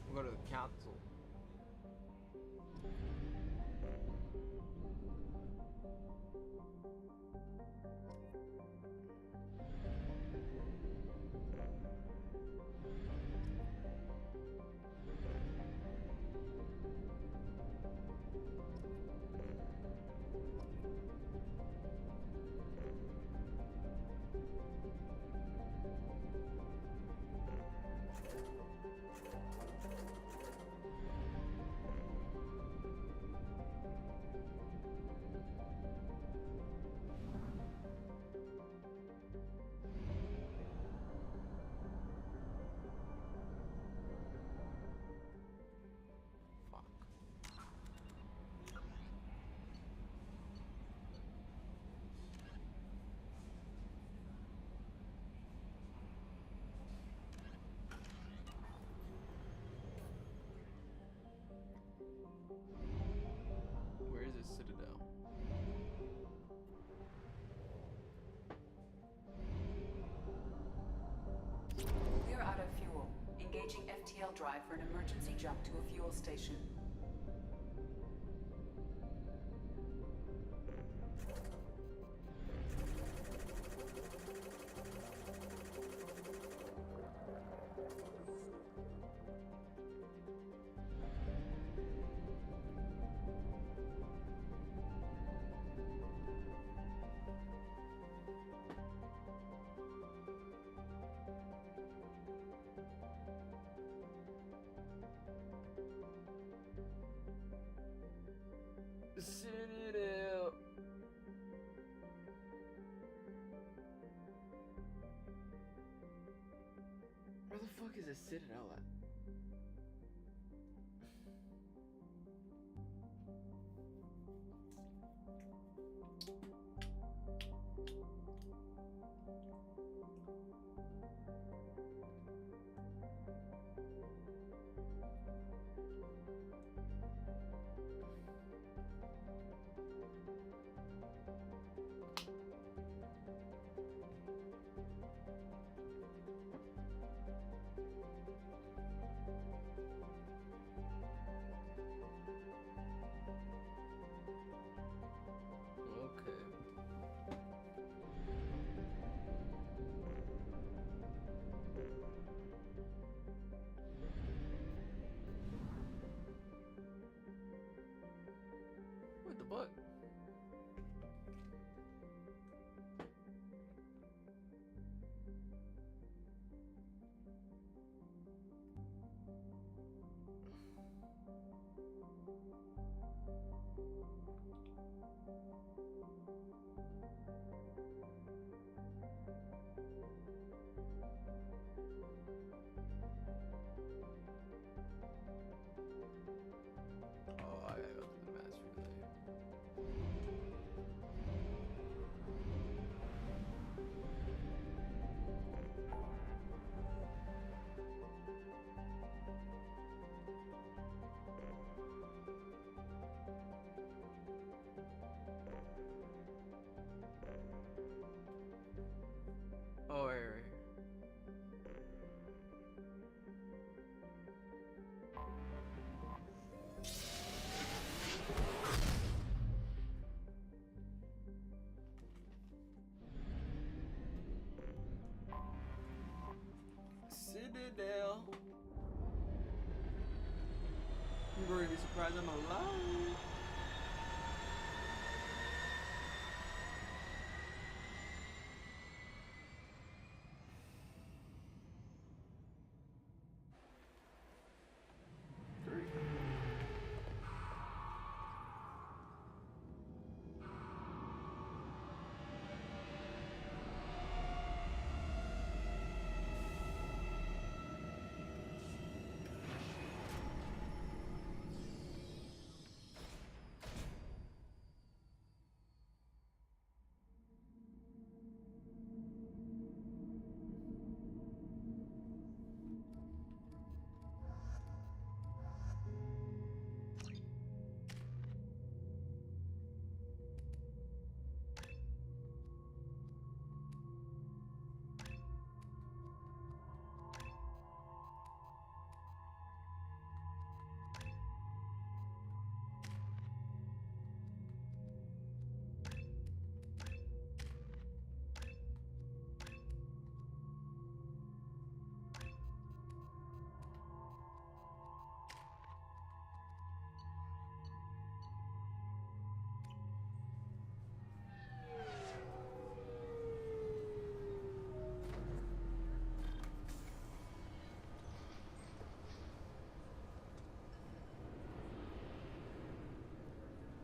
We'll go to the council. Where is this citadel? We are out of fuel. Engaging FTL drive for an emergency jump to a fuel station. Citadel. Where the fuck is a citadel at? Oh, I gotta go to the master relay. Oh, right. Citadel. You're going to be surprised I'm alive.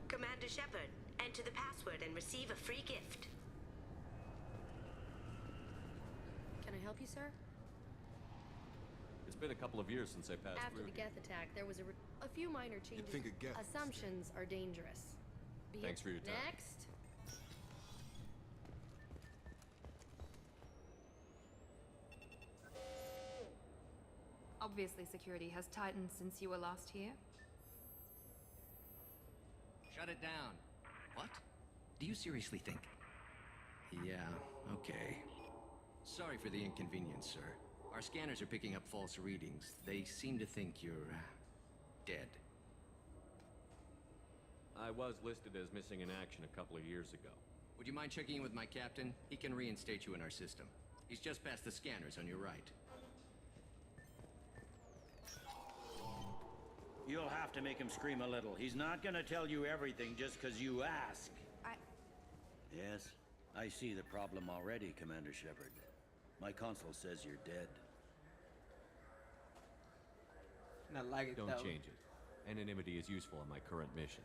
Commander Shepard, enter the password and receive a free gift. Can I help you, sir? It's been a couple of years since I passed After through the here. Geth attack, there was a few minor changes. think of Geth. Assumptions are dangerous. Thanks for your time. Next. Obviously, security has tightened since you were last here. Shut it down. What? Do you seriously think? Yeah, okay. Sorry for the inconvenience, sir. Our scanners are picking up false readings. They seem to think you're dead. I was listed as missing in action a couple of years ago. Would you mind checking in with my captain? He can reinstate you in our system. He's just past the scanners on your right. You'll have to make him scream a little. He's not gonna tell you everything just because you ask. Yes, I see the problem already, Commander Shepard. My console says you're dead. Not like it, Don't though. change it. Anonymity is useful in my current mission.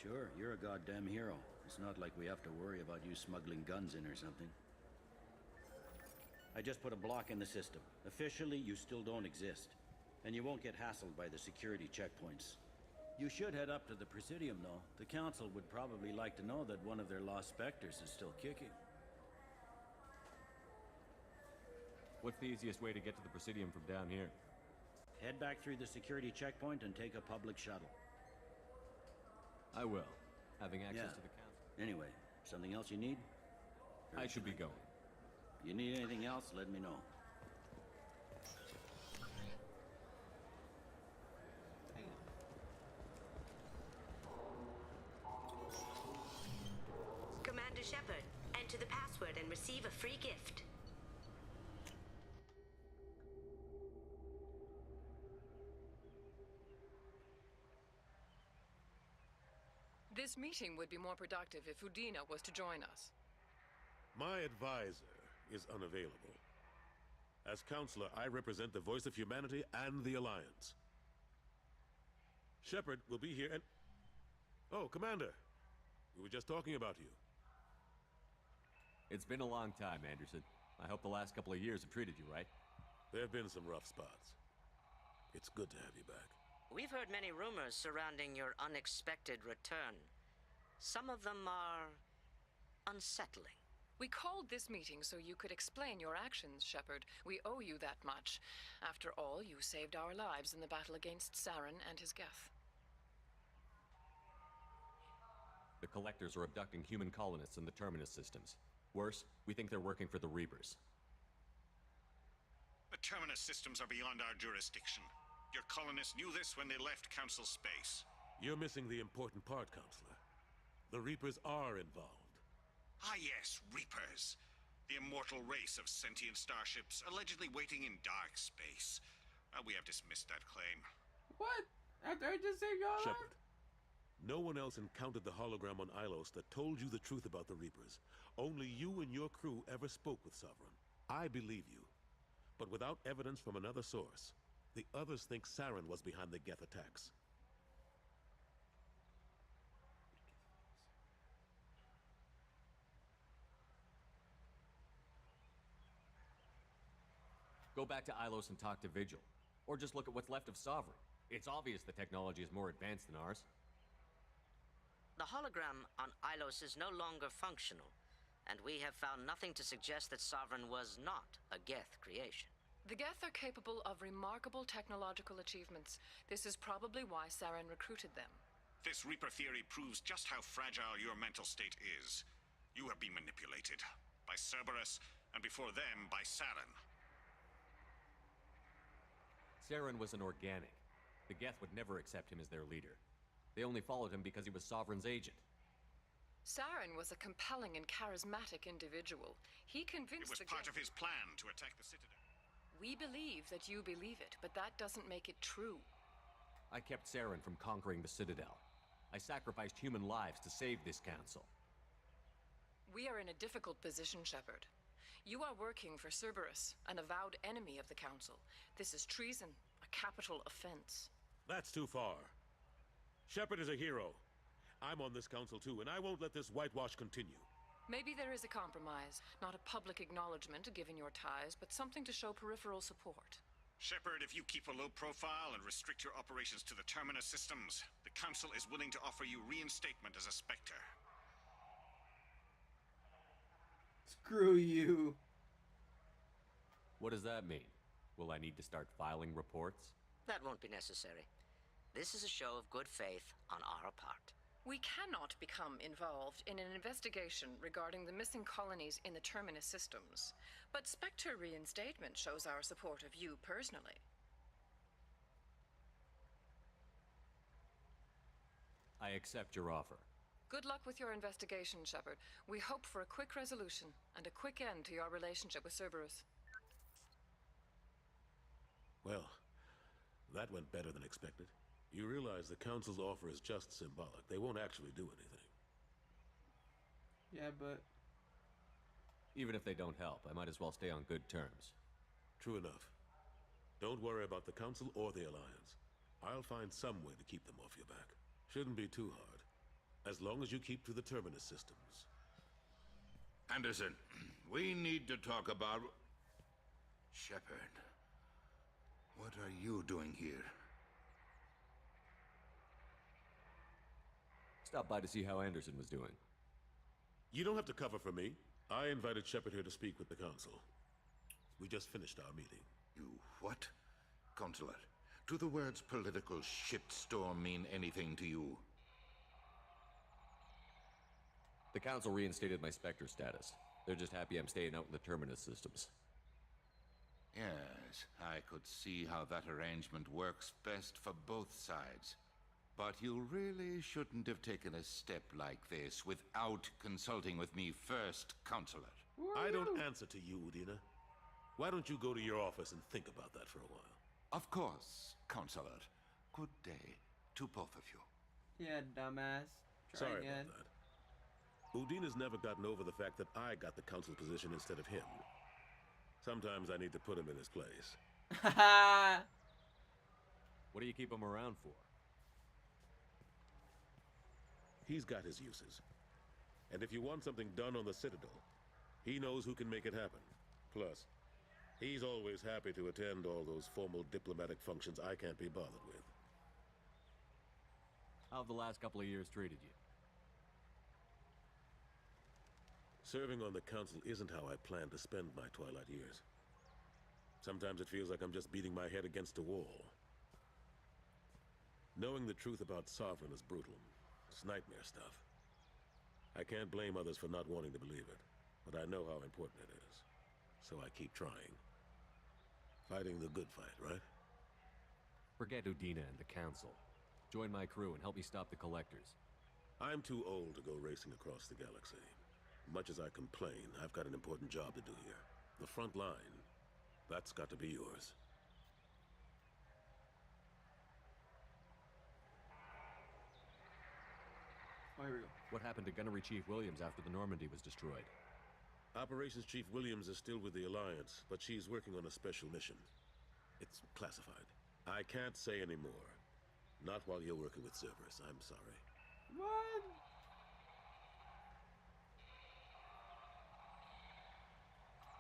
Sure, you're a goddamn hero. It's not like we have to worry about you smuggling guns in or something. I just put a block in the system. Officially, you still don't exist. And you won't get hassled by the security checkpoints. You should head up to the Presidium, though. The Council would probably like to know that one of their lost specters is still kicking. What's the easiest way to get to the Presidium from down here? Head back through the security checkpoint and take a public shuttle. I will. Having access Yeah. to the Council. Anyway, something else you need? I should be going. You need anything else, let me know. Commander Shepard, enter the password and receive a free gift. This meeting would be more productive if Udina was to join us. My advisor is unavailable. As counselor, I represent the voice of humanity and the Alliance. Shepard will be here and... Oh, Commander. We were just talking about you. It's been a long time, Anderson. I hope the last couple of years have treated you right. There have been some rough spots. It's good to have you back. We've heard many rumors surrounding your unexpected return. Some of them are unsettling. We called this meeting so you could explain your actions, Shepard. We owe you that much. After all, you saved our lives in the battle against Saren and his Geth. The Collectors are abducting human colonists in the Terminus systems. Worse, we think they're working for the Reapers. The Terminus systems are beyond our jurisdiction. Your colonists knew this when they left Council space. You're missing the important part, Counselor. The Reapers are involved. Ah yes, Reapers. The immortal race of sentient starships allegedly waiting in dark space. We have dismissed that claim. What? After I just saved y'all life? Shepard, no one else encountered the hologram on Ilos that told you the truth about the Reapers. Only you and your crew ever spoke with Sovereign. I believe you. But without evidence from another source, the others think Saren was behind the Geth attacks. Go back to Ilos and talk to Vigil. Or just look at what's left of Sovereign. It's obvious the technology is more advanced than ours. The hologram on Ilos is no longer functional, and we have found nothing to suggest that Sovereign was not a Geth creation. The Geth are capable of remarkable technological achievements. This is probably why Saren recruited them. This Reaper theory proves just how fragile your mental state is. You have been manipulated. By Cerberus, and before them, by Saren. Saren was an organic. The Geth would never accept him as their leader. They only followed him because he was Sovereign's agent. Saren was a compelling and charismatic individual. He convinced It was part of his plan to attack the Citadel. We believe that you believe it, but that doesn't make it true. I kept Saren from conquering the Citadel. I sacrificed human lives to save this council. We are in a difficult position, Shepard. You are working for Cerberus, an avowed enemy of the Council. This is treason, a capital offense. That's too far. Shepard is a hero. I'm on this council too, and I won't let this whitewash continue. Maybe there is a compromise. Not a public acknowledgement given your ties, but something to show peripheral support. Shepard, if you keep a low profile and restrict your operations to the Terminus systems, the Council is willing to offer you reinstatement as a Spectre. Screw you. What does that mean? Will I need to start filing reports? That won't be necessary. This is a show of good faith on our part. We cannot become involved in an investigation regarding the missing colonies in the Terminus systems, but Spectre reinstatement shows our support of you personally. I accept your offer. Good luck with your investigation, Shepard. We hope for a quick resolution and a quick end to your relationship with Cerberus. Well, that went better than expected. You realize the Council's offer is just symbolic. They won't actually do anything. Yeah, but... Even if they don't help, I might as well stay on good terms. True enough. Don't worry about the Council or the Alliance. I'll find some way to keep them off your back. Shouldn't be too hard. As long as you keep to the Terminus systems. Anderson, we need to talk about... Shepard. What are you doing here? Stop by to see how Anderson was doing. You don't have to cover for me. I invited Shepard here to speak with the Council. We just finished our meeting. You what? Consular, do the words political shitstorm mean anything to you? The Council reinstated my Spectre status. They're just happy I'm staying out in the Terminus systems. Yes, I could see how that arrangement works best for both sides. But you really shouldn't have taken a step like this without consulting with me first, Counselor. I don't answer to you, Udina. Why don't you go to your office and think about that for a while? Of course, Counselor. Good day to both of you. Yeah, dumbass. Try Sorry again. about that. Udina's never gotten over the fact that I got the Council position instead of him. Sometimes I need to put him in his place. What do you keep him around for? He's got his uses. And if you want something done on the Citadel, he knows who can make it happen. Plus, he's always happy to attend all those formal diplomatic functions I can't be bothered with. How have the last couple of years treated you? Serving on the Council isn't how I plan to spend my twilight years. Sometimes it feels like I'm just beating my head against a wall. Knowing the truth about Sovereign is brutal. It's nightmare stuff. I can't blame others for not wanting to believe it, but I know how important it is. So I keep trying. Fighting the good fight, right? Forget Udina and the Council. Join my crew and help me stop the Collectors. I'm too old to go racing across the galaxy. Much as I complain, I've got an important job to do here. The front line, that's got to be yours. Oh, here we go. What happened to Gunnery Chief Williams after the Normandy was destroyed? Operations Chief Williams is still with the Alliance, but she's working on a special mission. It's classified. I can't say any more. Not while you're working with Cerberus, I'm sorry. What?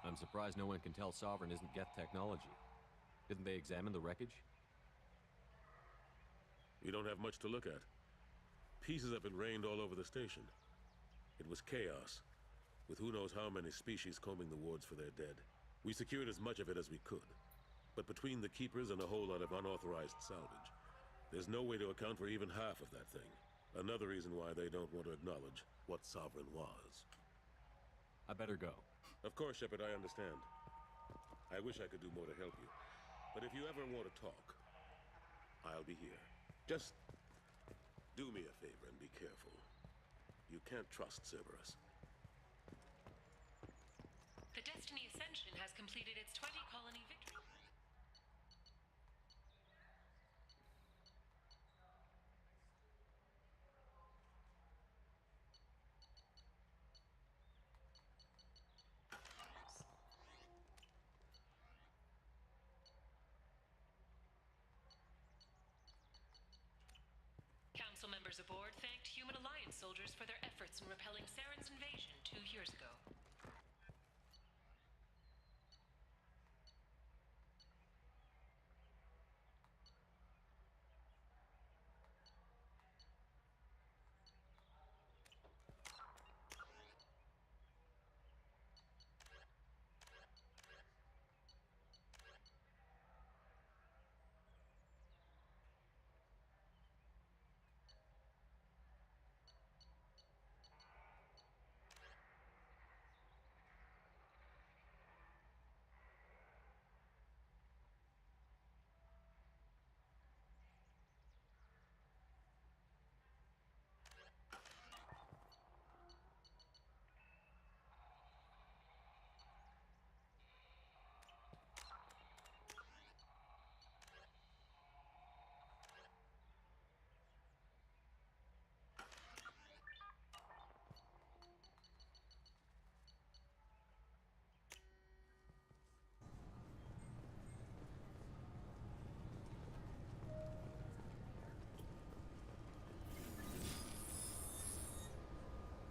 I'm surprised no one can tell Sovereign isn't Geth technology. Didn't they examine the wreckage? We don't have much to look at. Pieces of it rained all over the station. It was chaos, with who knows how many species combing the wards for their dead. We secured as much of it as we could. But between the Keepers and a whole lot of unauthorized salvage, there's no way to account for even half of that thing. Another reason why they don't want to acknowledge what Sovereign was. I better go. Of course, Shepard, I understand. I wish I could do more to help you. But if you ever want to talk, I'll be here. Just do me a favor and be careful. You can't trust Cerberus. The Destiny Ascension has completed its 20-colony victory. Council members aboard thanked Human Alliance soldiers for their efforts in repelling Saren's invasion 2 years ago.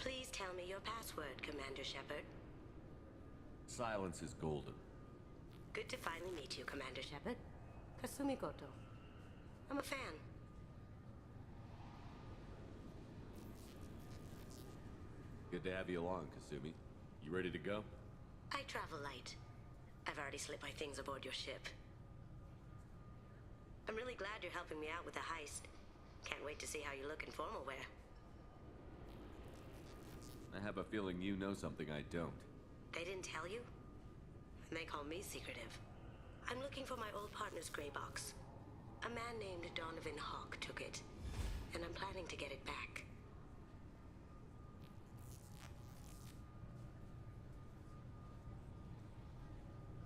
Please tell me your password, Commander Shepard. Silence is golden. Good to finally meet you, Commander Shepard. Kasumi Goto. I'm a fan. Good to have you along, Kasumi. You ready to go? I travel light. I've already slipped my things aboard your ship. I'm really glad you're helping me out with the heist. Can't wait to see how you look in formal wear. I have a feeling you know something I don't. They didn't tell you? They call me secretive. I'm looking for my old partner's gray box. A man named Donovan Hawk took it, and I'm planning to get it back.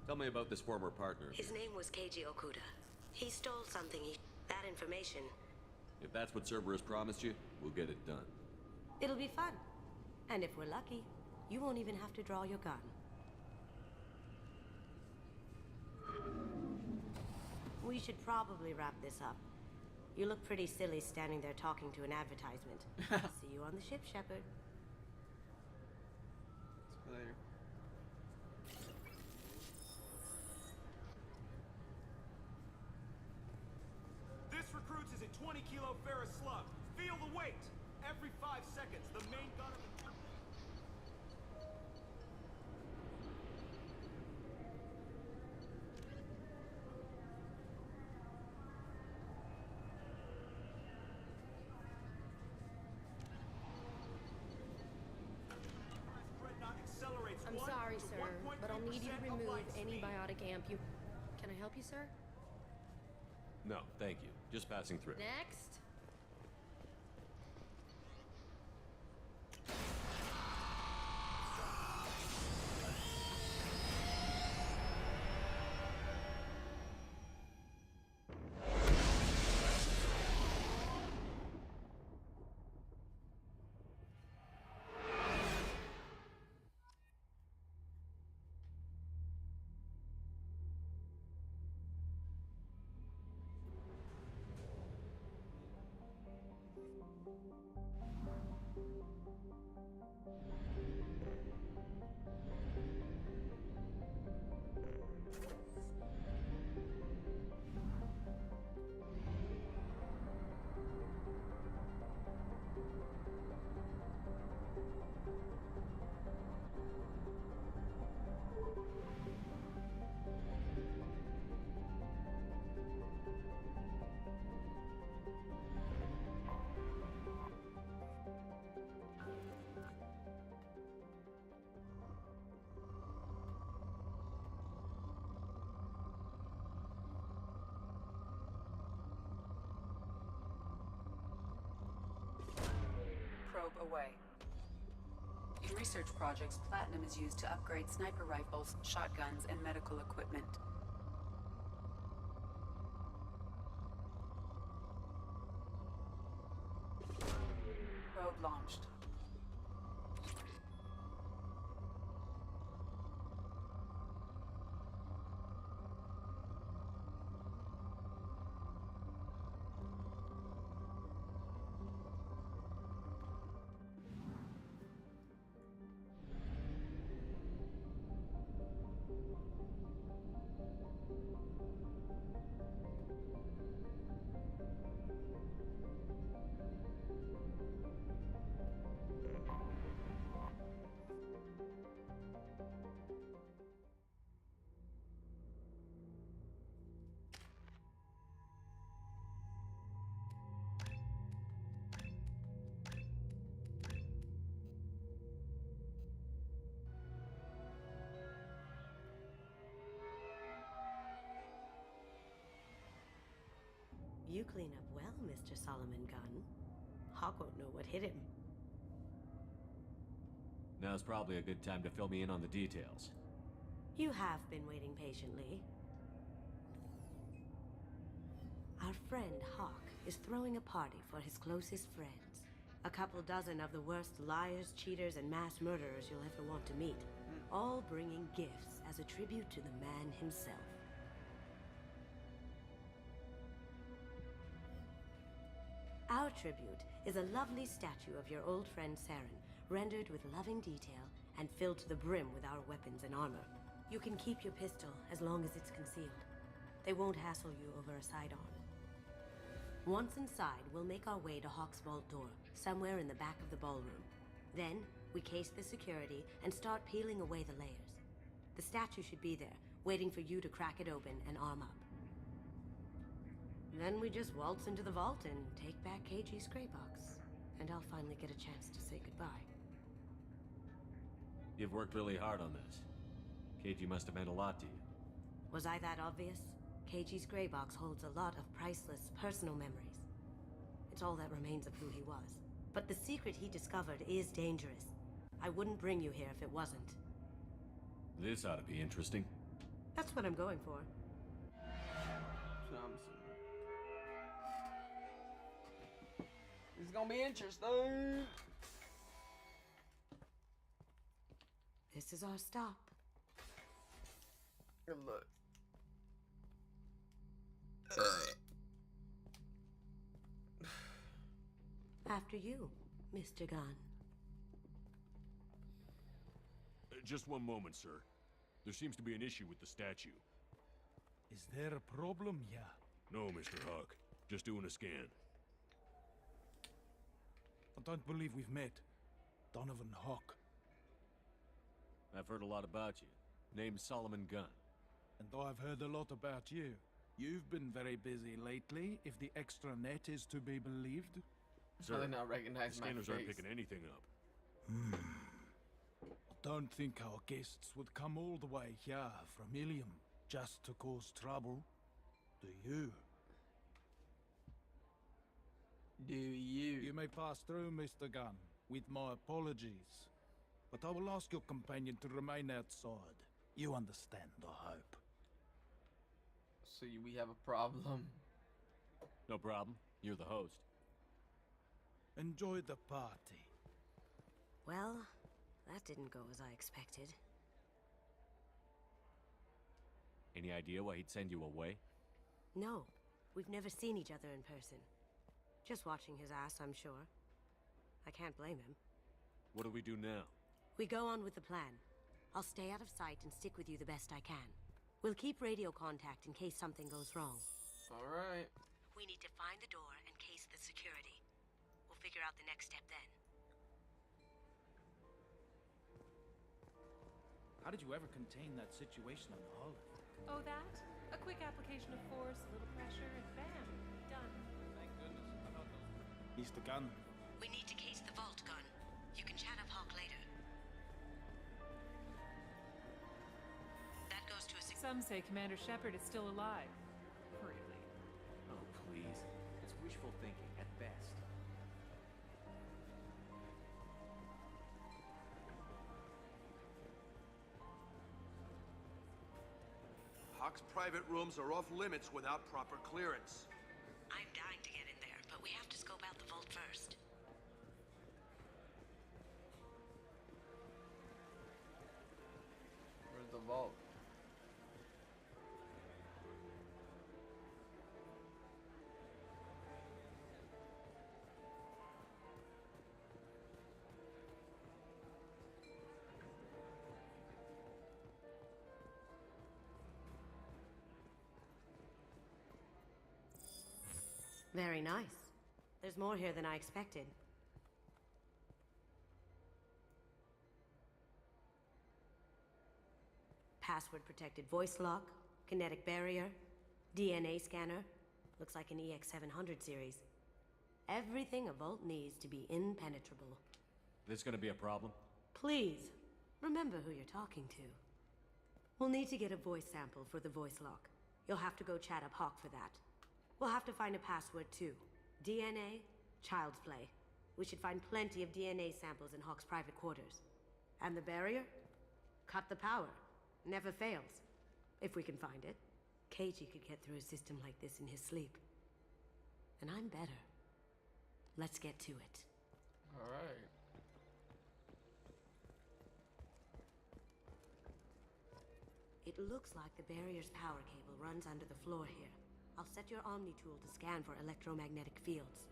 Tell me about this former partner. His name was Keiji Okuda. He stole something. That information. If that's what Cerberus promised you, we'll get it done. It'll be fun. And if we're lucky, you won't even have to draw your gun. We should probably wrap this up. You look pretty silly standing there talking to an advertisement. See you on the ship, Shepard. See you later. This recruits is a 20-kilo ferrous slug. Feel the weight. Every 5 seconds, the main gun of the... I'm sorry, sir, but I'll need you to remove any biotic amp you... Can I help you, sir? No, thank you. Just passing through. Next. Probe away. In research projects, platinum is used to upgrade sniper rifles, shotguns, and medical equipment. Probe launched. You clean up well, Mr. Solomon Gunn. Hawk won't know what hit him. Now's probably a good time to fill me in on the details. You have been waiting patiently. Our friend Hawk is throwing a party for his closest friends. A couple dozen of the worst liars, cheaters, and mass murderers you'll ever want to meet. All bringing gifts as a tribute to the man himself. Our tribute is a lovely statue of your old friend Saren, rendered with loving detail and filled to the brim with our weapons and armor. You can keep your pistol as long as it's concealed. They won't hassle you over a sidearm. Once inside, we'll make our way to Hawk's vault door, somewhere in the back of the ballroom. Then, we case the security and start peeling away the layers. The statue should be there, waiting for you to crack it open and arm up. Then we just waltz into the vault and take back KG's gray box. And I'll finally get a chance to say goodbye. You've worked really hard on this. KG must have meant a lot to you. Was I that obvious? KG's gray box holds a lot of priceless personal memories. It's all that remains of who he was. But the secret he discovered is dangerous. I wouldn't bring you here if it wasn't. This ought to be interesting. That's what I'm going for. It's gonna be interesting. This is our stop. Good luck. After you, Mr. Gunn. Just one moment, sir. There seems to be an issue with the statue. Is there a problem here? No, Mr. Hawk. Just doing a scan. I don't believe we've met. Donovan Hawk. I've heard a lot about you. Name's Solomon Gunn. And I've heard a lot about you. You've been very busy lately, if the extranet is to be believed. Sir, they not recognize the my scanners face. aren't picking anything up. I don't think our guests would come all the way here from Ilium just to cause trouble. Do you? Do you? You may pass through, Mr. Gunn, with my apologies. But I will ask your companion to remain outside. You understand, I hope. So we have a problem. No problem. You're the host. Enjoy the party. Well, that didn't go as I expected. Any idea why he'd send you away? No, we've never seen each other in person. Just watching his ass, I'm sure. I can't blame him. What do we do now? We go on with the plan. I'll stay out of sight and stick with you the best I can. We'll keep radio contact in case something goes wrong. Alright. We need to find the door and case the security. We'll figure out the next step then. How did you ever contain that situation on the holodeck? Oh, that? A quick application of force, a little pressure, and bam, done. Thank goodness. I thought those were... He's the gun. We need to case the vault, Gun. You can chat up Hawk later. That goes to a... Some say Commander Shepard is still alive. Really? Oh, please. It's wishful thinking, at best. Hawk's private rooms are off limits without proper clearance. I'm dying to get in there, but we have to scope out the vault first. Where's the vault? Very nice. There's more here than I expected. Password-protected voice lock, kinetic barrier, DNA scanner. Looks like an EX700 series. Everything a vault needs to be impenetrable. This gonna be a problem? Please, remember who you're talking to. We'll need to get a voice sample for the voice lock. You'll have to go chat up Hawk for that. We'll have to find a password too. DNA, child's play. We should find plenty of DNA samples in Hawk's private quarters. And the barrier? Cut the power. Never fails. If we can find it. KG could get through a system like this in his sleep. And I'm better. Let's get to it. Alright. It looks like the barrier's power cable runs under the floor here. I'll set your Omni tool to scan for electromagnetic fields.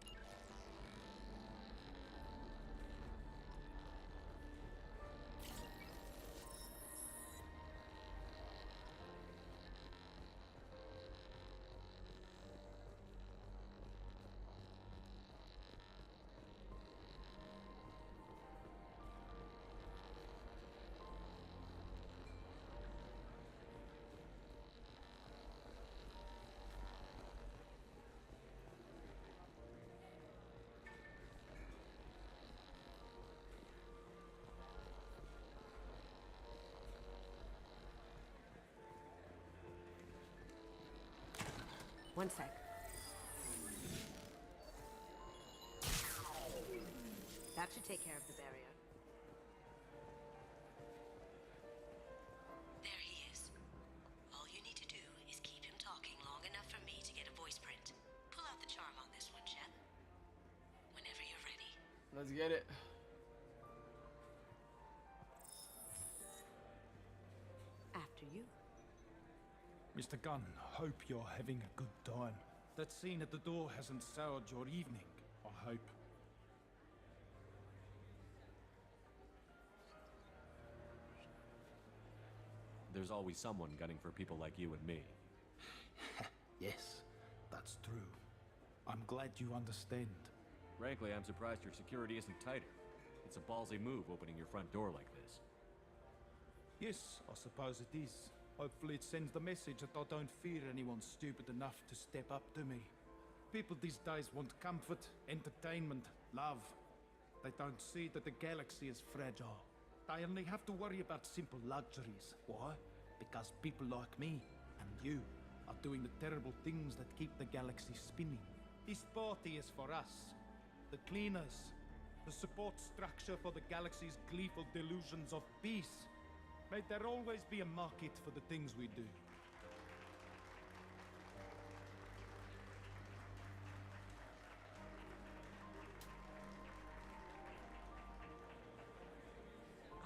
One sec. That should take care of the barrier. There he is. All you need to do is keep him talking long enough for me to get a voice print. Pull out the charm on this one, Shep. Whenever you're ready. Let's get it. After you. Mr. Gunn, hope you're having a good time. That scene at the door hasn't soured your evening, I hope. there's always someone gunning for people like you and me. Yes, that's true. I'm glad you understand. Frankly, I'm surprised your security isn't tighter. It's a ballsy move opening your front door like this. Yes, I suppose it is. Hopefully it sends the message that I don't fear anyone stupid enough to step up to me. People these days want comfort, entertainment, love. They don't see that the galaxy is fragile. They only have to worry about simple luxuries. Why? Because people like me and you are doing the terrible things that keep the galaxy spinning. This party is for us, the cleaners, the support structure for the galaxy's gleeful delusions of peace. May there always be a market for the things we do.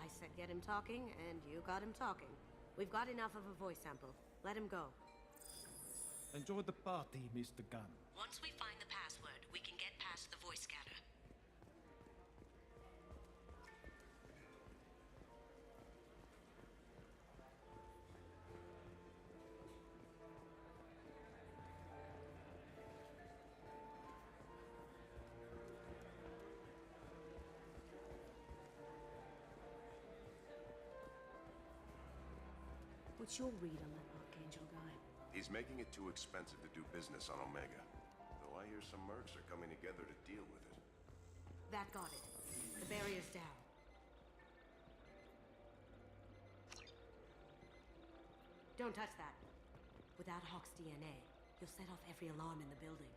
I said get him talking, and you got him talking. We've got enough of a voice sample. Let him go. Enjoy the party, Mr. Gunn. Once we find the password, we can get past the voice scanner. What's your read on that Archangel guy? He's making it too expensive to do business on Omega. Though I hear some mercs are coming together to deal with it. That got it. The barrier's down. Don't touch that. Without Hawk's DNA, you'll set off every alarm in the building.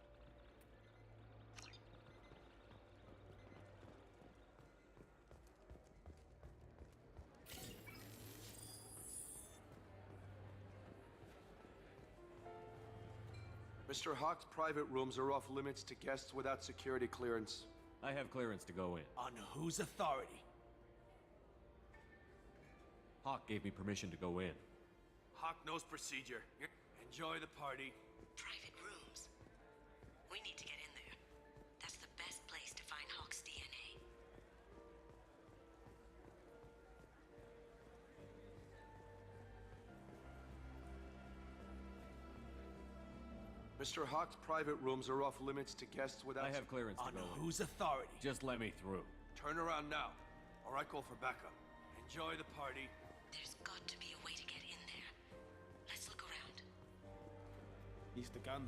Mr. Hawk's private rooms are off limits to guests without security clearance. I have clearance to go in. On whose authority? Hawk gave me permission to go in. Hawk knows procedure. Enjoy the party. Private rooms. We need to get in there. That's the best place to find Hawk's DNA. Mr. Hawk's private rooms are off limits to guests without... I have clearance to go in. On whose authority? Just let me through. Turn around now, or I call for backup. Enjoy the party. There's got to be a way to get in there. Let's look around. Mr. Gunn.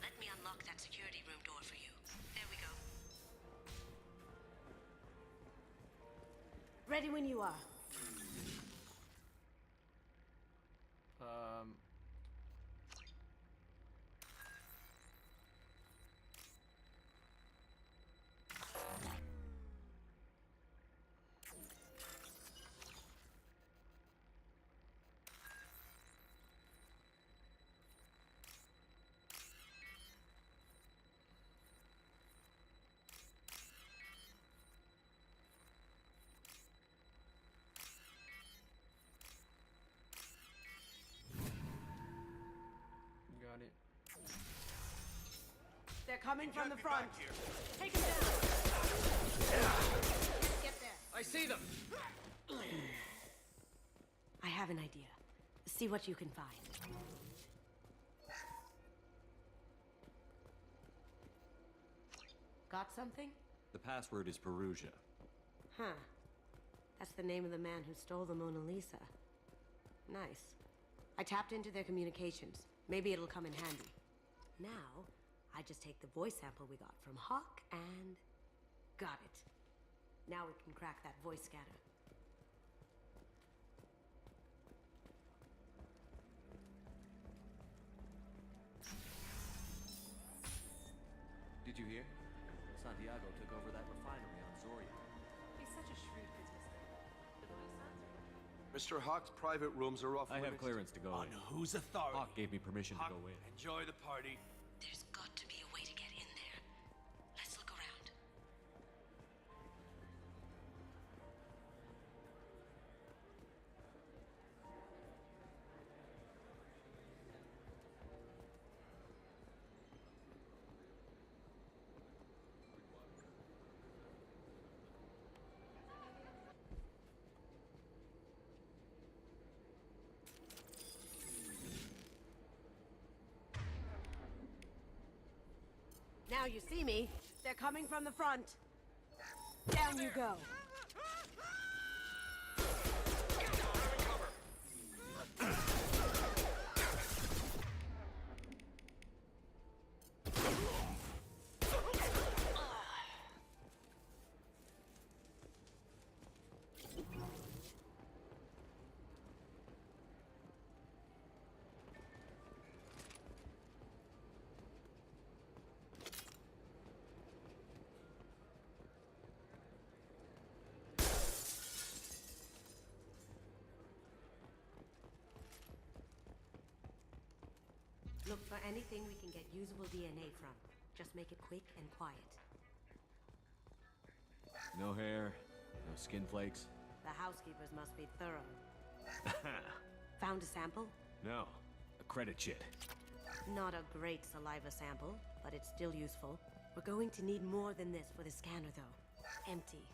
Let me unlock that security room door for you. There we go. Ready when you are. Got it. They're coming from the front. Take them down. Get there. I see them. I have an idea. See what you can find. Got something? The password is Perugia. Huh. That's the name of the man who stole the Mona Lisa. Nice. I tapped into their communications. Maybe it'll come in handy. Now, I just take the voice sample we got from Hawk and... got it. Now we can crack that voice scanner. Did you hear? Santiago took over that refinery on Zoria. He's such a shrewd businessman. But the way Sansa... Mr. Hawk's private rooms are off I limits. have clearance to go On in. whose authority? Hawk gave me permission Hawk, to go in. enjoy the party. There's got to be a way to get in there. Let's look around. Now you see me. They're coming from the front. Down you go. Look for anything we can get usable DNA from. Just make it quick and quiet. No hair, no skin flakes. The housekeepers must be thorough. Found a sample? No, a credit chit. Not a great saliva sample, but it's still useful. We're going to need more than this for the scanner, though. Empty.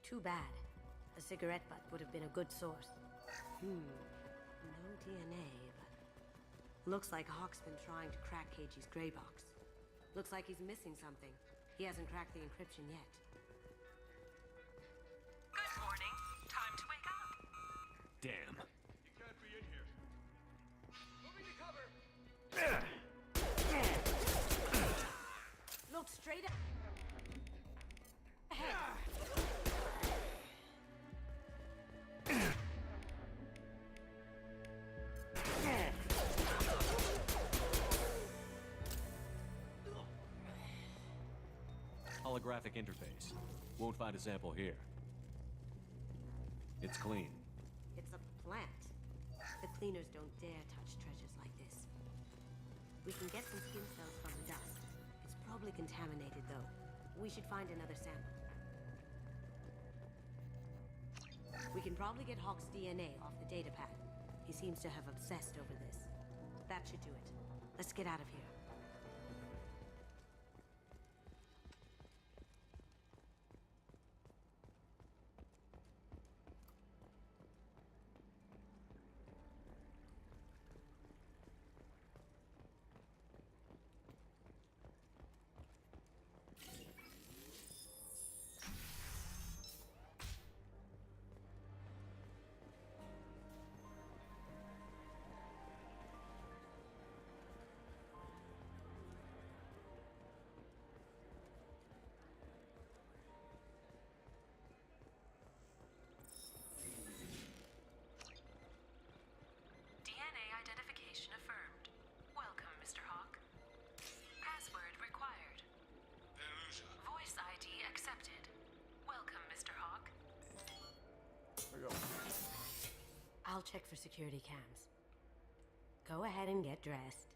Too bad. A cigarette butt would have been a good source. No DNA, but... Looks like Hawk's been trying to crack Keiji's gray box. Looks like he's missing something. He hasn't cracked the encryption yet. Good morning. Time to wake up. Damn. You can't be in here. Moving to cover. Look straight ahead. Holographic interface. Won't find a sample here. It's clean. It's a plant. The cleaners don't dare touch treasures like this. We can get some skin cells from the dust. It's probably contaminated, though. We should find another sample. We can probably get Hawk's DNA off the datapad. He seems to have obsessed over this. That should do it. Let's get out of here. DNA identification affirmed. Welcome, Mr. Hawk. Password required. Voice ID accepted. Welcome, Mr. Hawk. There we go. I'll check for security cams. Go ahead and get dressed.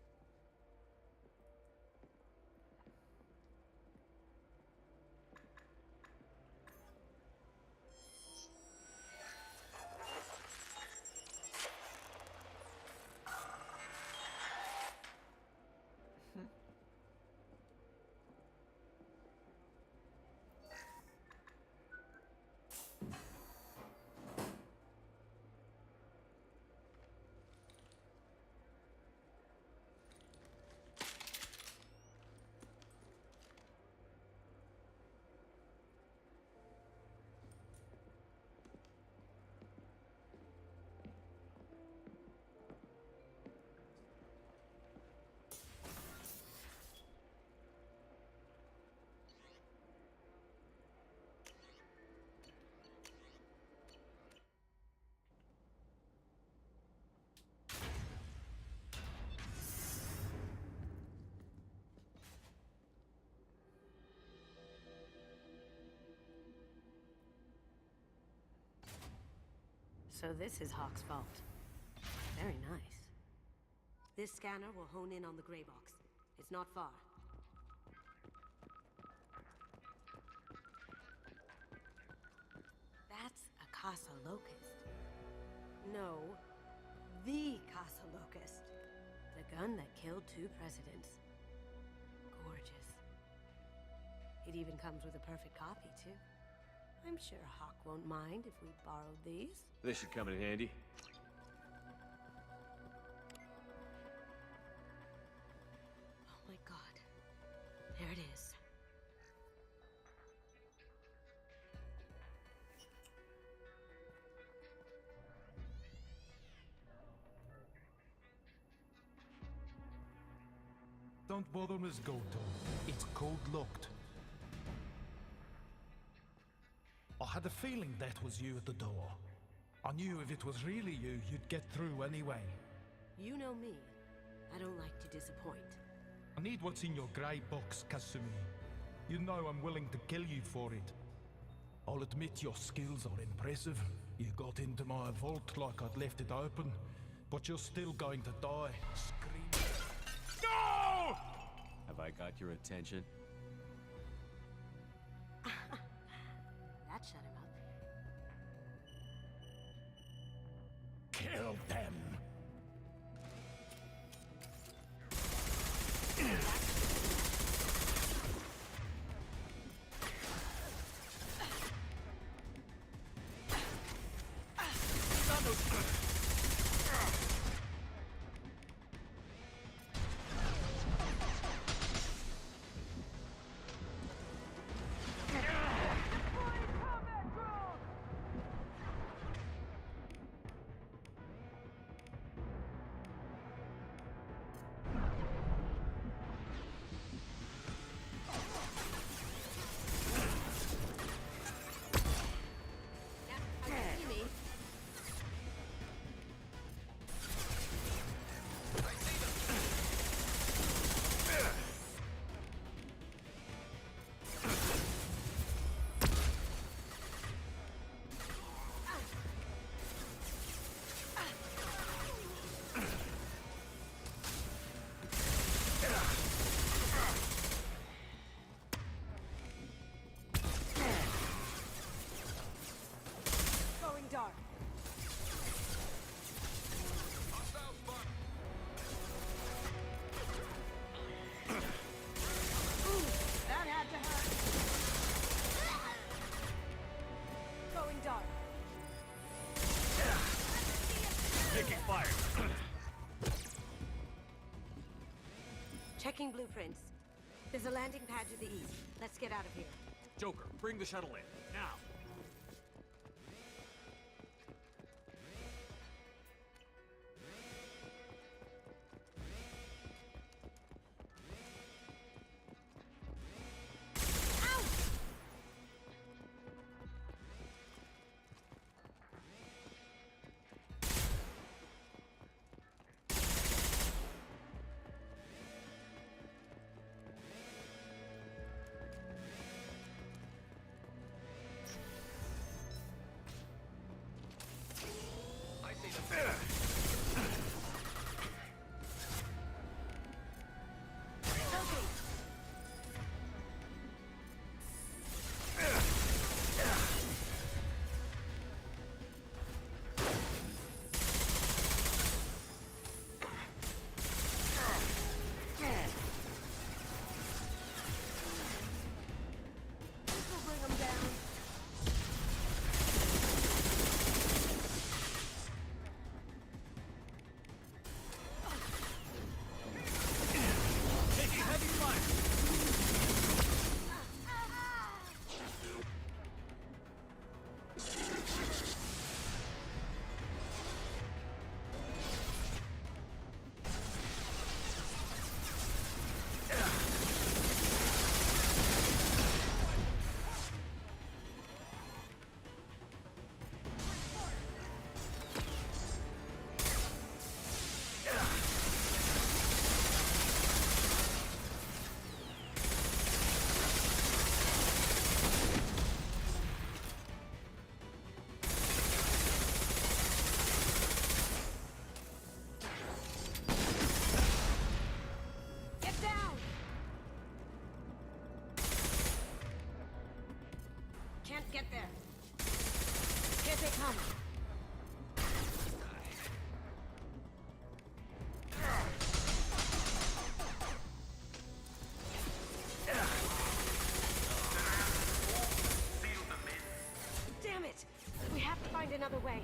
So this is Hawk's vault. Very nice. This scanner will hone in on the gray box. It's not far. That's a Casa Locust. No, the Casa Locust. The gun that killed 2 presidents. Gorgeous. It even comes with a perfect copy, too. I'm sure Hawk won't mind if we borrowed these. This should come in handy. Oh my god. They're it is. Don't bother, Miss Goto. It's code-locked. I had a feeling that was you at the door. I knew if it was really you, you'd get through anyway. You know me. I don't like to disappoint. I need what's in your grey box, Kasumi. You know I'm willing to kill you for it. I'll admit your skills are impressive. You got into my vault like I'd left it open, but you're still going to die. Scream. No! Have I got your attention? That shut him up. Kill them! Checking blueprints. There's a landing pad to the east. Let's get out of here. Joker, bring the shuttle in, now! Get there. Here they come. Damn it! We have to find another way.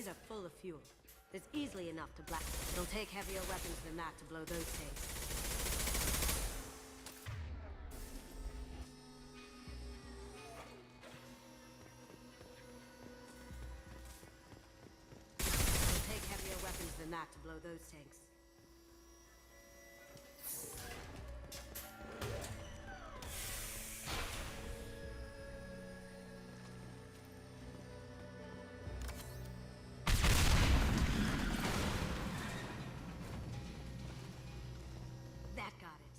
batteries are full of fuel. There's easily enough to blast. It'll take heavier weapons than that to blow those tanks. It'll take heavier weapons than that to blow those tanks. That got it.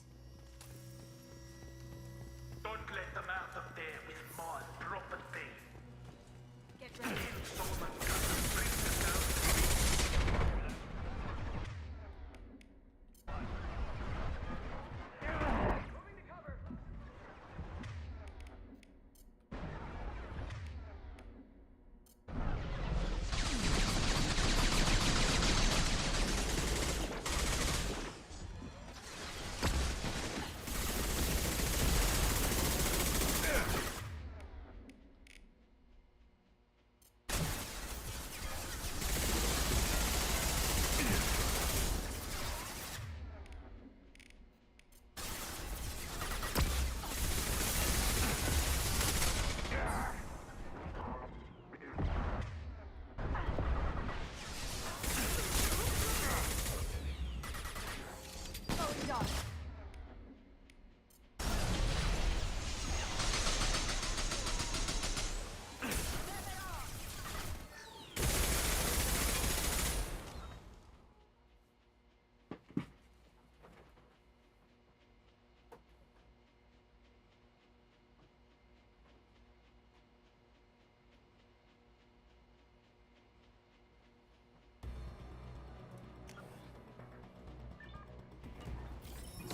Don't let them out of there with my property. Get ready. Solomon brings us down. Going dark.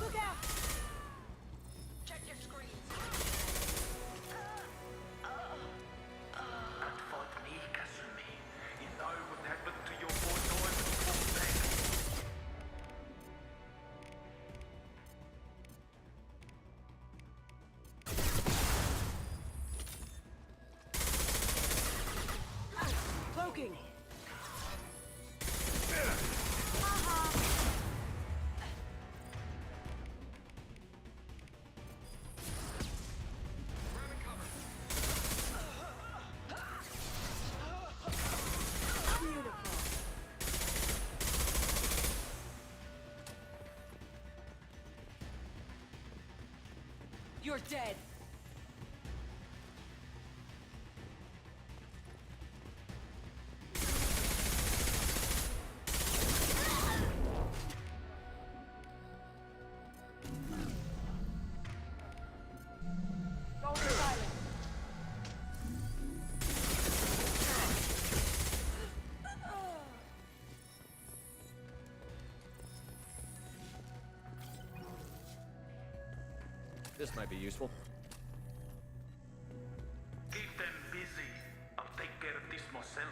Look out! Check your screens. Don't fight me, Kasumi. You know what happened to your boy Diamond before that. Cloaking! You're dead! Go silent! This might be useful. Keep them busy. I'll take care of this myself.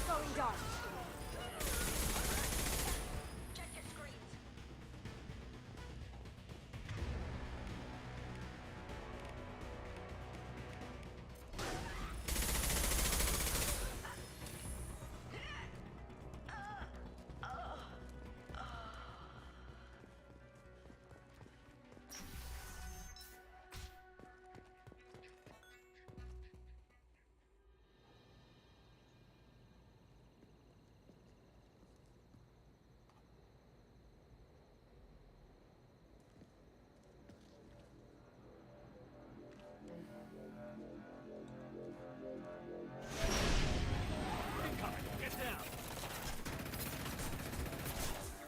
Going dark. Check your screens.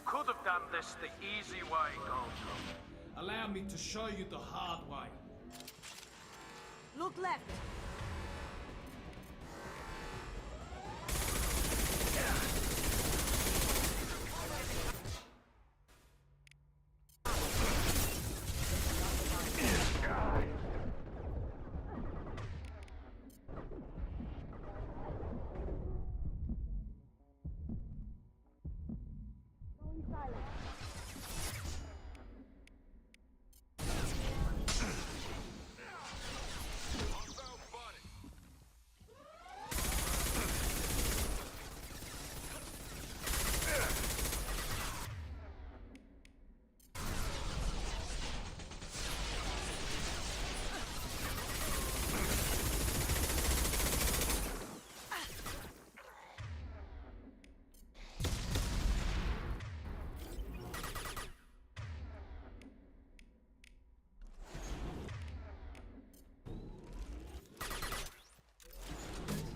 Could have done this the easy way, Goldblum. Allow me to show you the hard way. Look left.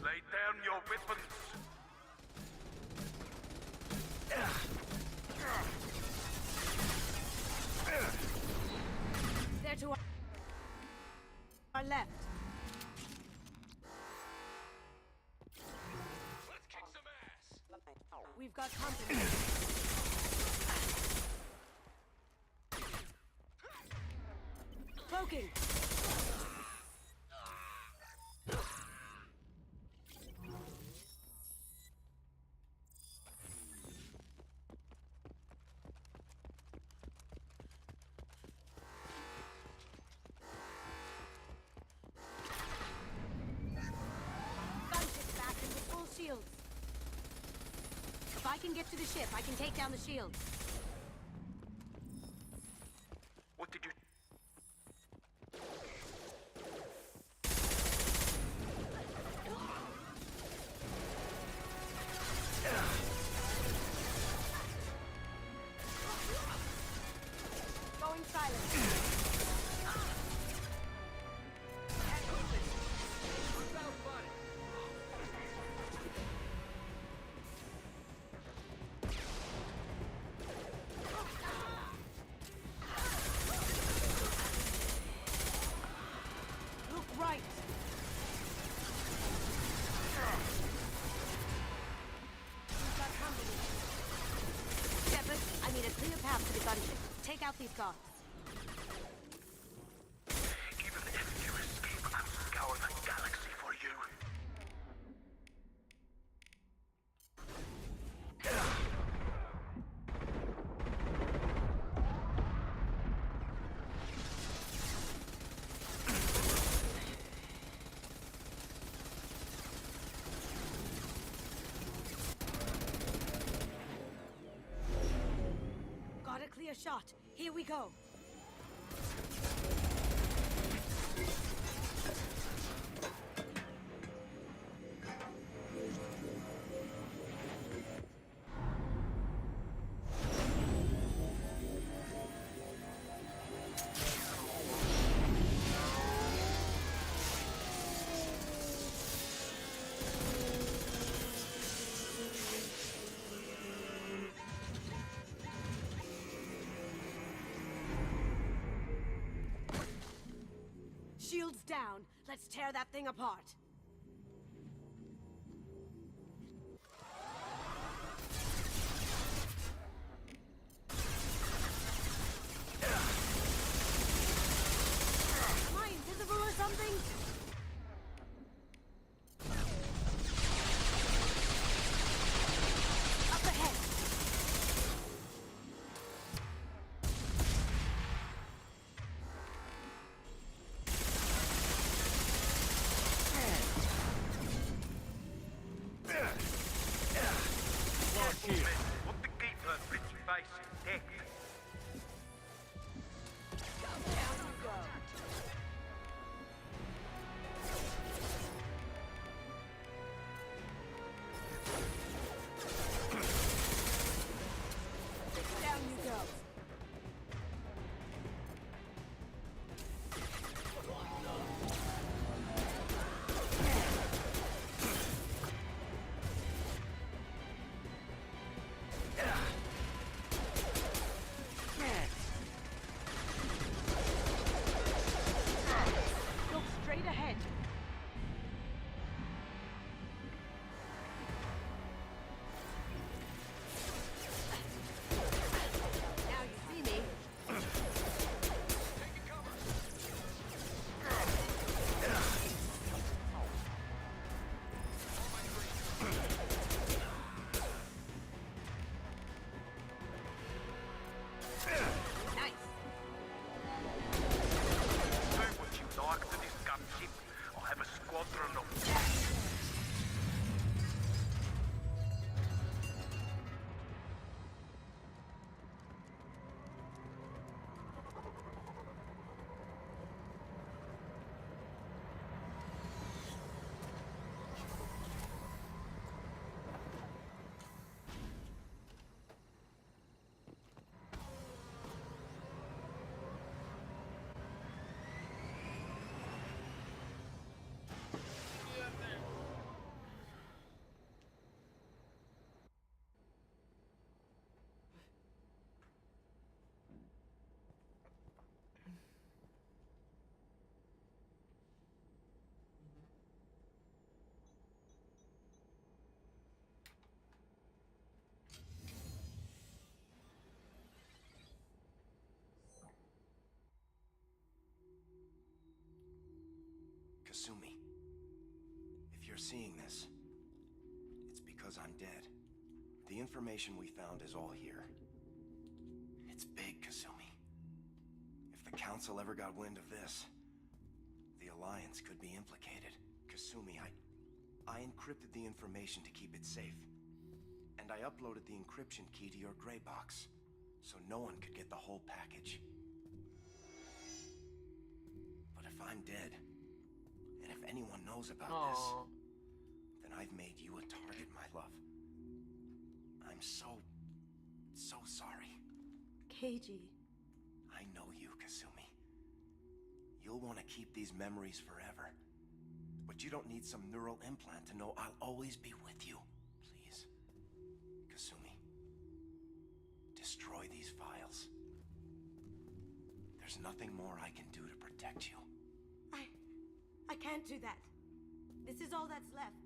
Lay down your weapons. They're to our left. Let's kick some ass. We've got company. Cloaking. Gunship back and with full shields. If I can get to the ship, I can take down the shields. What did you... Going silent. Look right. We've got company. Shepard, I need a clear path to the gunship. Take out these guards. Even if you escape, I'll scour the galaxy for you. Got a clear shot. Here we go. Shields down. Let's tear that thing apart. Am I invisible or something? Up ahead. What the keeper fits face in deck. Down you go. seeing this, it's because I'm dead. The information we found is all here. It's big, Kasumi. If the Council ever got wind of this, the Alliance could be implicated. Kasumi, I encrypted the information to keep it safe. And I uploaded the encryption key to your gray box, so no one could get the whole package. But if I'm dead, and if anyone knows about this, then I've made you a target, my love. I'm so sorry. Keiji. I know you, Kasumi. You'll want to keep these memories forever. But you don't need some neural implant to know I'll always be with you. Please. Kasumi. Destroy these files. There's nothing more I can do to protect you. I can't do that. This is all that's left.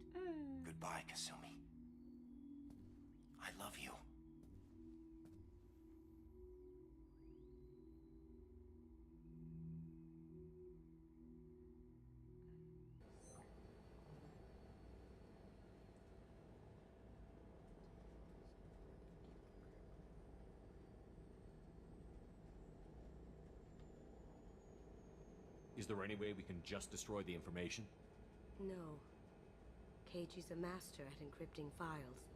Goodbye, Kasumi. I love you. Is there any way we can just destroy the information? No. Keiji's a master at encrypting files.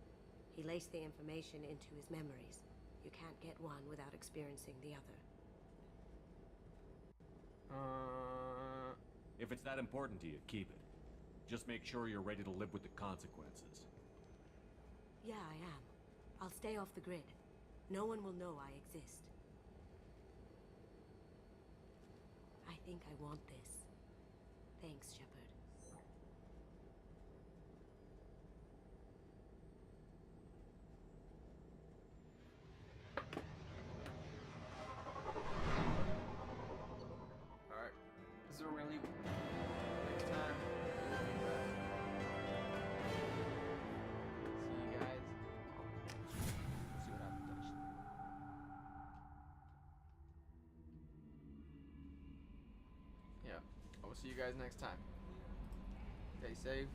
He laced the information into his memories. You can't get one without experiencing the other. If it's that important to you, keep it. Just make sure you're ready to live with the consequences. Yeah, I am. I'll stay off the grid. No one will know I exist. I think I want this. Thanks, Shepard. Alright. Is there really next time? See you guys. Let's see what happens next. Yeah. I will see you guys next time. Stay safe.